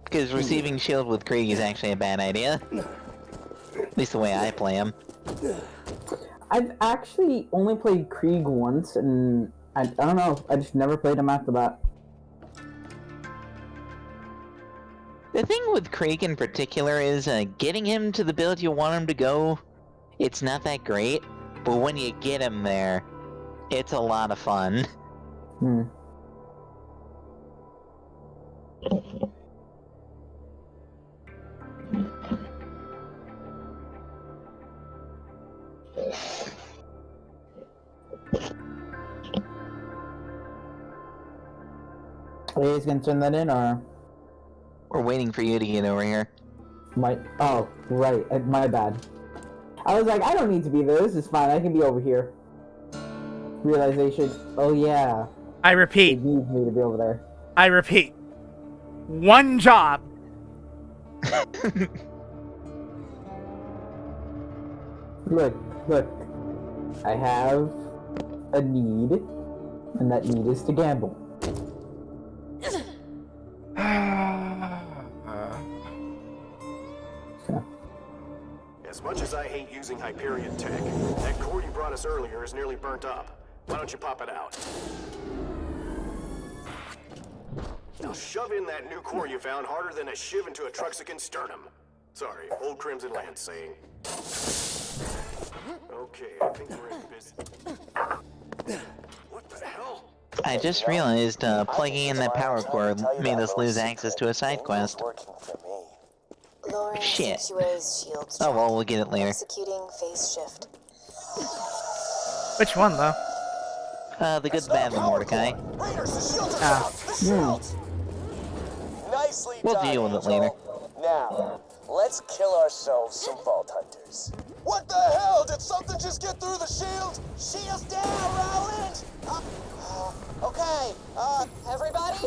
Because receiving shield with Krieg is actually a bad idea. At least the way I play him. I've actually only played Krieg once, and I don't know, I just never played him after that. The thing with Krieg in particular is getting him to the build you want him to go, it's not that great, but when you get him there, it's a lot of fun. Are you guys gonna turn that in, or? We're waiting for you to get over here. Oh, right, my bad. I was like, I don't need to be there, this is fine, I can be over here. Realization, oh yeah. I repeat. It needs me to be over there. I repeat. One job. Look. I have a need, and that need is to gamble. As much as I hate using Hyperion tech, that core you brought us earlier is nearly burnt up. Why don't you pop it out? Now shove in that new core you found harder than a shiv into a Truxican sternum. Sorry, old Crimson Lance saying. Okay, I think we're in business. What the hell? I just realized plugging in that power cord made us lose access to a side quest. Shit. Oh well, we'll get it later. Executing phase shift. Which one, though? The good, the bad, the Mordecai. Nicely We'll done, deal with it Angel. later. Now, let's kill ourselves some Vault Hunters. What the hell? Did something just get through the shield? Shields down, Roland! Okay, everybody,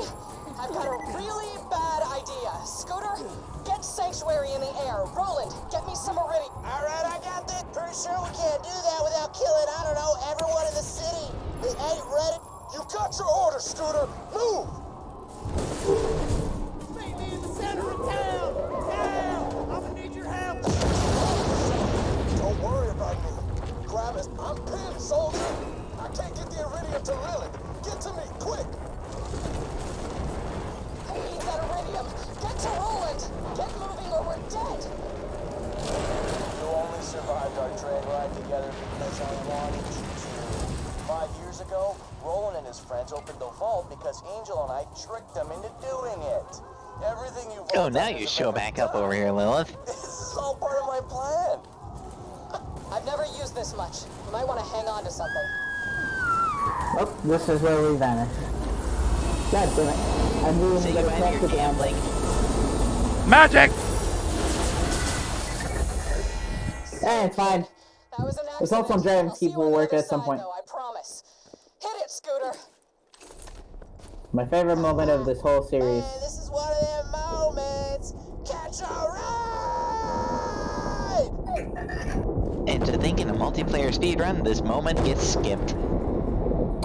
I've got a really bad idea. Scooter, get Sanctuary in the air. Roland, get me some Iridium. Alright, I got this. Pretty sure we can't do that without killing, I don't know, everyone in the city. They ain't ready. You got your order, Scooter. Move! Meet me in the center of town! Now! I'm gonna need your help! Don't worry about me. Grab it. I'm pinned, soldier. I can't get the Iridium to Lily. Get to me, quick! vault because Angel and I tricked them into doing it. Everything you Oh, now you show back up over here, Lilith. This is all part of my plan. I've never used this much. You might want to hang on to something. Oh, this is where we vanish. God damn it. I'm really Say gonna goodbye to your gambling. Magic! Eh, it's fine. That was an It's also Dragon's Keep will work at some point. though, I promise. Hit it, Scooter. My favorite moment of this whole series. This is one of them moments. Catch a ride! And to think in a multiplayer speedrun, this moment gets skipped.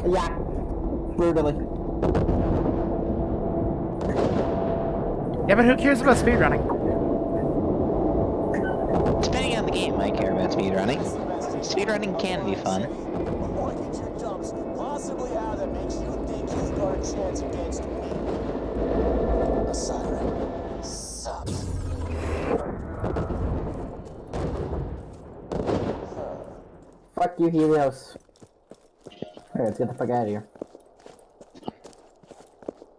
Yeah. Brutally. Yeah, but who cares about speedrunning? Depending on the game, I care about speedrunning. Speedrunning can be fun. What could your jumps possibly have that makes you think you've got a chance against me? A siren. Sup. Fuck you, Helios. Alright, let's get the fuck out of here.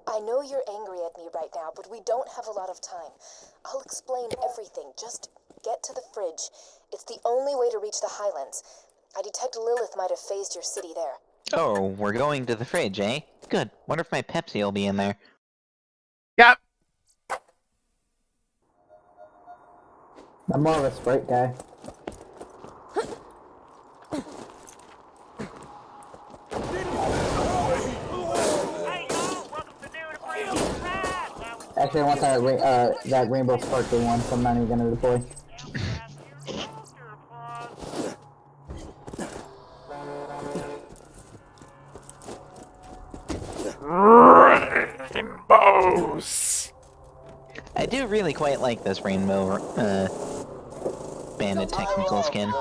I know you're angry at me right now, but we don't have a lot of time. I'll explain everything. Just get to the fridge. It's the only way to reach the Highlands. I detect Lilith might have phased your city there. Oh, we're going to the fridge, eh? Good. Wonder if my Pepsi will be in there. Yep. I'm more of a Sprite guy. Actually, I want that rainbow sparkly one, so I'm not even gonna deploy. Rainbows. I do really quite like this rainbow, bandit technical skin.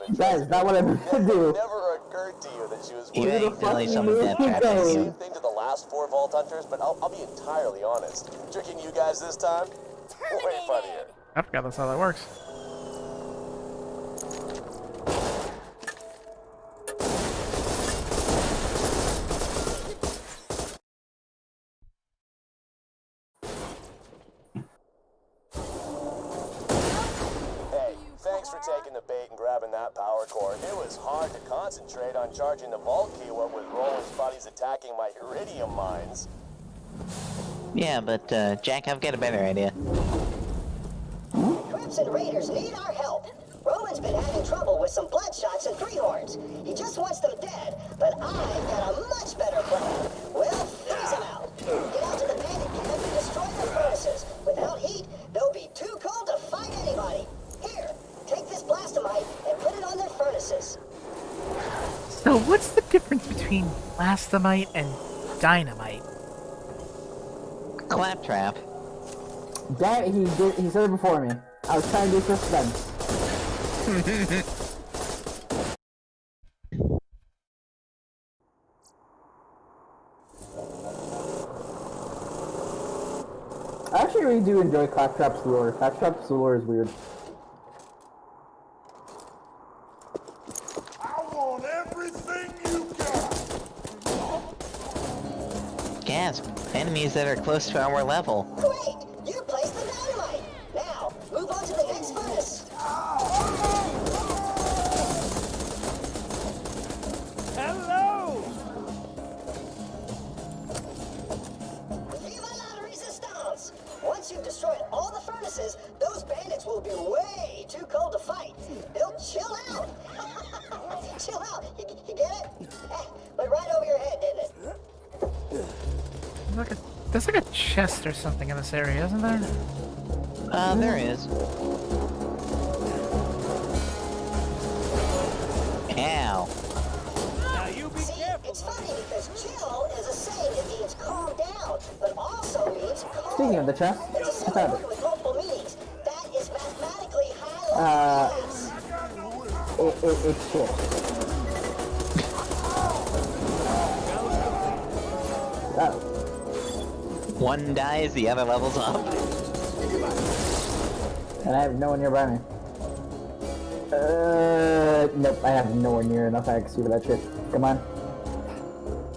That is not what I meant to do. Never occurred to you that she was You accidentally summoned Death Trap at Same you. thing to the last 4 Vault Hunters, but I'll be entirely honest. Tricking you guys this time? Way funnier. I forgot that's how that works. Hey, thanks for taking the bait and grabbing that power core. It was hard to concentrate on charging the vault key what with Roland's buddies attacking my iridium mines. Yeah, but, Jack, I've got a better idea. Crimson Raiders need our help. Roland's been having trouble with some Bloodshots and Three-Horns. He just wants them dead, but I've got a much better plan. We'll freeze them out. Get out to the bandit camp and destroy their furnaces. Without heat, they'll be too cold to fight anybody. Here, take this blastomite and put it on their furnaces. So what's the difference between blastomite and dynamite? Claptrap. That he said it before me. I was trying to do suspense. I actually really do enjoy Claptrap's lure. Claptrap's lure is weird. I want everything you got. Gasp. Enemies that are close to our level. Great! You placed the dynamite. Now, move on to the next furnace. Hello! Viva la resistance! Once you've destroyed all the furnaces, those bandits will be way too cold to fight. They'll chill out. Chill out. You get it? Went right over your head, didn't it? There's like a chest or something in this area, isn't there? There is. Ow. Now you be careful. It's funny because chill is a saying that means calm down, but also means calm. Speaking of the chest, It's a I simple found word it. with multiple meanings. That is mathematically high level class. It's shit. Oh. One dies, the other levels up. And I have no one nearby me. Nope, I have nowhere near enough accuracy for that shit. Come on.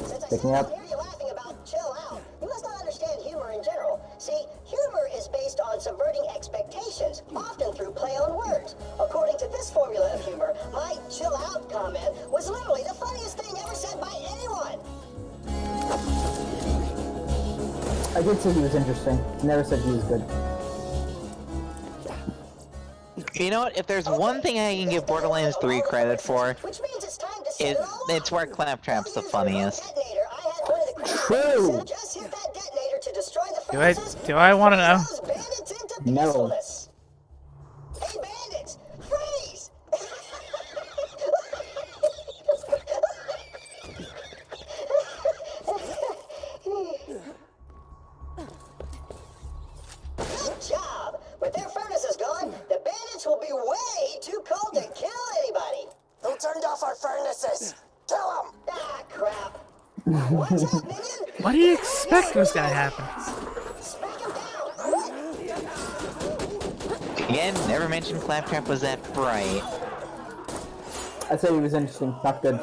Since I Pick me up. I hear you laughing about chill out. You must not understand humor in general. See, humor is based on subverting expectations, often through play on words. According to this formula of humor, my chill out comment was literally the funniest thing ever said by anyone. I did say he was interesting. Never said he was good. You know what? If there's one thing I can give Borderlands 3 credit for, it's where Claptrap's the funniest. True. Do I want to know? No. Hey, bandits! Freeze! Good job! With their furnaces gone, the bandits will be way too cold to kill anybody. Who turned off our furnaces? Kill them! Ah, crap. Watch out, minion! What do you expect was gonna happen? Again, never mentioned Claptrap was that bright. I said he was interesting, not good.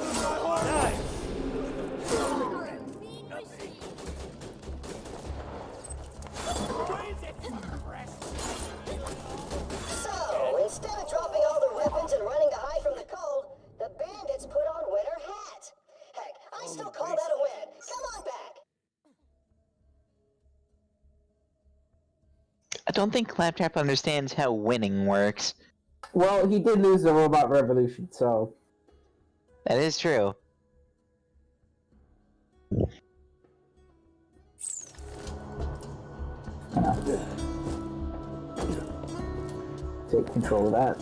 So, instead of dropping all the weapons and running to hide from the cold, the bandits put on winter hats. Heck, I still call that a win. Come on back. I don't think Claptrap understands how winning works. Well, he did lose the robot revolution, so... That is true. Take control of that.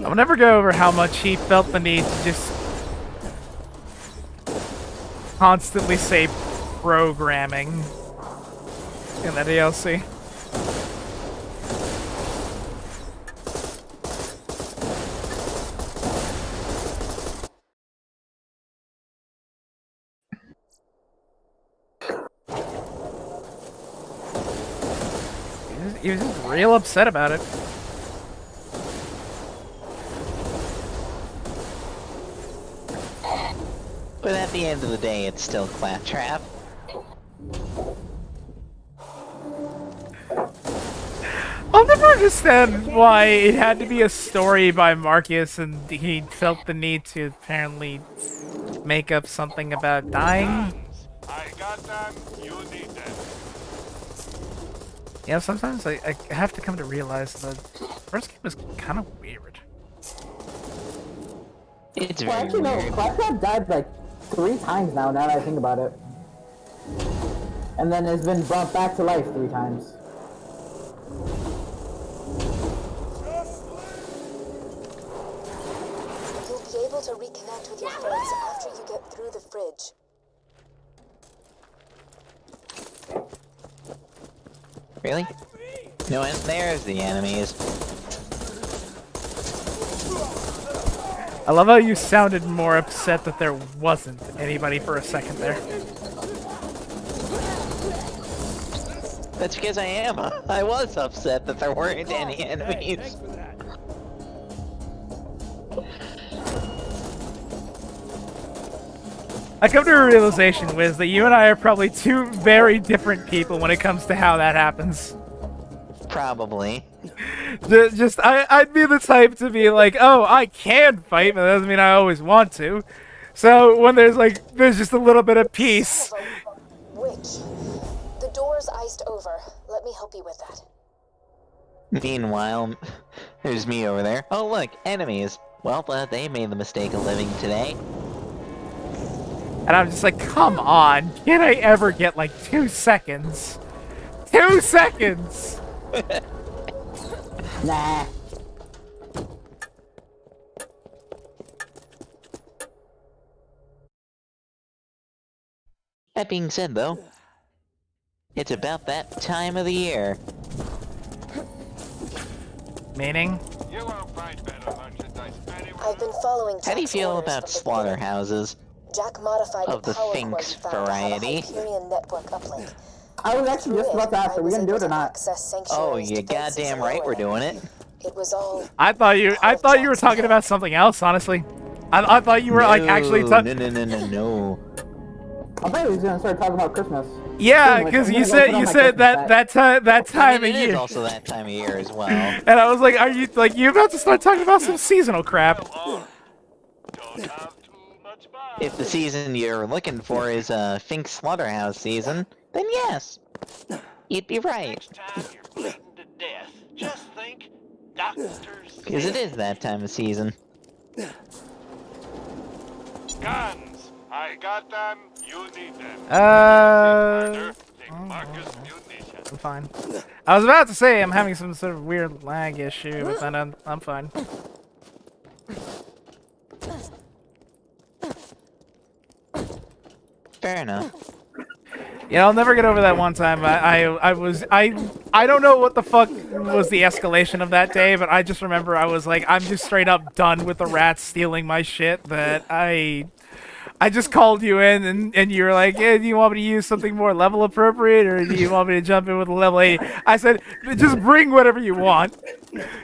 I'll never go over how much he felt the need to just constantly say programming in the DLC. He was just real upset about it. But at the end of the day, it's still Claptrap. I'll never understand why it had to be a story by Marcus and he felt the need to apparently make up something about dying. I got them, you need them. Yeah, sometimes I have to come to realize that the first game was kind of weird. It's Well, actually, no, Claptrap died like 3 times now that I think about it. And then has been brought back to life 3 times. You'll be able to reconnect with your friends after you get through the fridge. Really? No, and there's the enemies. I love how you sounded more upset that there wasn't anybody for a second there. That's because I am. I was upset that there weren't any enemies. I come to a realization, Wiz, that you and I are probably 2 very different people when it comes to how that happens. Probably. I'd be the type to be like, oh, I can fight, but that doesn't mean I always want to. So when there's just a little bit of peace. Which? The door's iced over. Let me help you with that. Meanwhile, there's me over there. Oh look, enemies. Well, they made the mistake of living today. And I'm just like, come on, can I ever get like 2 seconds? 2 seconds! Nah. That being said, though, it's about that time of the year. Meaning? You won't find better merchandise anywhere. I've been following Jack's How do you feel orders about from the slaughterhouses? Jack modified Of the power Sphinx cord found to have a variety? Hyperion network uplink. I was actually just about to ask, are we gonna do it or not? Oh, you goddamn right we're doing it. It was all I thought you were talking about something else, honestly. I thought you were like actually No. I thought he was gonna start talking about Christmas. Yeah, because you said that time of It is year. also that time of year as well. And I was like, are you like you about to start talking about some seasonal crap? If the season you're looking for is Fink's Slaughterhouse season, then yes, you'd be right. Next time you're bleeding to death, just think, doctors. Because it is that time of season. Guns! I got them, you need them. I'm fine. I was about to say I'm having some sort of weird lag issue, but then I'm fine. Fair enough. Yeah, I'll never get over that one time. I don't know what the fuck was the escalation of that day, but I just remember I was like, I'm just straight up done with the rats stealing my shit. That I just called you in and you were like, yeah, do you want me to use something more level appropriate or do you want me to jump in with a level 8? I said, just bring whatever you want.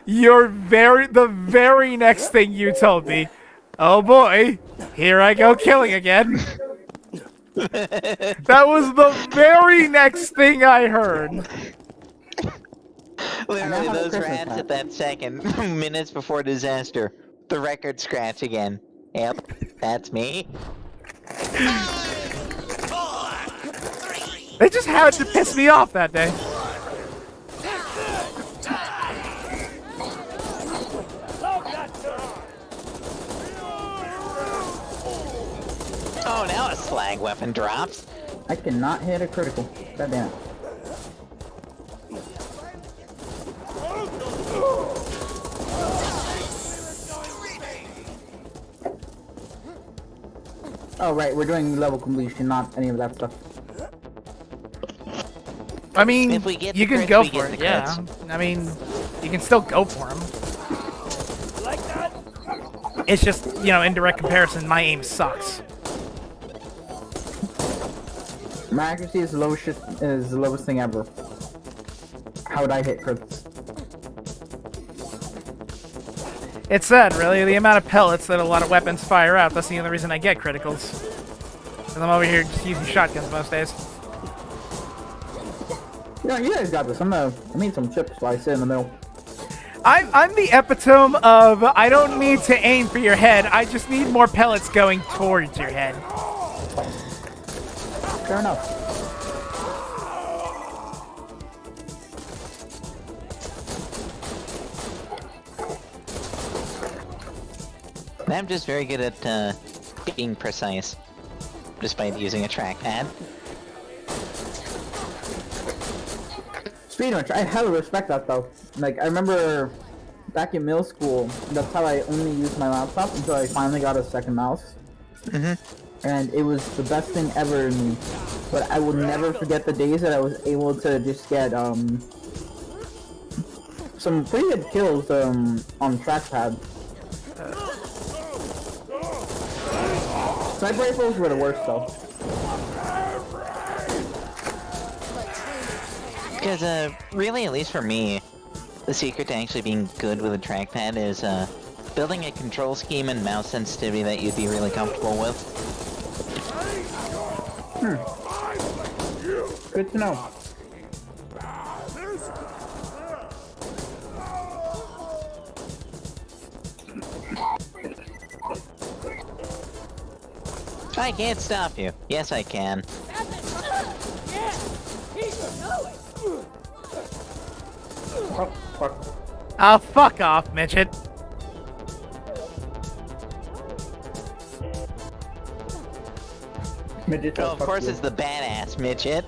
The very next thing you told me, oh boy, here I go killing again. That was the very next thing I heard. Literally, those rats at that second, minutes before disaster. The record scratch again. Yep, that's me. They just had to piss me off that day. Oh, now a slag weapon drops. I cannot hit a critical. God damn it. Oh right, we're doing level completion, not any of that stuff. I mean, If we get you the can crits, go we for get it, the yeah. crits. I mean, you can still go for him. It's just, you know, in direct comparison, my aim sucks. My accuracy is the lowest thing ever. How would I hit crits? It's sad, really. The amount of pellets that a lot of weapons fire out, that's the only reason I get criticals. Because I'm over here just using shotguns most days. You know, you guys got this. I need some chips while I sit in the middle. I'm the epitome of, I don't need to aim for your head, I just need more pellets going towards your head. Fair enough. I'm just very good at being precise, despite using a trackpad. Speaking of which, I hella respect that though. Like, I remember back in middle school, that's how I only used my laptop until I finally got a second mouse. And it was the best thing ever in me. But I will never forget the days that I was able to just get some pretty good kills on trackpad. Sniper rifles were the worst though. Because, really, at least for me, the secret to actually being good with a trackpad is, building a control scheme and mouse sensitivity that you'd be really comfortable with. Good to know. I can't stop you. Yes, I can. Oh, fuck. Oh, fuck off, midget. Midget, Oh, of course it's the badass midget.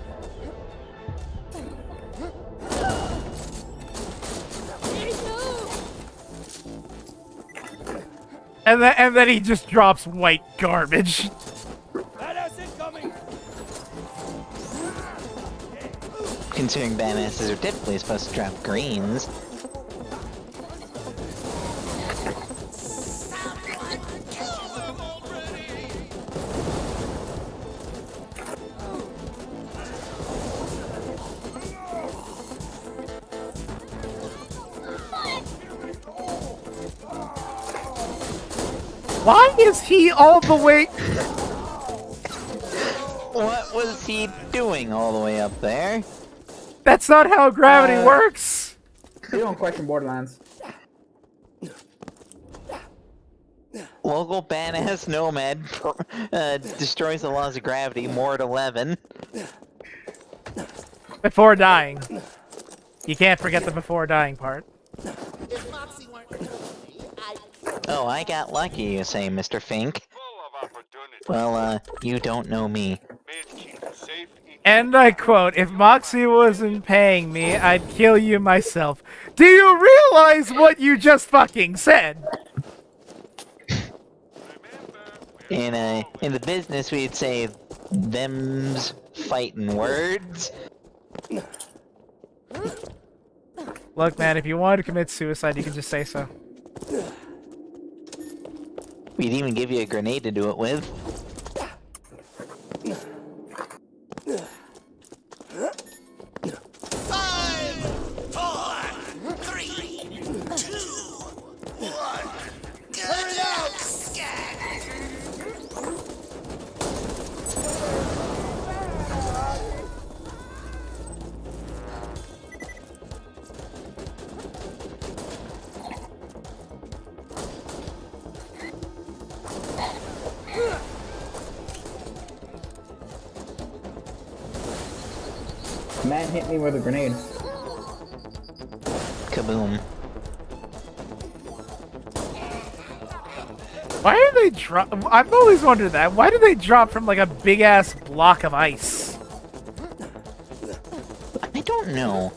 And then he just drops white garbage. Considering badasses are typically supposed to drop greens. Why is he all the way? What was he doing all the way up there? That's not how gravity works. You don't question Borderlands. Local badass nomad destroys the laws of gravity. Mort 11. Before dying. You can't forget the before dying part. Oh, I got lucky, you say, Mr. Fink. Well, you don't know me. And I quote, if Moxie wasn't paying me, I'd kill you myself. Do you realize what you just fucking said? In the business, we'd say, them's fighting words. Look, man, if you wanted to commit suicide, you can just say so. We'd even give you a grenade to do it with. Man hit me with a grenade. Kaboom. Why do they drop? I've always wondered that. Why do they drop from like a big ass block of ice? I don't know.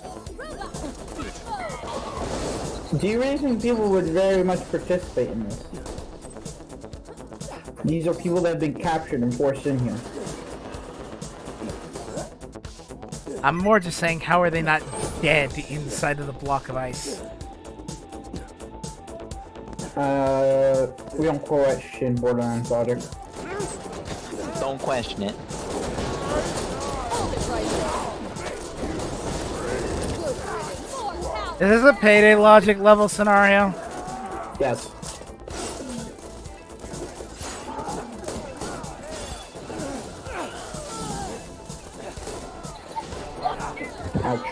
Do you really think people would very much participate in this? These are people that have been captured and forced in here. I'm more just saying, how are they not dead inside of the block of ice? We don't question Borderlands logic. Don't question it. Is this a Payday logic level scenario? Yes. Ouch.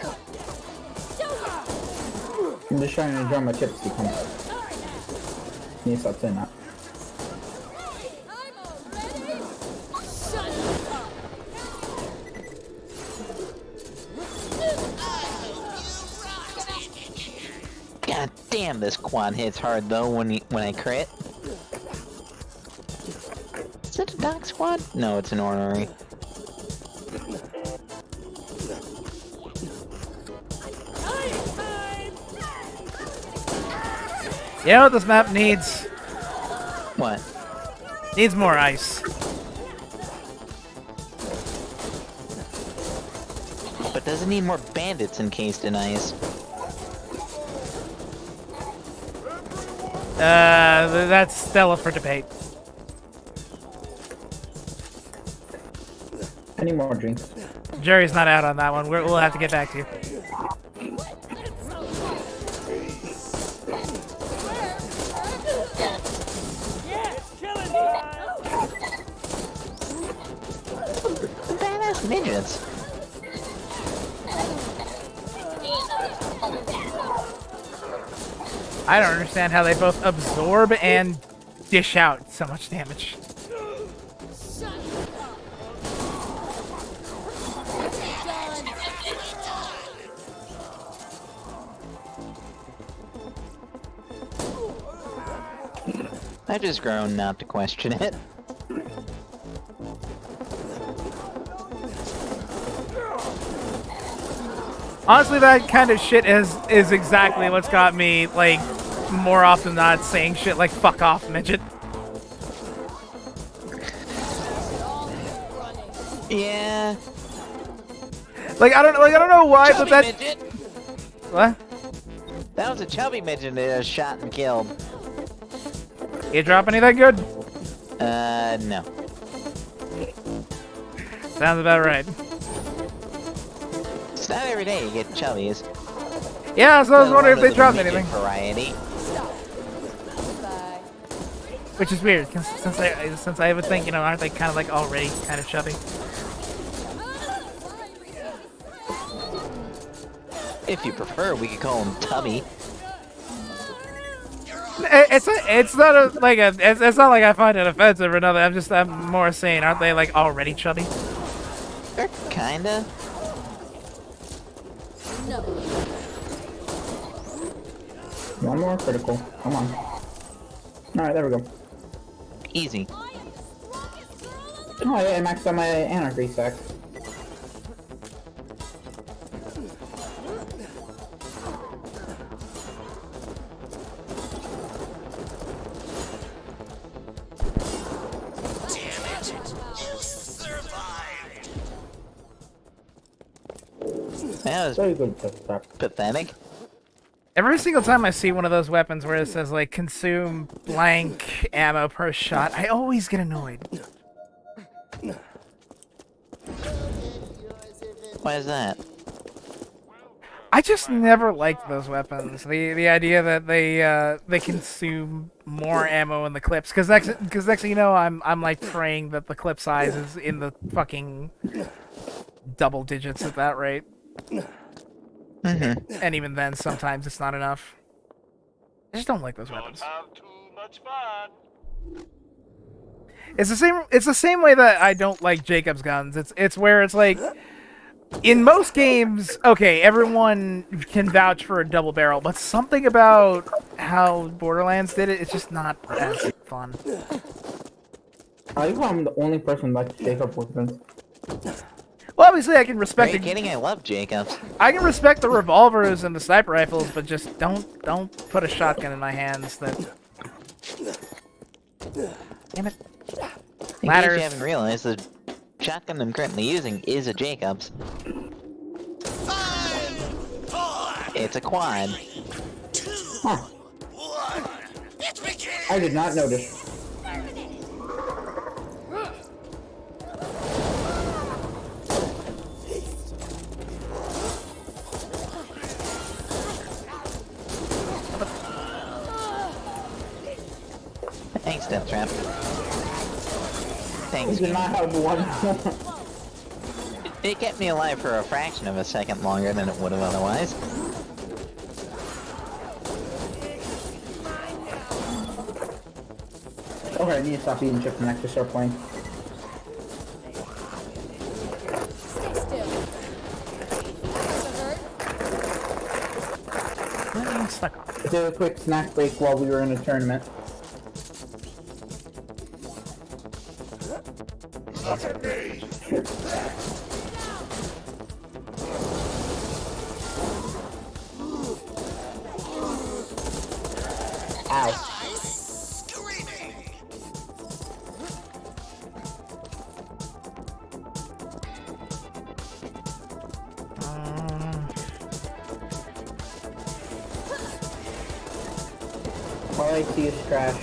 I'm just trying to draw my chips to come out. Need to stop saying that. God damn, this quad hits hard though when I crit. Is it a dock squad? No, it's an ornery. You know what this map needs? What? Needs more ice. But does it need more bandits encased in ice? That's still up for debate. I need more drinks. Jury's not out on that one. We'll have to get back to you. Badass midgets. I don't understand how they both absorb and dish out so much damage. I've just grown not to question it. Honestly, that kind of shit is exactly what's got me, like, more often than not saying shit like "fuck off, midget." Yeah. Like I don't know why, Chubby but that. midget. What? That was a chubby midget that shot and killed. You drop anything good? No. Sounds about right. It's not every day you get chubbies. Yeah, so I was wondering if they dropped dropped anything. Variety. Which is weird, since I would think, you know, aren't they kind of like already kind of chubby? If you prefer, we could call him Tubby. It's not like I find it offensive or nothing. I'm more saying, aren't they like already chubby? They're kinda. No. One more critical. Come on. Alright, there we go. Easy. Oh, yeah, I maxed out my anarchy stack. That was very good. Pathetic. Every single time I see one of those weapons where it says like consume blank ammo per shot, I always get annoyed. Why is that? I just never liked those weapons. The idea that they consume more ammo in the clips, because next thing you know, I'm like praying that the clip size is in the fucking double digits at that rate. Mm-hmm. And even then, sometimes it's not enough. I just don't like those weapons. Have too much fun. It's the same way that I don't like Jacob's guns. It's where it's like, in most games, okay, everyone can vouch for a double barrel, but something about how Borderlands did it, it's just not as fun. I think I'm the only person that likes Jacob weapons. Well, obviously I can respect Are you kidding? I love Jacobs. I can respect the revolvers and the sniper rifles, but just don't put a shotgun in my hands. That. Damn it. In case you haven't realized, the shotgun I'm currently using is a Jacobs. It's a quad. Huh. I did not notice. Thanks, Deathtrap. Thanks. You did not have one. It kept me alive for a fraction of a second longer than it would have otherwise. Okay, I need to stop eating chips and actually start playing. Did a quick snack break while we were in a tournament. Ow. All I see is trash.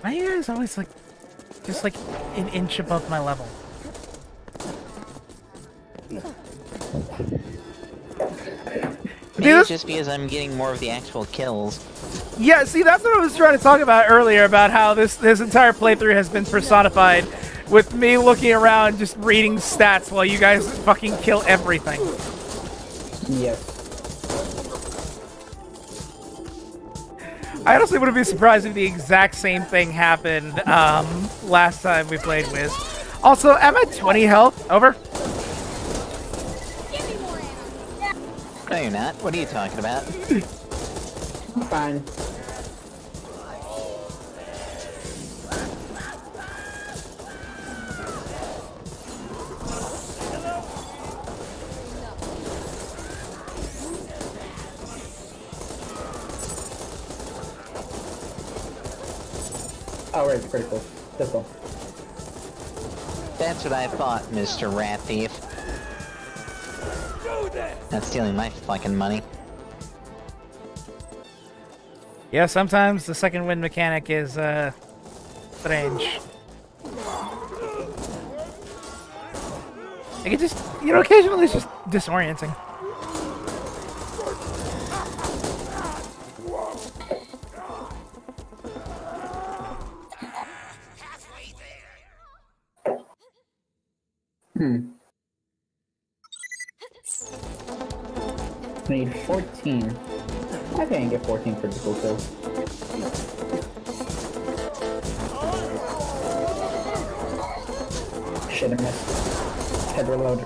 Why are you guys always like, just like an inch above my level? Maybe it's just because I'm getting more of the actual kills. Yeah, see, that's what I was trying to talk about earlier, about how this entire playthrough has been personified with me looking around just reading stats while you guys fucking kill everything. Yes. I honestly wouldn't be surprised if the exact same thing happened last time we played Wiz. Also, I'm at 20 health. Over. No, you're not. What are you talking about? I'm fine. Oh, right, critical. Pistol. That's what I thought, Mr. Rat Thief. Not stealing my fucking money. Yeah, sometimes the second wind mechanic is strange. Like it just, you know, occasionally it's just disorienting. Need 14. I think I can get 14 critical kills. Shit, I missed. Head reload.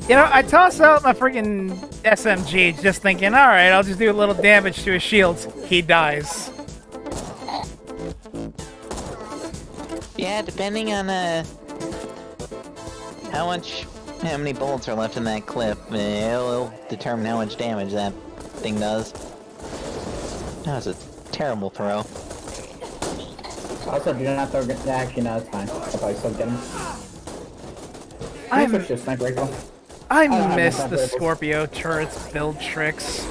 You know, I toss out my freaking SMG just thinking, alright, I'll just do a little damage to his shields. He dies. Yeah, depending on how many bullets are left in that clip, it'll determine how much damage that thing does. That was a terrible throw. Also, do not throw. Actually, no, it's fine. I'll probably still get him. I miss the Scorpio turret's build tricks.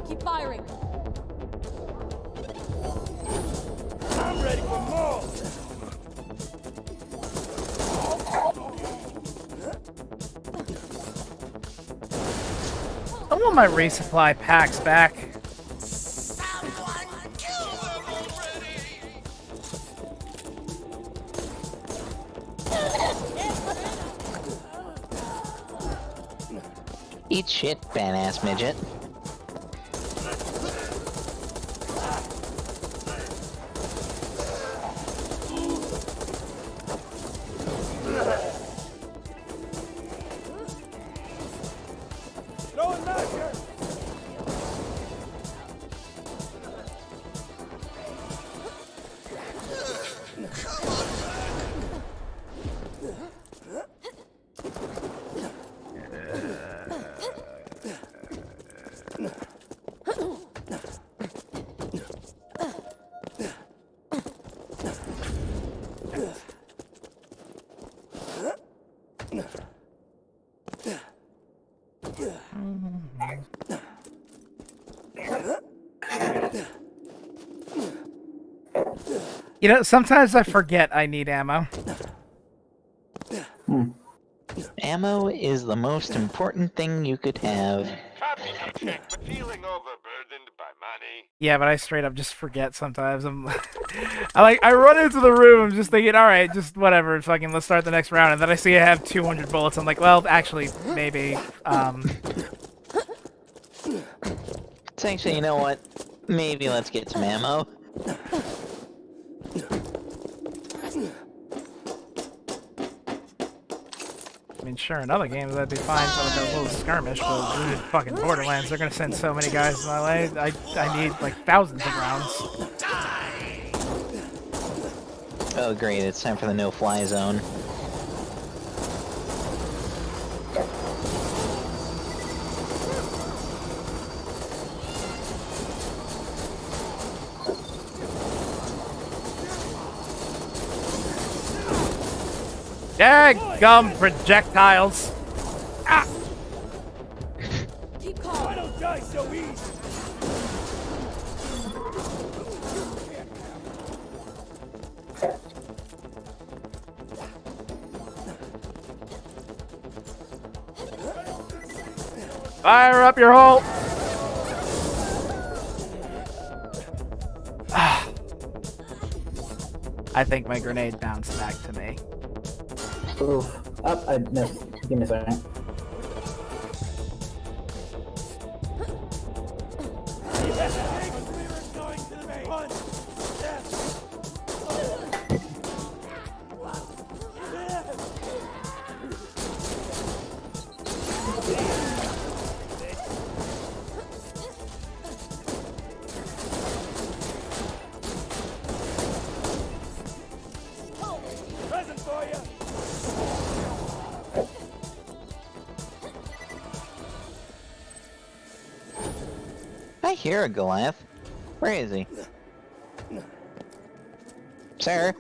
Keep firing. I'm ready for more. I want my resupply packs back. Eat shit, badass midget. You know, sometimes I forget I need ammo. Ammo is the most important thing you could have. Happy to check, but feeling overburdened by money. Yeah, but I straight up just forget sometimes. I run into the room, I'm just thinking, alright, just whatever, fucking let's start the next round, and then I see I have 200 bullets, I'm like, well, actually, maybe, So actually, you know what? Maybe let's get some ammo. I mean, sure, in other games that'd be fine for like a little skirmish, but in fucking Borderlands, they're gonna send so many guys my way. I need like thousands of rounds. Oh great, it's time for the no-fly zone. Gum projectiles. Ah! Keep calm. I don't die so easy. Fire up your hole. I think my grenade bounced back to me. Oof. Up, I missed. Give me a second. hear a Goliath. Where is he? Sir?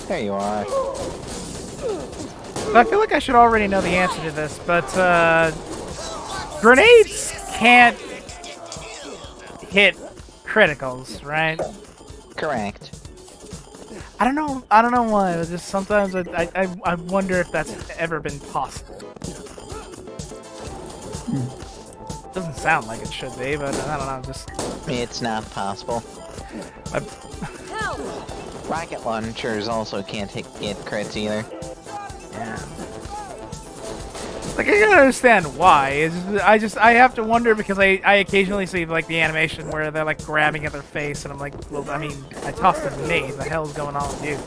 There you are. I feel like I should already know the answer to this, but grenades can't hit criticals, right? Correct. I don't know why. It's just sometimes I wonder if that's ever been possible. Doesn't sound like it should be, but I don't know. Just it's not possible. Rocket launchers also can't get crits either. Yeah. Like, I can understand why. It's just, I have to wonder because I occasionally see, like, the animation where they're, like, grabbing at their face, and I'm like, well, I mean, I tossed a grenade. What the hell's going on with you?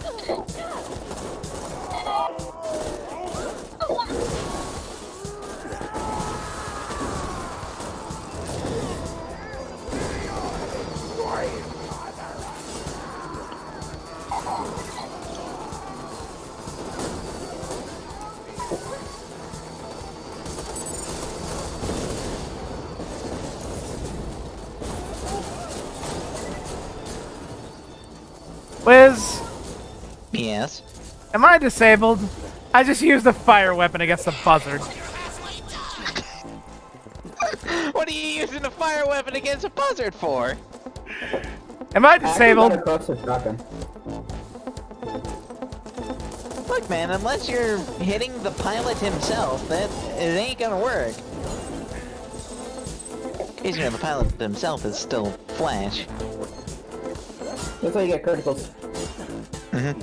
Wiz? Yes? Am I disabled? I just used a fire weapon against a buzzard. What are you using a fire weapon against a buzzard for? Am I disabled? Look, man, unless you're hitting the pilot himself, it ain't gonna work. Because, you know, the pilot himself is still Flash. That's how you get criticals. I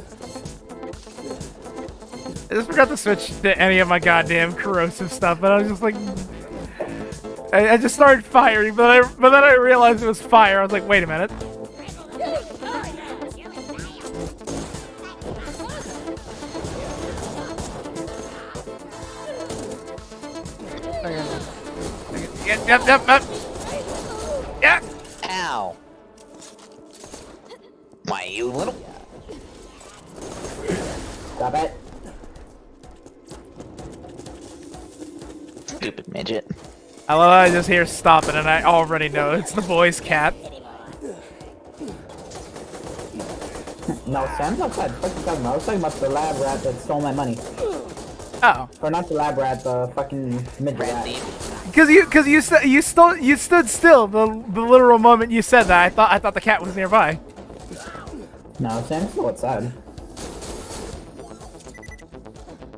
just forgot to switch to any of my goddamn corrosive stuff, but I was just like... I just started firing, but then I realized it was fire. I was like, wait a minute. Yep. Yeah. Ow. Why, you little... Stop it. Stupid midget. I love how I just hear stop it and I already know it's the boy's cat. No, Sam's outside. What you talking about? I was talking about the lab rat that stole my money. Oh. Or not the lab rat, the fucking midget rat. Because you stood still the literal moment you said that. I thought the cat was nearby. No, Sam's still outside.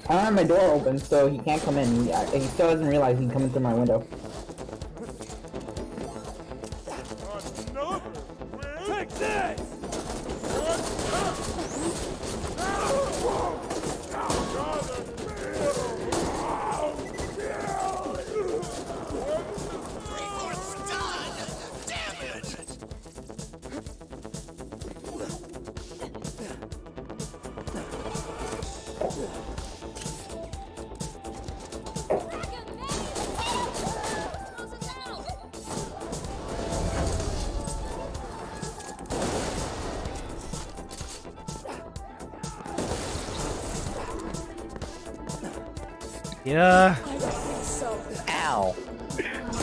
I don't have my door open, so he can't come in. He still doesn't realize he can come in through my window. Take that! Yeah. Ow.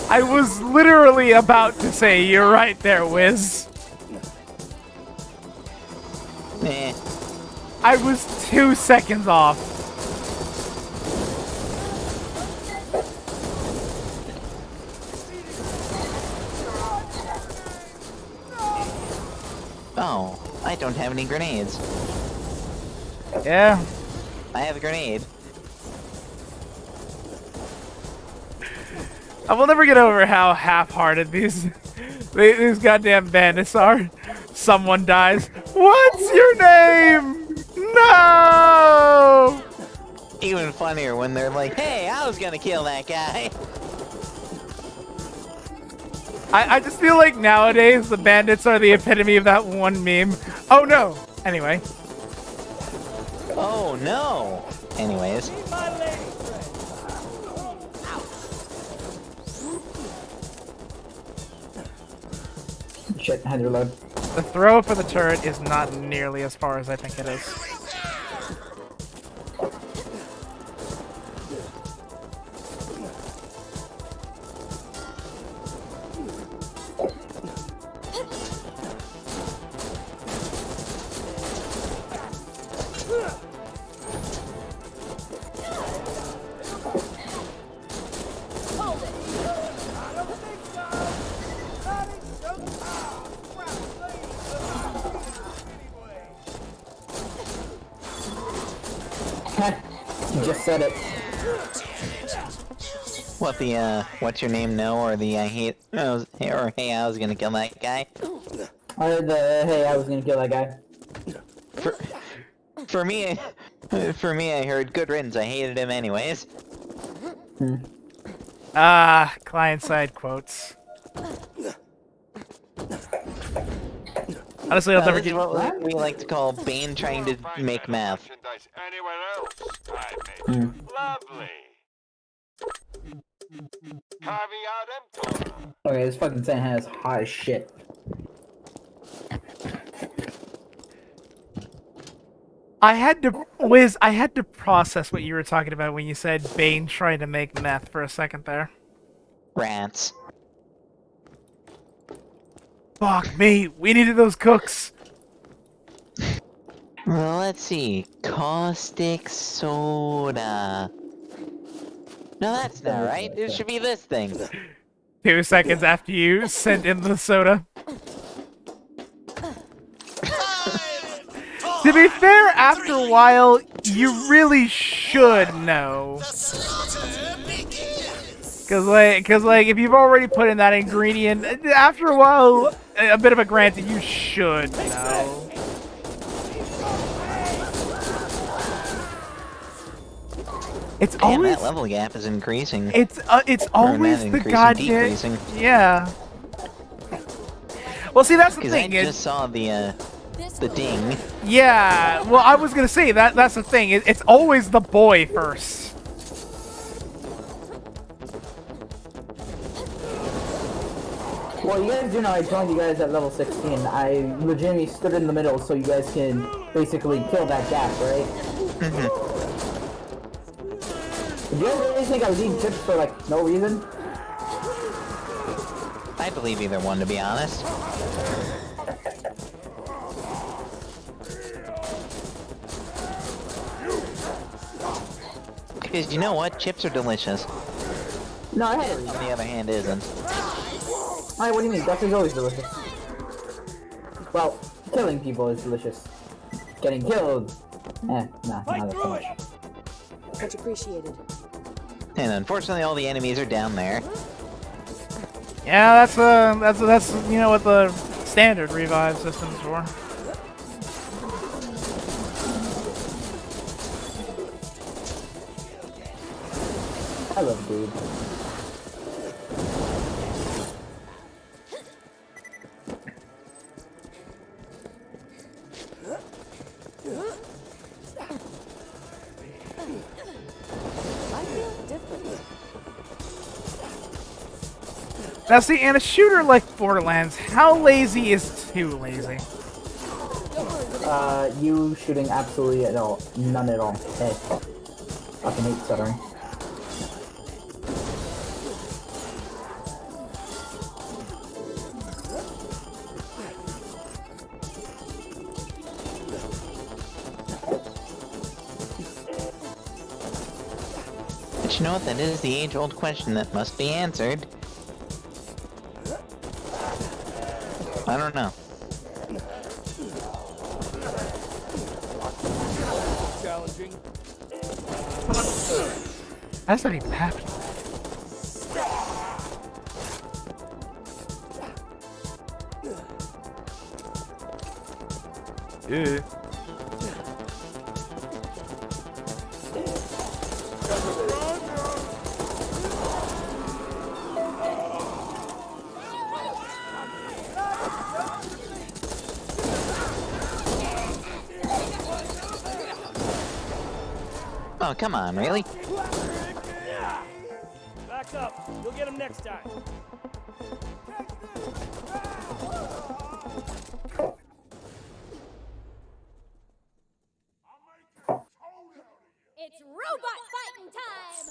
I was literally about to say, you're right there, Wiz. Eh. I was 2 seconds off. Oh, I don't have any grenades. Yeah. I have a grenade. I will never get over how half-hearted these goddamn bandits are. Someone dies. What's your name? No! Even funnier when they're like, hey, I was gonna kill that guy. I just feel like nowadays the bandits are the epitome of that one meme. Oh no! Anyway. Oh no! Anyways. Shit, had your load. The throw for the turret is not nearly as far as I think it is. You just said it. What the, what's your name no, or the I hate, or hey, I was gonna kill that guy? Or the, hey, I was gonna kill that guy. For me, I heard good riddance, I hated him anyways. Client-side quotes. Honestly, I'll never get what we like to call Bane trying to make math. Lovely. Okay, this fucking thing has hot as shit. Wiz, I had to process what you were talking about when you said Bane trying to make meth for a second there. Rats. Fuck me, we needed those cooks. Well, let's see. Caustic soda. No, that's not right. It should be this thing. 2 seconds after you sent in the soda. To be fair, after a while, you really should know. Cause like, if you've already put in that ingredient, after a while, a bit of a grant that you should know. It's always that level gap is increasing. It's always the goddamn yeah. Well, see, that's the thing. I just saw the ding. Yeah. Well, I was gonna say that's the thing. It's always the boy first. Well, you guys do know I joined you guys at level 16. I legitimately stood in the middle so you guys can basically kill that gap, right? Do you guys really think I was eating chips for, like, no reason? I believe either one, to be honest. Because you know what? Chips are delicious. No, I had it. On the other hand, isn't. Alright, what do you mean? Duck is always delicious. Well, killing people is delicious. Getting killed... not that much. Much appreciated. And unfortunately, all the enemies are down there. Yeah, that's you know what the standard revive system's for. I love dude. Now see, in a shooter like Borderlands, how lazy is too lazy? You shooting absolutely at all. None at all. Hey. Fucking hate stuttering. But you know what? That is the age-old question that must be answered. I don't know. Challenging. That's not even happening. Yeah. Oh, come on, really? Back up. You'll get him next time. It's robot fighting time!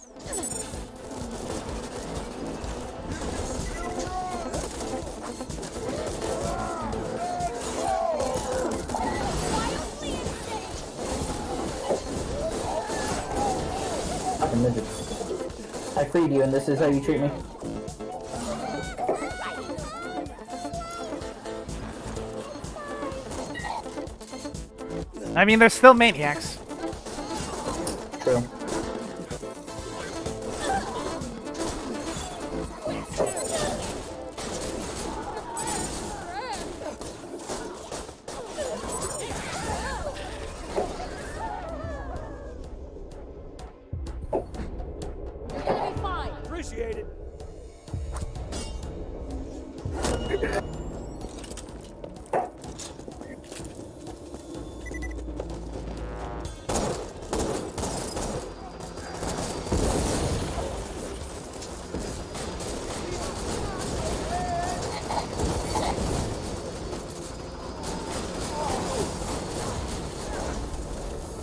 Fucking midget. I freed you and this is how you treat me? I mean, they're still maniacs.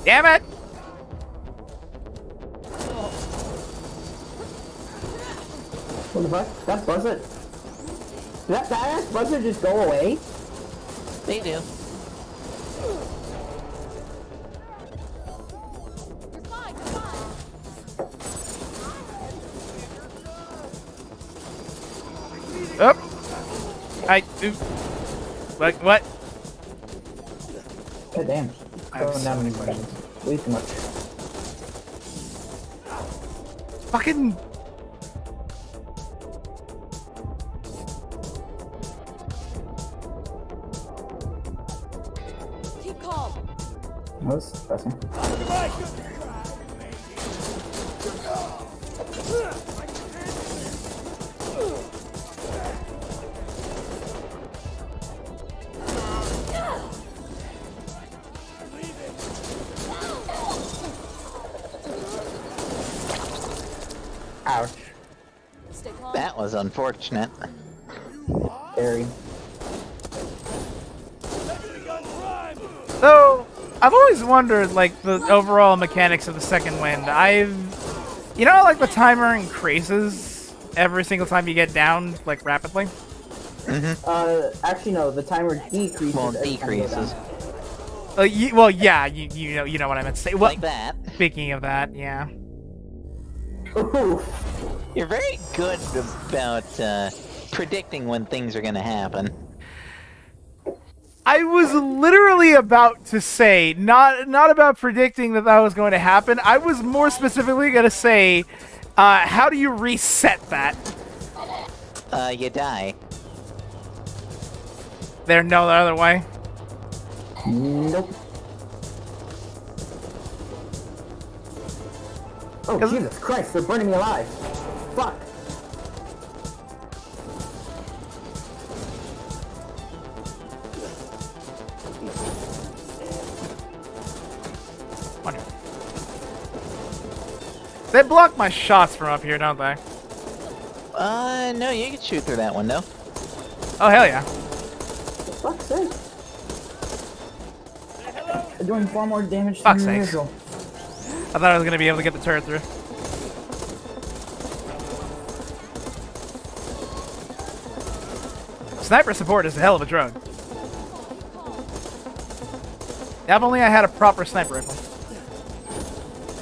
Damn it! What the fuck? That buzzer... Did that ass buzzer just go away? They do. Up. What? God damn. Throwing down many questions. Way too much. Fucking. Keep calm. That was depressing. Ouch. That was unfortunate. Very. So, I've always wondered, like, the overall mechanics of the second wind. You know, like, the timer increases every single time you get down, like, rapidly? Mm-hmm. Actually, no, the timer decreases. Well, decreases. Well, yeah, you know what I meant to say. Well, like that. Speaking of that, yeah. You're very good about predicting when things are going to happen. I was literally about to say, not about predicting that was going to happen. I was more specifically going to say, how do you reset that? You die. There's no other way? Nope. Oh, Jesus Christ, they're burning me alive. Fuck. They block my shots from up here, don't they? No, you can shoot through that window. Oh, hell yeah. For fuck's sake. They're doing far more damage than Fuck's sakes. usual. I thought I was going to be able to get the turret through. Sniper support is a hell of a drug. If only I had a proper sniper rifle.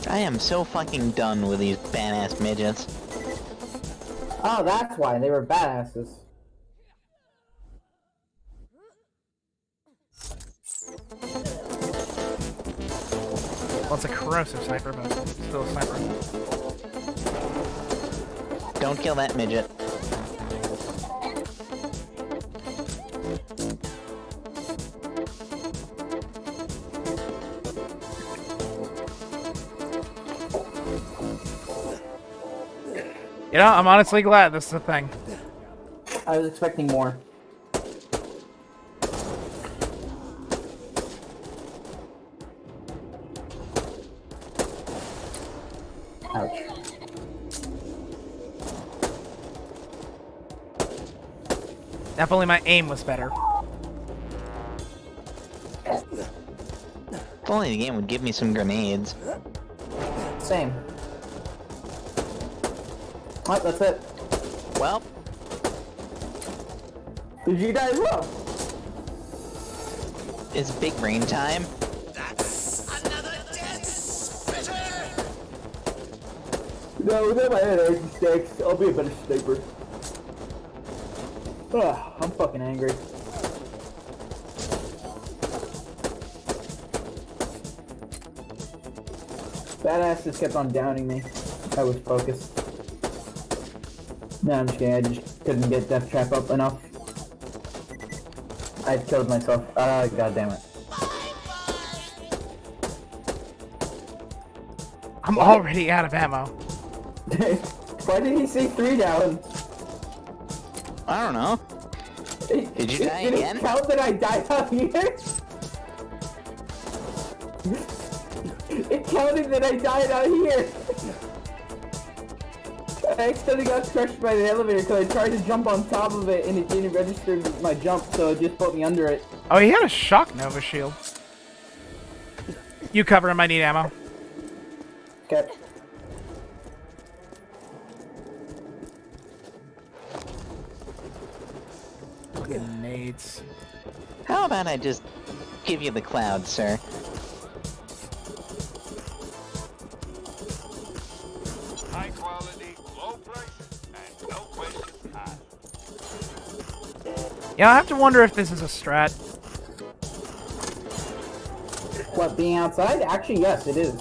I am so fucking done with these badass midgets. Oh, that's why. They were badasses. Well, it's a corrosive sniper, but still a sniper. Don't kill that midget. You know, I'm honestly glad this is a thing. I was expecting more. Ouch. If only my aim was better. If only the game would give me some grenades. Same. Oh, that's it. Well. Did you die as well? It's big brain time. No, without my energy stacks, I'll be a better sniper. Ugh, I'm fucking angry. Badass just kept on downing me. I was focused. No, I'm just kidding. I just couldn't get Death Trap up enough. I killed myself. God damn it. I'm already out of ammo. Why did he say 3 down? I don't know. Did you die again? Did it count that I died out here? It counted that I died out here. I accidentally got crushed by the elevator because I tried to jump on top of it and it didn't register my jump, so it just put me under it. Oh, he had a shock Nova shield. You cover him. I need ammo. Okay. Grenades. How about I just give you the cloud, sir? High quality, low prices, and no questions asked. Yeah, I have to wonder if this is a strat. What, being outside? Actually, yes, it is.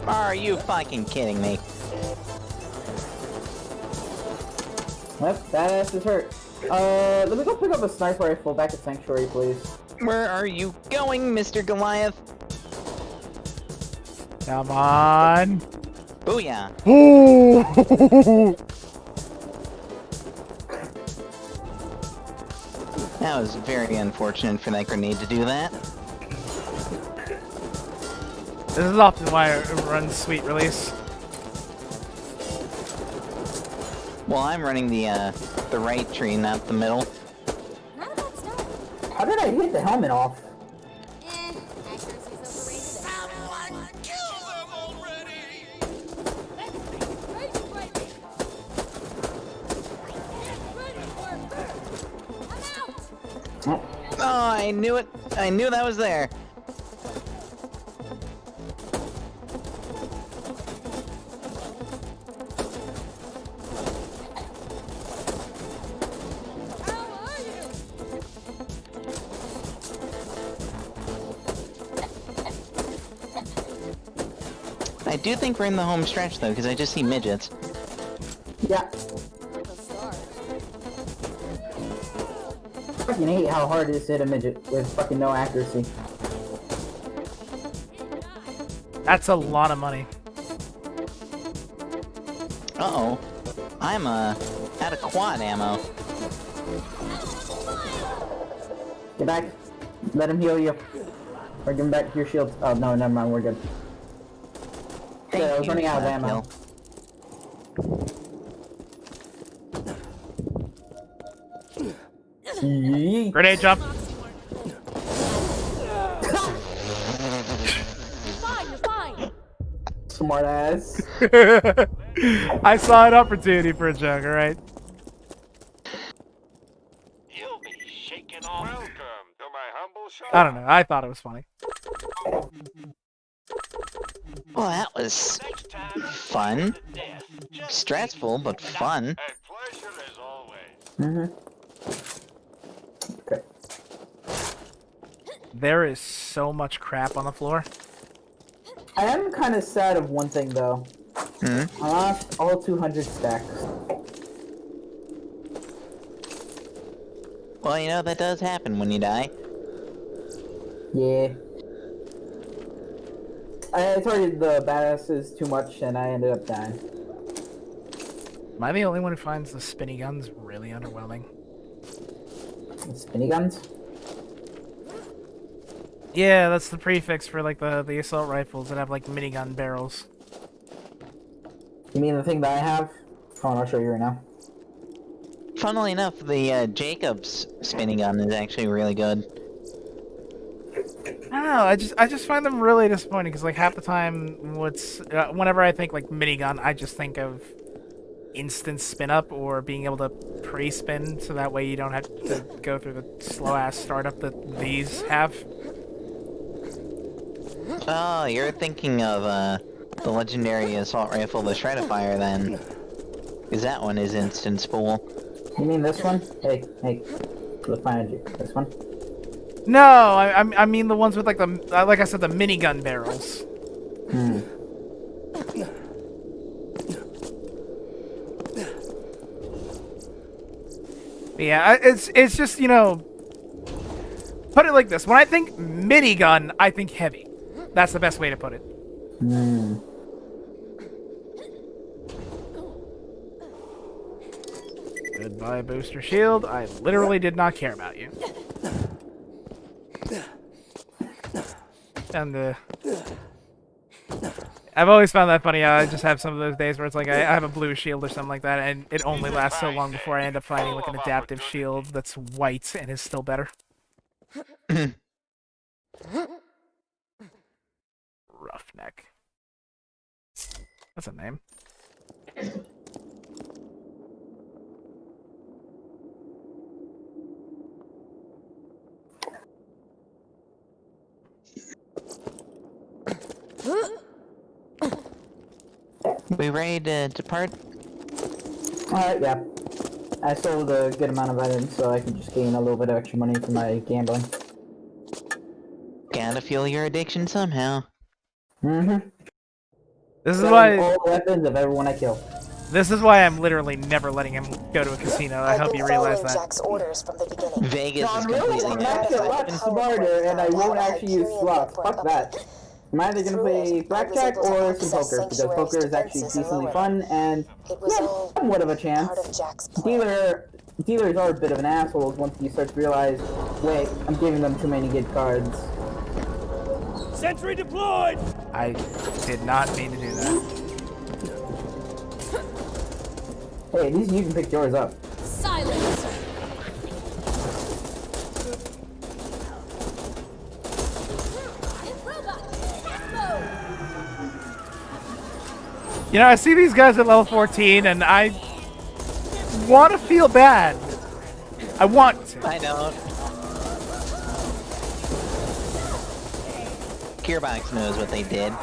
Are you fucking kidding me? Yep, that ass is hurt. Let me go pick up a sniper rifle back at Sanctuary, please. Where are you going, Mr. Goliath? Come on. Booyah. Ooh. That was very unfortunate for that grenade to do that. This is often why it runs sweet release. Well, I'm running the right tree, not the middle. How did I hit the helmet off? Oh, I knew it. I knew that was there. I do think we're in the home stretch, though, because I just see midgets. Yeah. I fucking hate how hard it is to hit a midget with fucking no accuracy. That's a lot of money. Uh-oh. I'm, out of quad ammo. Get back. Let him heal you. Or give him back your shield. Oh, no, never mind. We're good. Good, I was running out of ammo. Grenade jump. Smart ass. I saw an opportunity for a joke, alright? You'll be shaking off. Welcome to my humble shop. I don't know. I thought it was funny. Well, that was fun. Stressful, but fun. Mm-hmm. Okay. There is so much crap on the floor. I am kind of sad of one thing, though. I lost all 200 stacks. Well, you know, that does happen when you die. Yeah. I targeted the badasses too much, and I ended up dying. Am I the only one who finds the spinny guns really underwhelming? Spinny guns? Yeah, that's the prefix for like the assault rifles that have like minigun barrels. You mean the thing that I have? Come on, I'll show you right now. Funnily enough, the Jacobs spinning gun is actually really good. I don't know. I just find them really disappointing because like half the time, whenever I think like minigun, I just think of instant spin up or being able to pre-spin, so that way you don't have to go through the slow ass startup that these have. Oh, you're thinking of the legendary assault rifle, the Shredifire, then. Because that one is instant spool. You mean this one? Hey, look behind you. This one? No, I mean the ones with like the like I said, the minigun barrels. Yeah, it's just, you know, put it like this. When I think minigun, I think heavy. That's the best way to put it. Goodbye, booster shield. I literally did not care about you. And I've always found that funny. I just have some of those days where it's like I have a blue shield or something like that, and it only lasts so long before I end up finding like an adaptive shield that's white and is still better. Roughneck. That's a name. We ready to depart? Alright, yeah. I sold a good amount of items so I can just gain a little bit of extra money for my gambling. Gotta fuel your addiction somehow. Mm-hmm. This is why all the weapons of everyone I kill. This is why I'm literally never letting him go to a casino. I hope you realize that. Jack's orders from the beginning. Vegas No, is I'm really, completely I'm actually a lot smarter, and I won't actually use slots. Fuck that. I'm either gonna play blackjack or some poker, because poker is actually decently fun and somewhat of a chance. Dealers are a bit of an asshole once you start to realize, wait, I'm giving them too many good cards. Sentry deployed! I did not mean to do that. Hey, at least you can pick yours up. Silence! You know, I see these guys at level 14, and I want to feel bad. I want to. I don't. Gearbox knows what they did.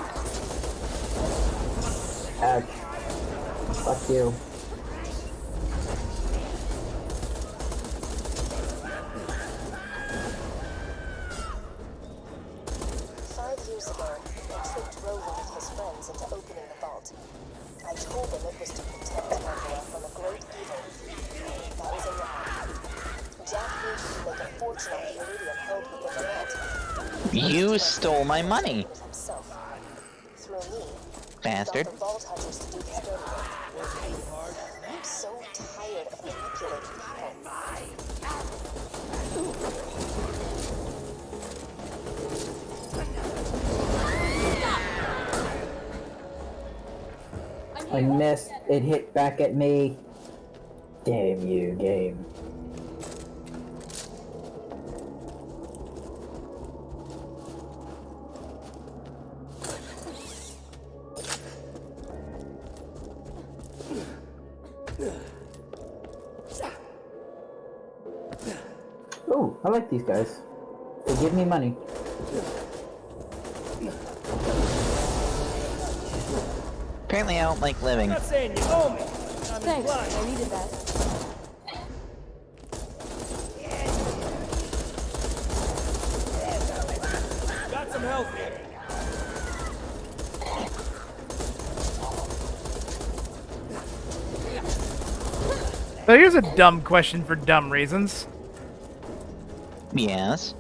Ouch. Fuck you. I told them it was to protect Pandora from a great evil. That was a lie. Jack needed to make a fortune on the iridium held within the vault. You stole my money. Himself. Through me. Bastard. Got the vault hunters to do his dirty work. I'm so tired of manipulating people. I missed. It hit back at me. Damn you, game. Oh, I like these guys. They give me money. Apparently I don't like living. I'm not saying you owe me. Thanks, I needed that. Got some help here. So here's a dumb question for dumb reasons. Yes.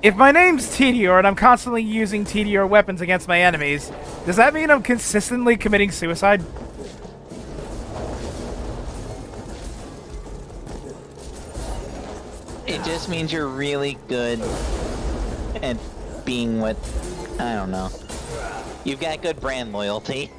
If my name's Tediore and I'm constantly using Tediore weapons against my enemies, does that mean I'm consistently committing suicide? It just means you're really good at being what... I don't know. You've got good brand loyalty.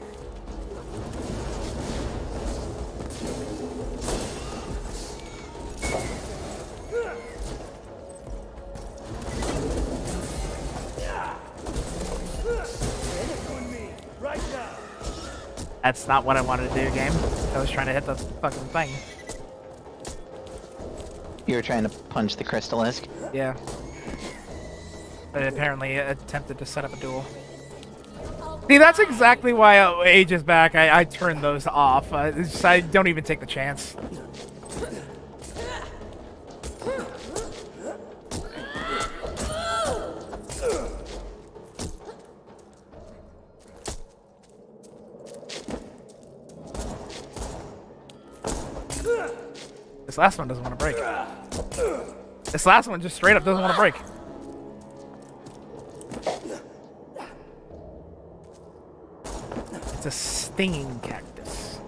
That's not what I wanted to do, game. I was trying to hit the fucking thing. You were trying to punch the crystallisk? Yeah. But it apparently attempted to set up a duel. See, that's exactly why ages back I turned those off. I don't even take the chance. This last one doesn't want to break. This last one just straight up doesn't want to break. It's a stinging cactus.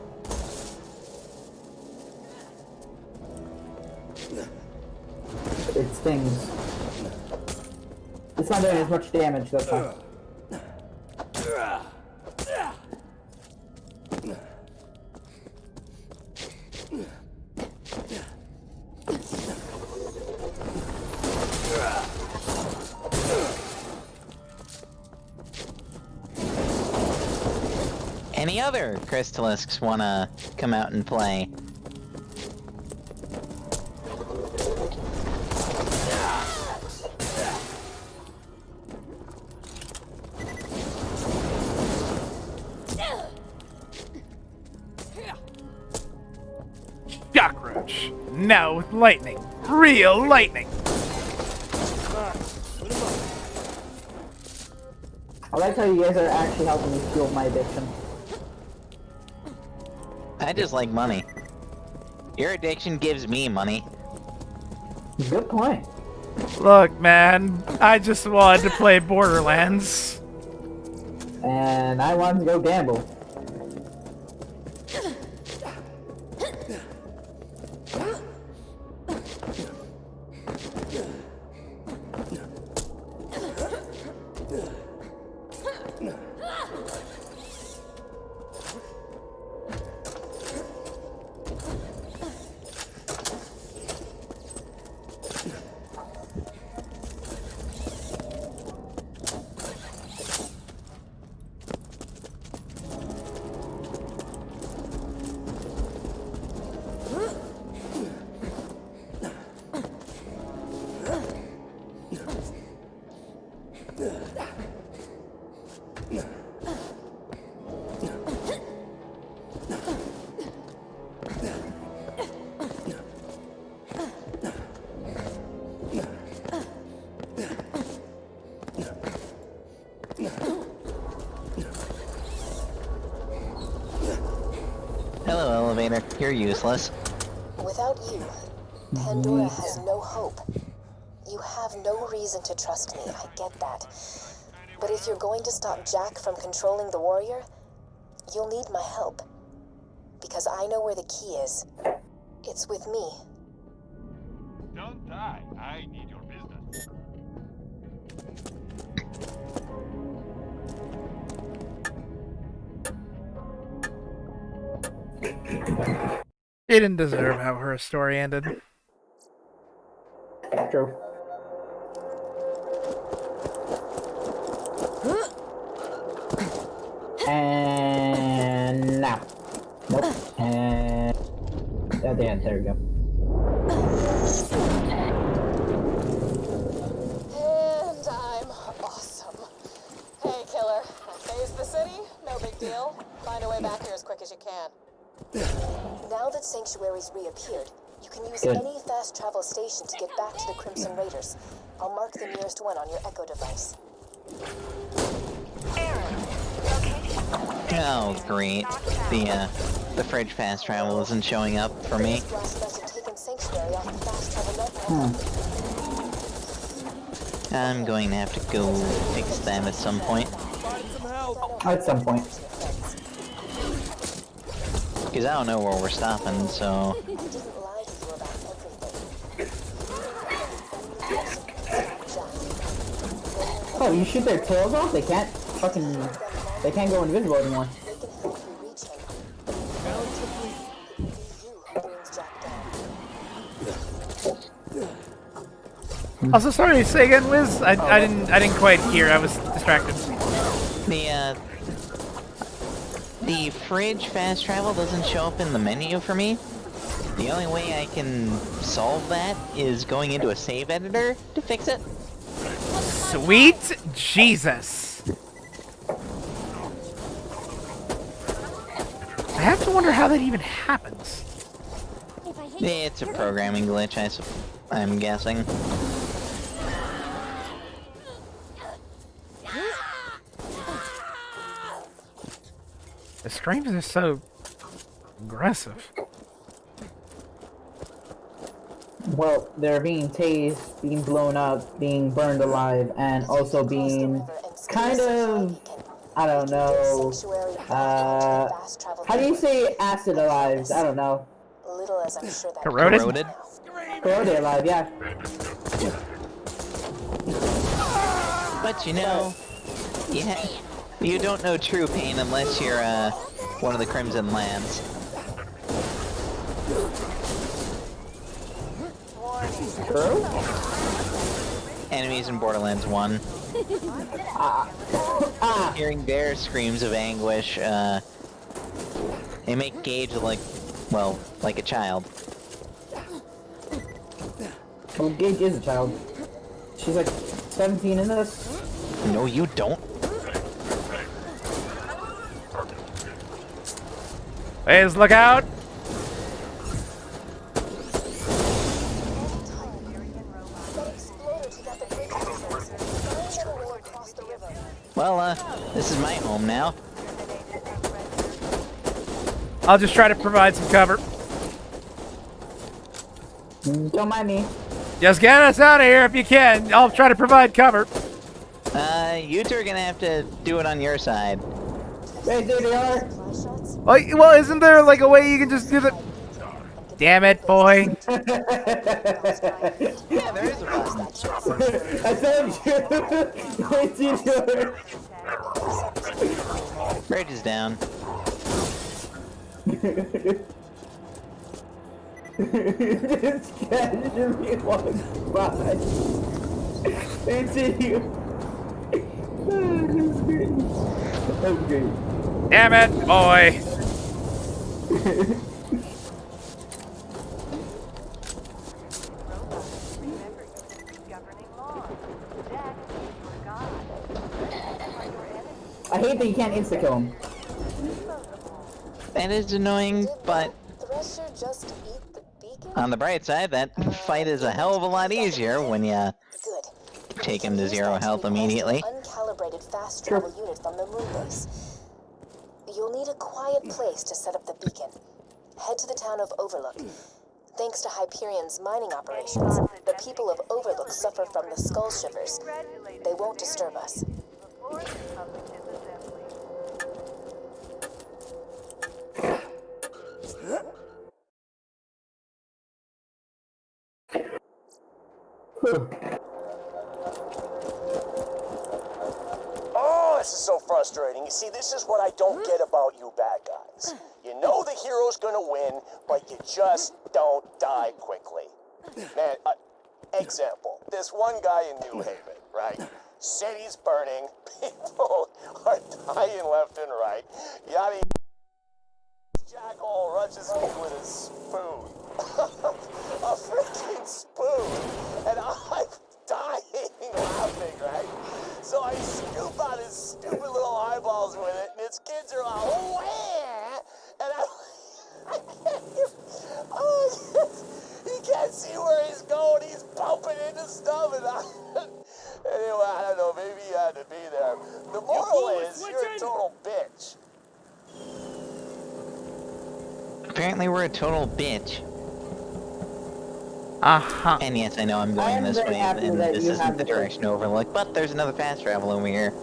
It stings. It's not doing as much damage, that's fine. any other Crystalisks wanna come out and play. Cockroach. Now with lightning. Real lightning. I like how you guys are actually helping me fuel my addiction. I just like money. Your addiction gives me money. Good point. Look, man, I just wanted to play Borderlands. And I wanted to go gamble. Hello, elevator. You're useless. Without you, Pandora has no hope. You have no reason to trust me, I get that. But if you're going to stop Jack from controlling the warrior, you'll need my help. Because I know where the key is. It's with me. Don't die. I need your business. She didn't deserve how her story ended. True. And now. Nope. And at the end, there we go. And I'm awesome. Hey, killer. Phase the city? No big deal. Find a way back here as quick as you can. Now that Sanctuary's reappeared, you can use Good. any fast travel station to get back to the Crimson Raiders. I'll mark the nearest one on your Echo device. Oh, great. The fridge fast travel isn't showing up for me. Blast must have taken Sanctuary off the fast travel network. I'm going to have to go fix that at some point. At some point. Because I don't know where we're stopping, so... I didn't lie to you about everything. Oh, you shoot their tails off? They can't fucking... They can't go invisible anymore. They can help you reach him. Relatively, it will be you who brings Jack down. Also, sorry, say again, Wiz? I didn't quite hear. I was distracted. The fridge fast travel doesn't show up in the menu for me. The only way I can solve that is going into a save editor to fix it. Sweet Jesus. I have to wonder how that even happens. It's a programming glitch, I'm guessing. The streams are so aggressive. Well, they're being tased, being blown up, being burned alive, and also being kind of, I don't know, how do you say acid alive? I don't know. Little as I'm sure that Corroded? Corroded alive, yeah. But you know, yeah, you don't know true pain unless you're one of the Crimson Lands. True? Enemies in Borderlands 1. Hearing their screams of anguish They make Gage like, well, like a child. Well, Gage is a child. She's like 17 in this. No, you don't. Please look out! Well, this is my home now. I'll just try to provide some cover. Don't mind me. Just get us out of here if you can. I'll try to provide cover. You two are gonna have to do it on your side. Hey, there they are. Well, isn't there like a way you can just do the... Damn it, boy. Yeah, there is a button. I told you. Wait, Tediore. Bridge is down. This casually walks by. Continue. That's great. That's great. Damn it, boy. I hate that you can't insta-kill him. That is annoying, but Thresher just eat the beacon? on the bright side, that fight is a hell of a lot easier when you take him to 0 health immediately. Uncalibrated fast travel unit from the moon base. You'll need a quiet place to set up the beacon. Head to the town of Overlook. Thanks to Hyperion's mining operations, the people of Overlook suffer from the skull shivers. They won't disturb us. Oh, this is so frustrating. You see, this is what I don't get about you bad guys. You know the hero's gonna win, but you just don't die quickly. Man, example, this one guy in New Haven, right? City's burning, people are dying left and right, yada yada. Jackal rushes me with a spoon. A freaking spoon! And I'm dying laughing, right? So I scoop out his stupid little eyeballs with it, and his kids are all, wah! And I can't, he can't see where he's going, he's bumping into stuff, and anyway, I don't know, maybe you had to be there. The moral is, you're a total bitch. Apparently we're a total bitch. Uh-huh. And yes, I know I'm going this way, and this isn't the direction to Overlook, but there's another fast travel over here.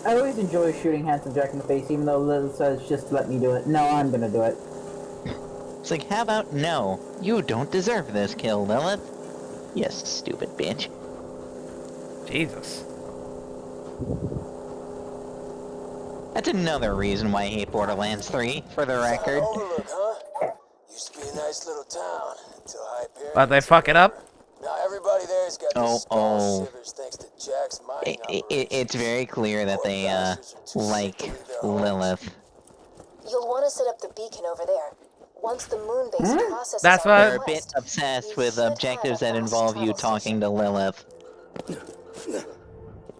I always enjoy shooting Handsome Jack in the face, even though Lilith says just let me do it. No, I'm gonna do it. It's like, how about no? You don't deserve this kill, Lilith. Yes, stupid bitch. Jesus. That's another reason why I hate Borderlands 3, for the record. Overlook, huh? Used to be a nice little town until Hyperion. But they fuck it up? Now everybody there's got the skull shivers thanks to Jack's mining It's very clear that they, like Lilith. You'll want to set up the beacon over there. Once the moon base processes That's our what They're a bit obsessed with objectives that involve you talking to Lilith.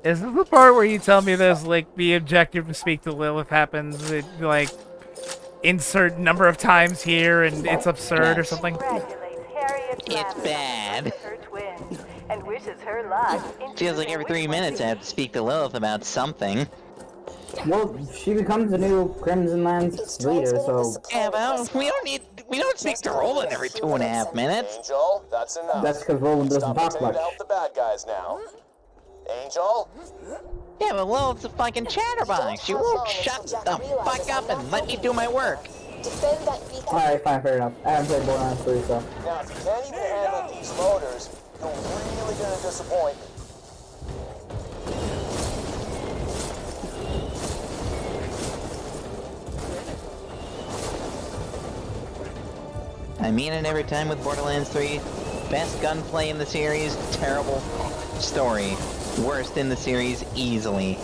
Is this the part where you tell me there's, like, the objective to speak to Lilith happens, like, insert number of times here and it's absurd or something? It's bad. Feels like every 3 minutes I have to speak to Lilith about something. Well, she becomes the new Crimson Lands leader, so... Yeah, well, we don't speak to Roland every 2.5 minutes. Angel, that's enough. That's because Roland doesn't talk Stop much. to help the bad guys now. Angel? Yeah, but Lilith's a fucking chatterbox. She won't shut the fuck up and let me do my work. Defend that beacon. Alright, fine, fair enough. I haven't played Borderlands 3, so... Now, if you can't even handle these motors, you're really gonna disappoint me. I mean it every time with Borderlands 3. Best gunplay in the series, terrible story. Worst in the series, easily.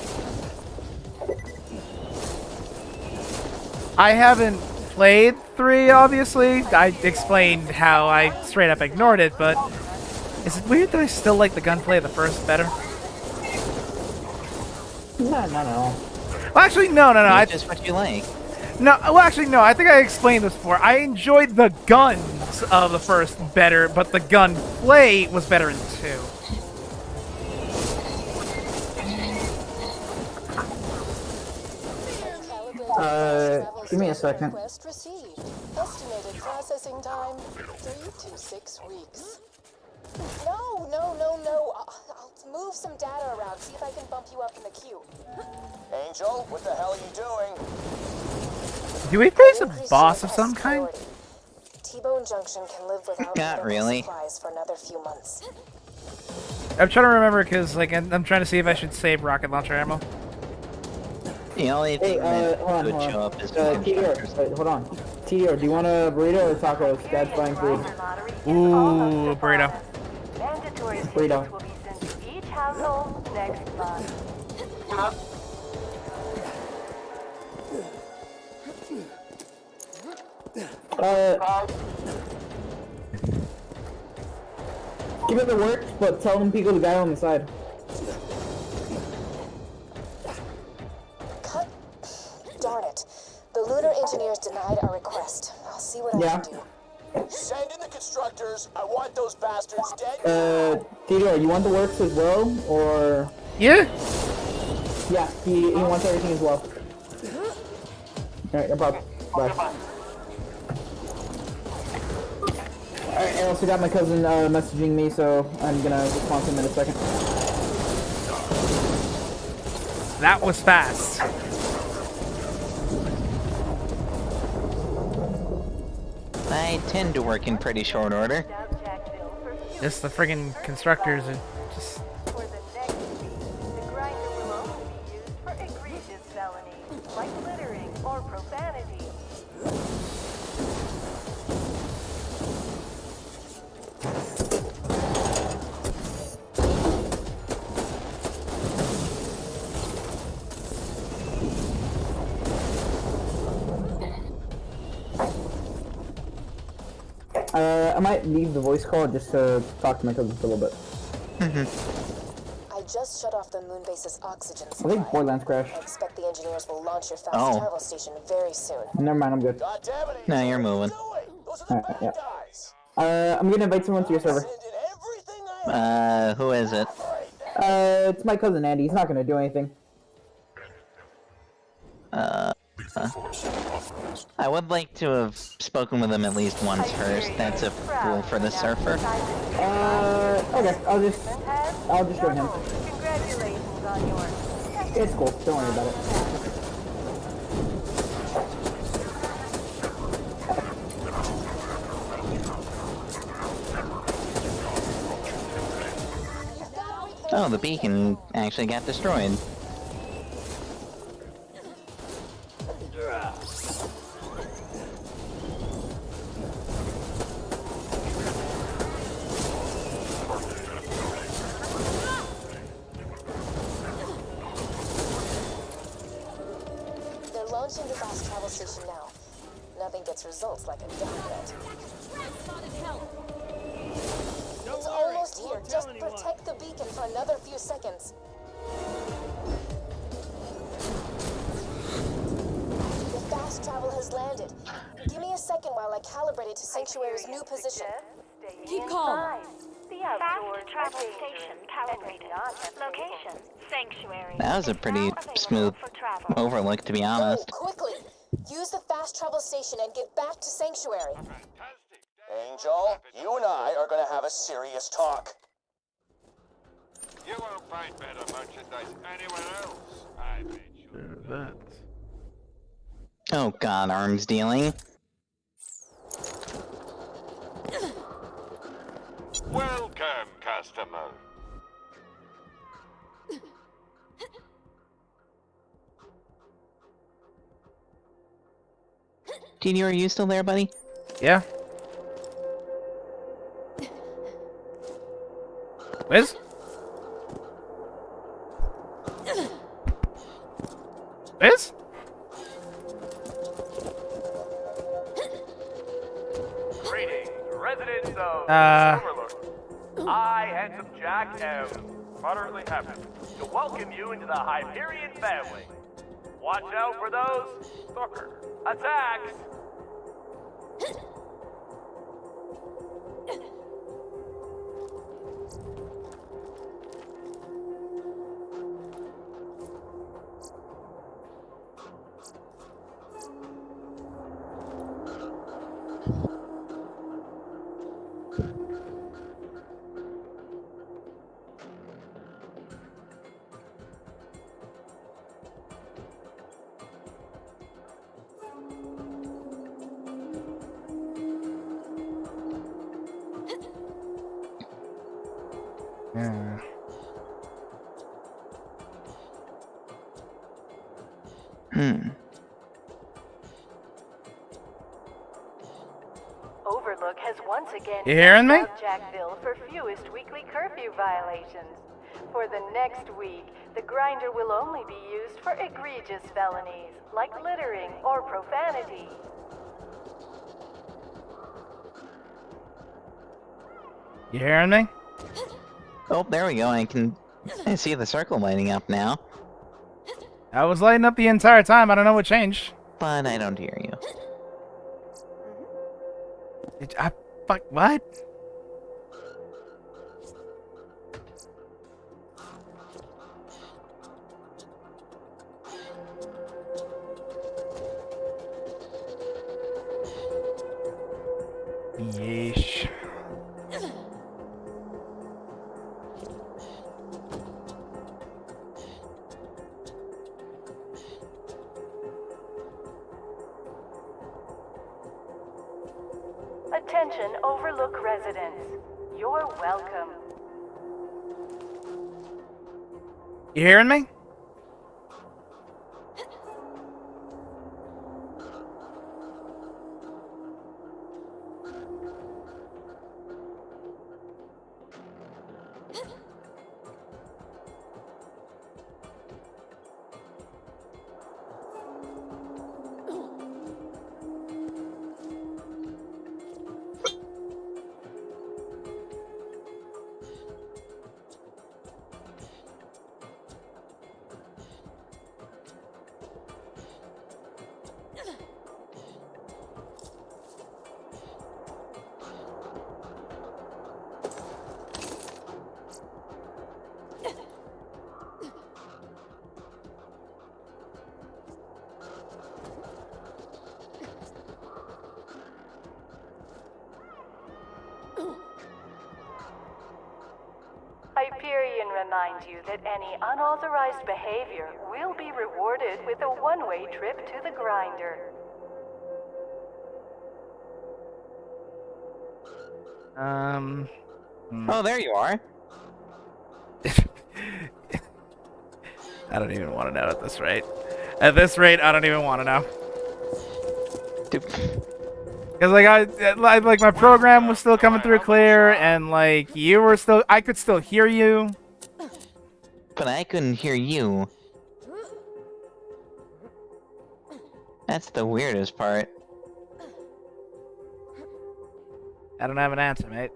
I haven't played 3, obviously. I explained how I straight up ignored it, but is it weird that I still like the gunplay of the first better? No. Well, actually, no. That's just what you like. No, well, actually, no. I think I explained this before. I enjoyed the guns of the first better, but the gunplay was better in 2. Give me a second. Request received. Estimated processing time 3 to 6 weeks. No. I'll move some data around, see if I can bump you up in the queue. Angel, what the hell are you doing? Do we face a boss of some kind? T-Bone Junction can live without Not really. supplies for another few months. I'm trying to remember because, like, I'm trying to see if I should save rocket launcher ammo. The only thing that hold would on. show up is Tediore, hold on. Tediore, do you want a burrito or tacos? Dad's buying food. Ooh, burrito. Burrito. Each household next month. Give it the works, but tell them Pico the guy on the side. Darn it. The lunar engineers denied our request. I'll see what I can do. Send in the constructors. I want those bastards dead. Tediore, you want the works as well, or? Yeah. Yeah, he wants everything as well. Alright, no problem. Bye. Alright, I also got my cousin messaging me, so I'm gonna respond to him in a second. That was fast. I tend to work in pretty short order. Just the friggin' constructors are just... For the next week, the grinder will only be used for egregious felonies, like littering or profanity. I might leave the voice call just to talk to my cousin for a little bit. I just shut off the moon base's oxygen I supply. think Borderlands crashed. I expect the engineers will launch your fast Oh. travel station very soon. Never mind, I'm good. No, you're moving. Alright, yeah. I'm gonna invite someone to your server. Who is it? It's my cousin Andy. He's not gonna do anything. I would like to have spoken with him at least once first. That's a rule for the surfer. Okay. I'll just join him. Congratulations on yours. It's cool. Don't worry about it. Oh, the beacon actually got destroyed. They're launching the fast travel station now. Nothing gets results like a download. It's almost here. Just protect the beacon for another few seconds. The fast travel has landed. Give me a second while I calibrate it to Sanctuary's new position. Keep calm. The outdoor travel station calibrated. Location, Sanctuary. That was a pretty smooth overlook, to be honest. Quickly! Use the fast travel station and get back to Sanctuary. Angel, you and I are gonna have a serious talk. You won't find better merchandise anywhere else. I made sure. Oh god, arms dealing. Welcome, customer. Tediore, are you still there, buddy? Yeah. Wiz? Wiz? residents of Overlook, I, Handsome Jack, am moderately happy to welcome you into the Hyperion family. Watch out for those stalker attacks. Yeah. Overlook has once again You hearing me? out Jackville for fewest weekly curfew violations. For the next week, the grinder will only be used for egregious felonies, like littering or profanity. You hearing me? Oh, there we go. I see the circle lighting up now. I was lighting up the entire time. I don't know what changed. But I don't hear you. Fuck, what? Yeesh. Attention Overlook residents. You're welcome. You hearing me? Hyperion reminds you that any unauthorized behavior will be rewarded with a one-way trip to the grinder. Oh, there you are. I don't even want to know at this rate. At this rate, I don't even want to know. Because like my program was still coming through clear, and like you were still, I could still hear you. But I couldn't hear you. That's the weirdest part. I don't have an answer, mate.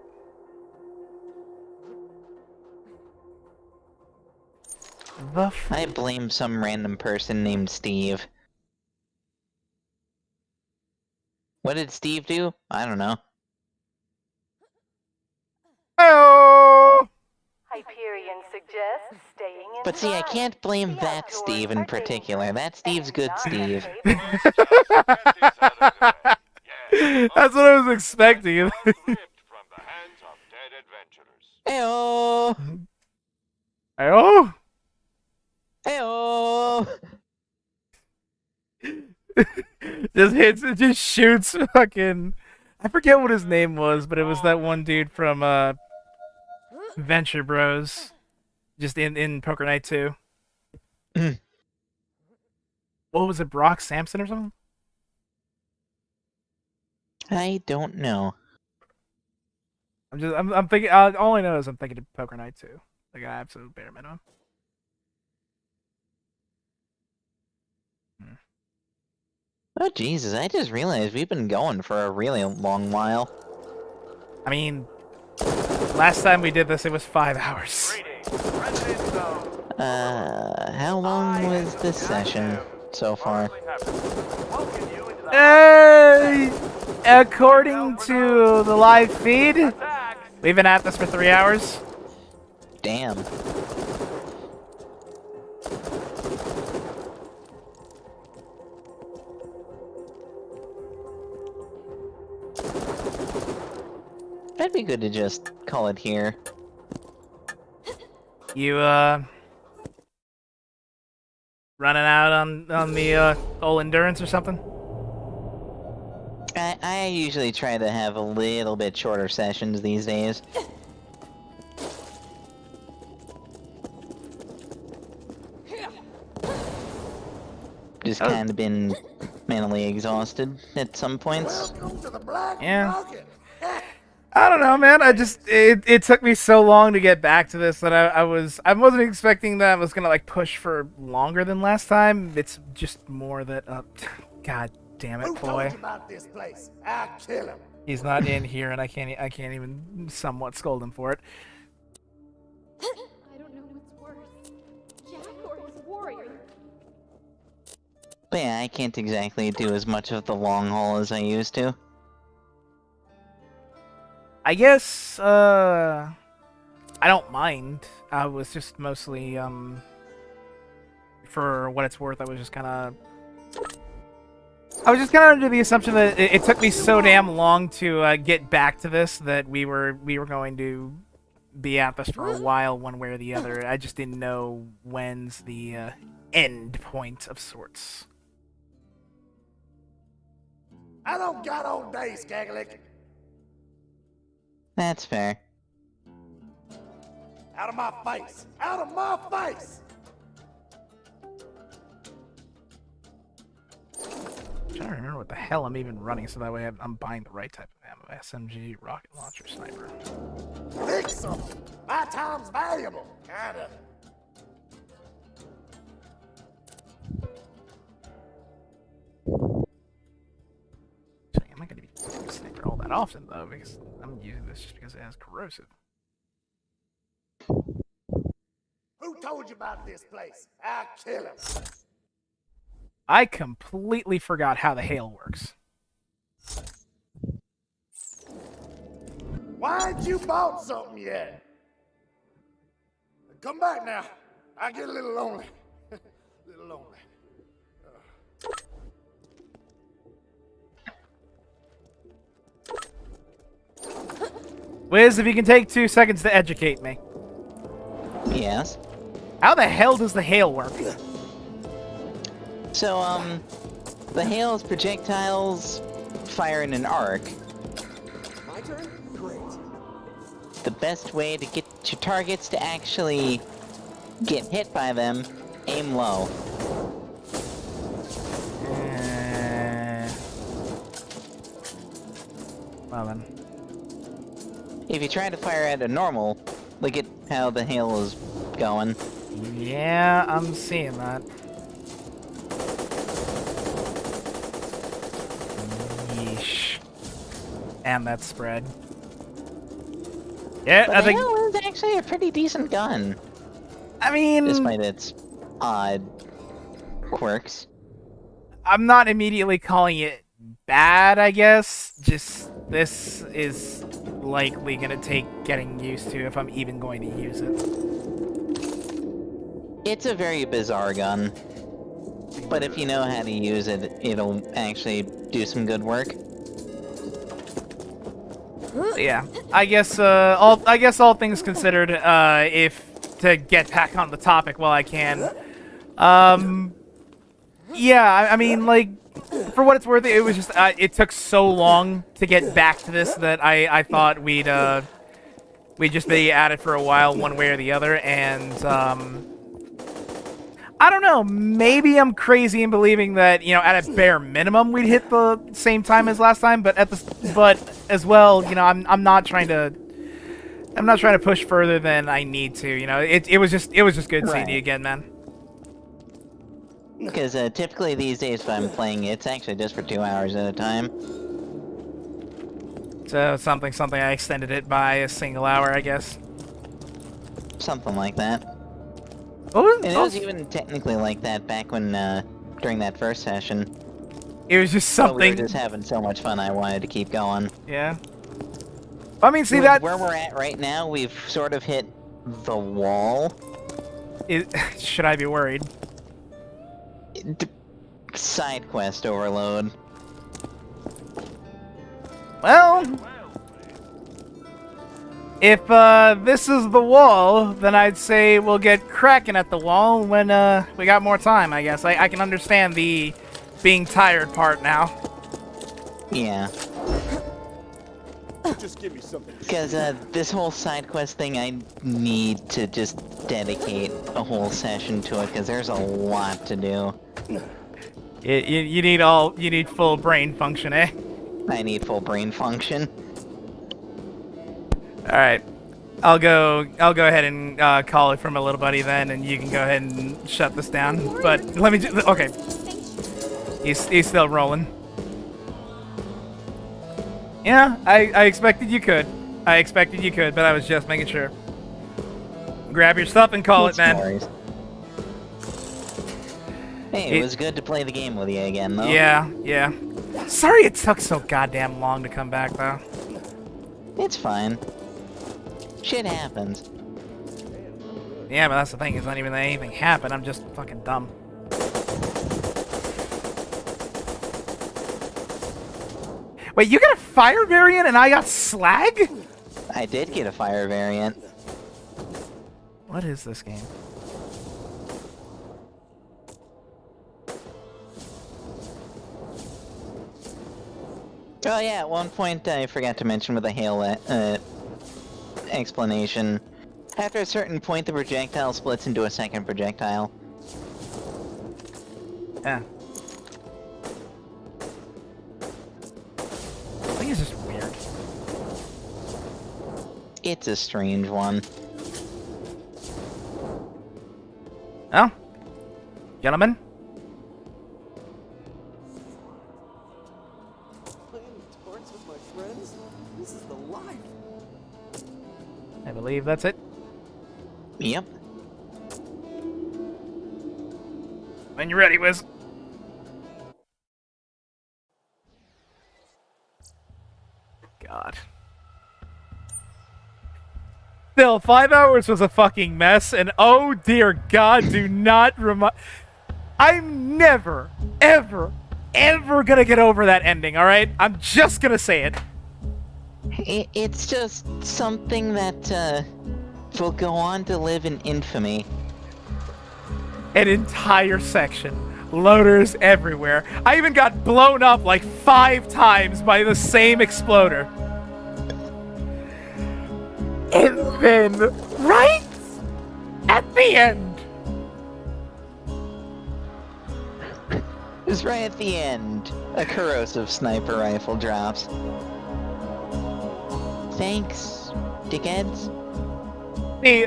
I blame some random person named Steve. What did Steve do? I don't know. Oh! Hyperion suggests staying inside. But see, I can't blame that Steve in particular. That Steve's good Steve. That's what I was expecting. Heyo! Heyo! Heyo! Just shoots fucking. I forget what his name was, but it was that one dude from Venture Bros. Just in Poker Night 2. What was it, Brock Sampson or something? I don't know. I'm thinking. All I know is I'm thinking of Poker Night 2, like an absolute bare minimum. Oh Jesus! I just realized we've been going for a really long while. I mean, last time we did this, it was 5 hours. How long was this session so far? According to the live feed, we've been at this for 3 hours. Damn. That'd be good to just call it here. You, running out on the, old endurance or something? I usually try to have a little bit shorter sessions these days. Just kind of been mentally exhausted at some points. Yeah. I don't know, man. It took me so long to get back to this that I wasn't expecting that I was gonna like push for longer than last time. It's just more that God damn it, boy. About this place? I'll kill him. He's not in here, and I can't even somewhat scold him for it. I don't know what's worse, Jack or his warrior. But yeah, I can't exactly do as much of the long haul as I used to. I guess, I don't mind. I was just mostly, for what it's worth, I was just kind of under the assumption that it took me so damn long to get back to this that we were going to be at this for a while, one way or the other. I just didn't know when's the end point of sorts. I don't got all day, Skagalick. That's fair. Out of my face! Out of my face! I'm trying to remember what the hell I'm even running, so that way I'm buying the right type of ammo. SMG, rocket launcher, sniper. Pick something! My time's valuable! Kinda. I'm not going to be using sniper all that often, though, because I'm using this just because it has corrosive. Who told you about this place? I'll kill him. I completely forgot how the hail works. Why ain't you bought something yet? Come back now. I get a little lonely. A little lonely. Wiz, if you can take 2 seconds to educate me. Yes? How the hell does the hail work? So, the hail's projectiles fire in an arc. My turn? Great. The best way to get your targets to actually get hit by them, aim low. Well then. If you try to fire at a normal, look at how the hail is going. Yeah, I'm seeing that. Yeesh. And that spread. Yeah, But I the think... hail is actually a pretty decent gun. I mean... Despite its odd quirks. I'm not immediately calling it bad, I guess. Just, this is likely gonna take getting used to if I'm even going to use it. It's a very bizarre gun. But if you know how to use it, it'll actually do some good work. Yeah, I guess all things considered, if to get back on the topic while I can, yeah, I mean, like, for what it's worth, it was just it took so long to get back to this that I thought we'd just be at it for a while, one way or the other, and I don't know, maybe I'm crazy in believing that, you know, at a bare minimum we'd hit the same time as last time, but as well, you know, I'm not trying to push further than I need to, you know. It was just good seeing you again, man. Because typically these days if I'm playing, it's actually just for 2 hours at a time. So something I extended it by a single hour, I guess. Something like that. And it was even technically like that back when, during that first session. It was just something... But we were just having so much fun, I wanted to keep going. Yeah. I mean, see, Where we're at right now, we've sort of hit the wall. Should I be worried? Side quest overload. Well... If, this is the wall, then I'd say we'll get cracking at the wall when, we got more time, I guess. I can understand the being tired part now. Yeah. Just give me something. Because, this whole side quest thing, I need to just dedicate a whole session to it, because there's a lot to do. You need full brain function, eh? I need full brain function. Alright. I'll go ahead and call it from a little buddy then, and you can go ahead and shut this down. But let me just... Okay. He's still rolling. Yeah, I expected you could. I expected you could, but I was just making sure. Grab your stuff and call it, man. Hey, it was good to play the game with you again, though. Yeah. Sorry it took so goddamn long to come back, though. It's fine. Shit happens. Yeah, but that's the thing, it's not even that anything happened, I'm just fucking dumb. Wait, you got a fire variant and I got slag? I did get a fire variant. What is this game? Oh yeah, at one point I forgot to mention with the hail explanation. After a certain point, the projectile splits into a second projectile. Yeah. I think it's just weird. It's a strange one. Oh? Gentlemen? Playing darts with my friends? This is the life. I believe that's it. Yep. When you're ready, Wiz. God. Still, 5 hours was a fucking mess, and oh dear God, do not remind... I'm never, ever, ever gonna get over that ending, alright? I'm just gonna say it. It's just something that, will go on to live in infamy. An entire section. Loaders everywhere. I even got blown up like 5 times by the same exploder. And then, right at the end. It's right at the end. A corrosive sniper rifle drops. Thanks, dickheads. See,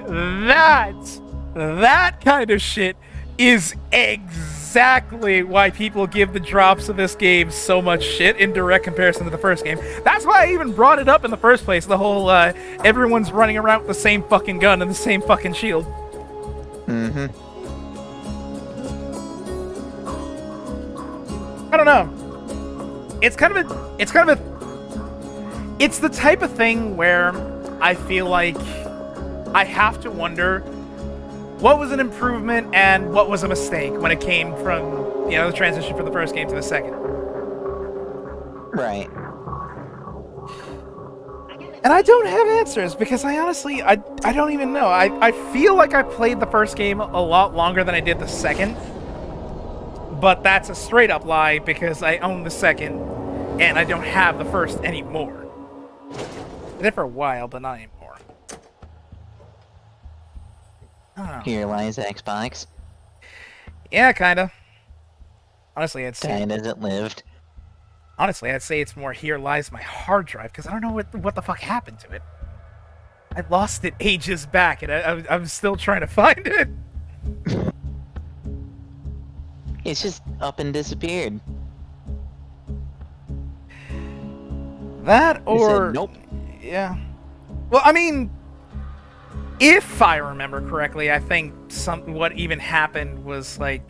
that kind of shit is exactly why people give the drops of this game so much shit in direct comparison to the first game. That's why I even brought it up in the first place, the whole, everyone's running around with the same fucking gun and the same fucking shield. Mm-hmm. I don't know. It's the type of thing where I feel like I have to wonder what was an improvement and what was a mistake when it came from, you know, the transition from the first game to the second. Right. And I don't have answers because I honestly, I don't even know. I feel like I played the first game a lot longer than I did the second. But that's a straight up lie because I own the second and I don't have the first anymore. I did for a while, but not anymore. Oh. Here lies Xbox. Yeah, kinda. Honestly, I'd say... Died as it lived. Honestly, I'd say it's more here lies my hard drive, because I don't know what the fuck happened to it. I lost it ages back, and I'm still trying to find it. It's just up and disappeared. That or... nope. Yeah. Well, I mean, if I remember correctly, I think what even happened was, like,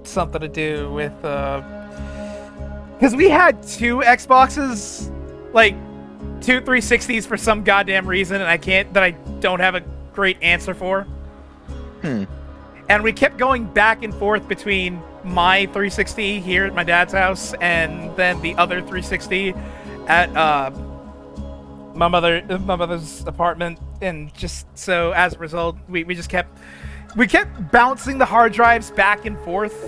something to do with, because we had 2 Xboxes, like, 2 360s for some goddamn reason, and I don't have a great answer for. And we kept going back and forth between my 360 here at my dad's house and then the other 360 at my mother's apartment, and just so as a result, we kept bouncing the hard drives back and forth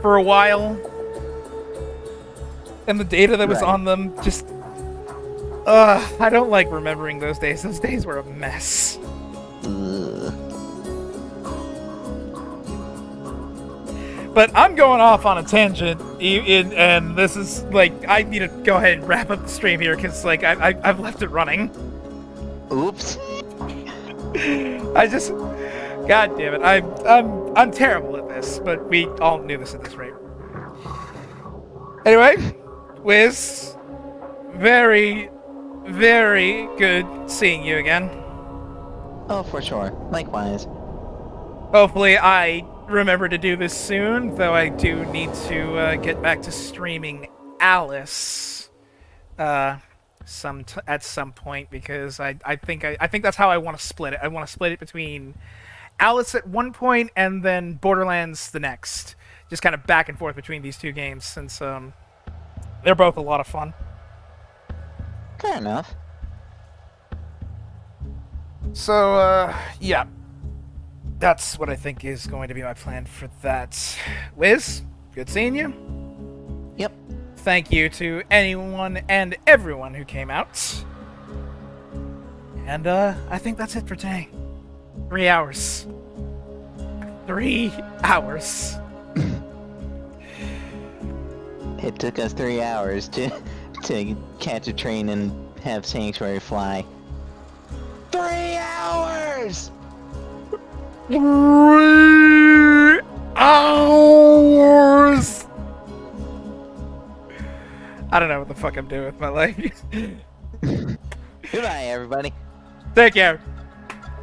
for a while, and the data that was on them just I don't like remembering those days. Those days were a mess. But I'm going off on a tangent, and this is, like, I need to go ahead and wrap up the stream here, because, like, I've left it running. Oops. God damn it, I'm terrible at this, but we all knew this at this rate. Anyway, Wiz, very, very good seeing you again. Oh, for sure. Likewise. Hopefully I remember to do this soon, though I do need to get back to streaming Alice at some point, because I think that's how I want to split it. I want to split it between Alice at one point and then Borderlands the next. Just kind of back and forth between these 2 games, since they're both a lot of fun. Fair enough. So, yeah. That's what I think is going to be my plan for that. Wiz, good seeing you. Yep. Thank you to anyone and everyone who came out. And, I think that's it for today. 3 hours. 3 hours. It took us 3 hours to catch a train and have Sanctuary fly. 3 hours! 3 hours! I don't know what the fuck I'm doing with my life. Goodbye, everybody. Take care.